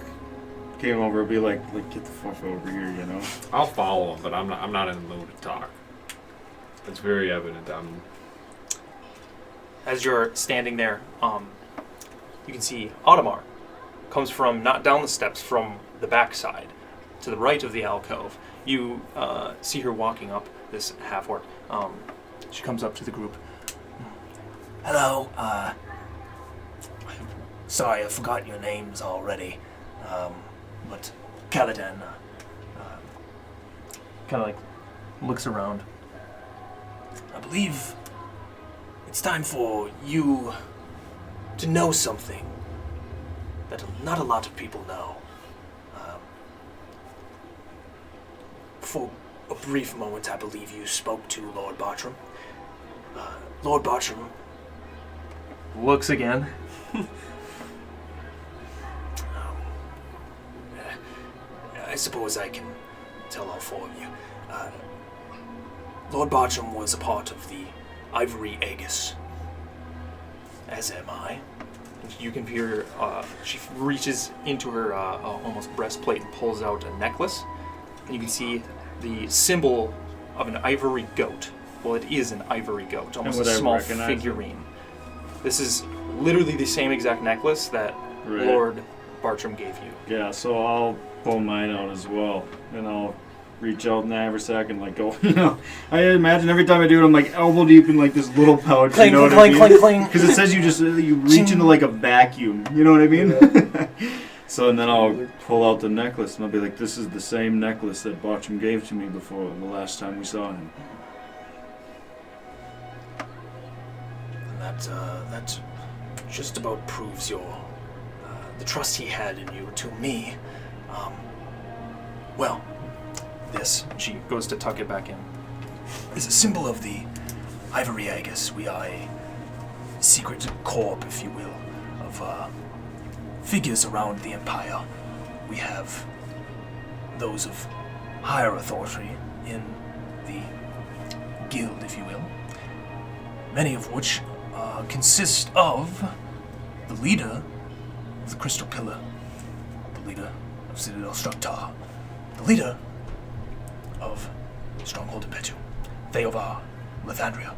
came over, I'll be like, get the fuck over here, I'll follow him, but I'm not in the mood to talk. It's very evident. As you're standing there, you can see Audemars comes from, not down the steps, from the backside to the right of the alcove. You see her walking up this half-orc. She comes up to the group. Hello, sorry I forgot your names already, but Kaladin, Kind of like looks around. I believe it's time for you to know something that not a lot of people know. For a brief moment, I believe you spoke to Lord Bartram. Lord Bartram, Looks again. I suppose I can tell all four of you. Lord Bartram was a part of the Ivory Aegis, as am I. You can hear she reaches into her almost breastplate and pulls out a necklace. And you can see the symbol of an ivory goat. Well, it is an ivory goat, almost a would I small recognize figurine. This is literally the same exact necklace that Right. Lord Bartram gave you. Yeah, so I'll pull mine out as well. And I'll reach out in the haversack and like go, I imagine every time I do it, I'm like elbow deep in like this little pouch. Clang, you know what clang, I clang, mean? clang. Because it says you reach into like a vacuum. You know what I mean? Yeah. So and then I'll pull out the necklace and I'll be like, this is the same necklace that Bartram gave to me before the last time we saw him. And that just about proves the trust he had in you to me. Well, this, She goes to tuck it back in. is a symbol of the Ivory Aegis. We are a secret corps, if you will, of figures around the Empire. We have those of higher authority in the guild, if you will, many of which consist of the leader of the Crystal Pillar, the leader of Citadel Structar, the leader of Stronghold Impetu, Theovar, Lathandria,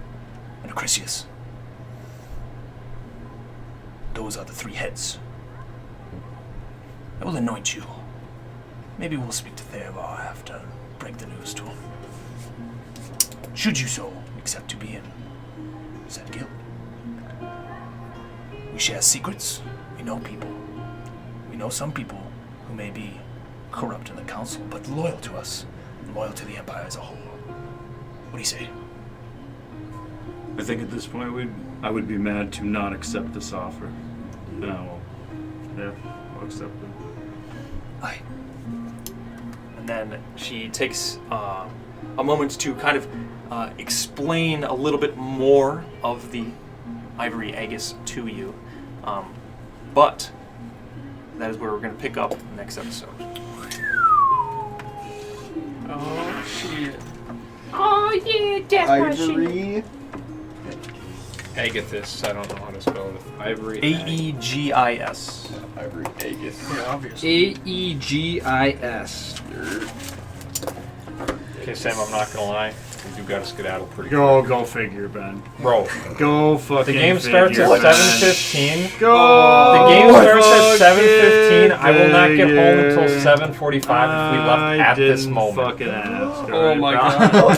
and Acrisius. Those are the 3 heads. I will anoint you. Maybe we'll speak to Theovar after and break the news to him. Should you so accept to be in said guild. We share secrets. We know people. We know some people who may be corrupt in the council, but loyal to us, and loyal to the Empire as a whole. What do you say? I think at this point I would be mad to not accept this offer. No. Yeah, I'll accept it. Aye. And then she takes a moment to kind of explain a little bit more of the ivory aegis to you. But that is where we're going to pick up next episode. Oh, shit. Oh, yeah, death Ivory. Agathis, I don't know how to spell it. Ivory. Aegis. Ivory Aegis. Yeah, obviously. Aegis. Okay, Sam, I'm not gonna lie. You got to skedaddle pretty Go figure, Ben. Bro, Go fucking the game figure, starts at Ben. 7:15. Go. The game starts at fucking 7:15. I will not get home until figure. 7:45 if we left at this didn't moment. fucking ask. Oh alright, my pal?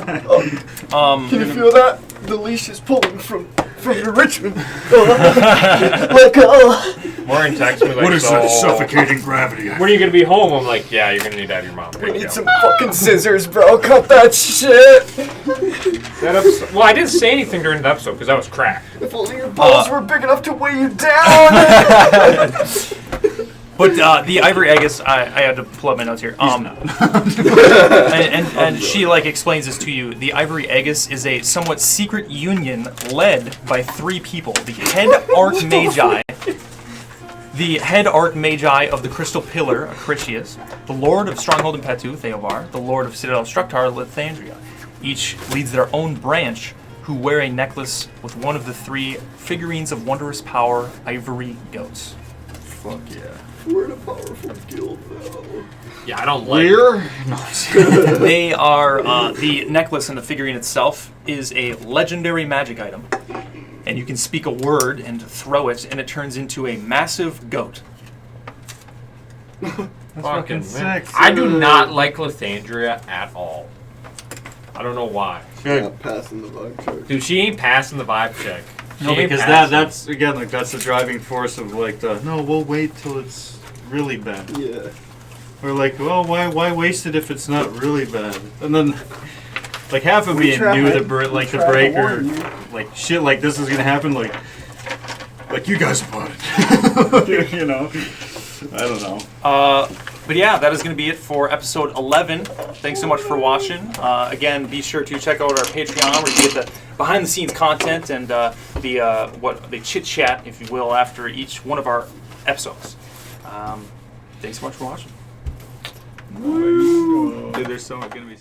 god. Can you feel that? The leash is pulling from the Richmond. Let go. Maureen texts me like, What is so, that suffocating gravity? when are you going to be home? I'm like, yeah, you're going to need to have your mom We pick you need up. some fucking scissors, bro. Cut that shit. That episode, well, I didn't say anything during the episode because I was cracked. If only your balls were big enough to weigh you down. But the ivory aegis, I had to pull up my notes here. And she explains this to you. The ivory aegis is a somewhat secret union led by 3 people: the head archmagi, the head archmagi of the Crystal Pillar, Acrisius, the Lord of Stronghold Impetu, Theovar, the Lord of Citadel Structar, Lathandria. Each leads their own branch, who wear a necklace with one of the 3 figurines of wondrous power, ivory goats. Fuck yeah. We're in a powerful guild, though. Yeah, I don't like They are, the necklace and the figurine itself is a legendary magic item. And you can speak a word and throw it, and it turns into a massive goat. fucking sick. I do not like Lathandria at all. I don't know why. Not passing the vibe check. Dude, she ain't passing the vibe check. No, She ain't because passing. that's again that's the driving force of no, we'll wait till it's really bad. Yeah. We're like, well, why waste it if it's not really bad? And then half of me knew the breaker, shit like this is gonna happen, like you guys bought it. You know, I don't know. But yeah, that is going to be it for episode 11. Thanks so much for watching. Again, be sure to check out our Patreon where you get the behind-the-scenes content and the chit-chat, if you will, after each one of our episodes. Thanks so much for watching. Dude, there's so much gonna be.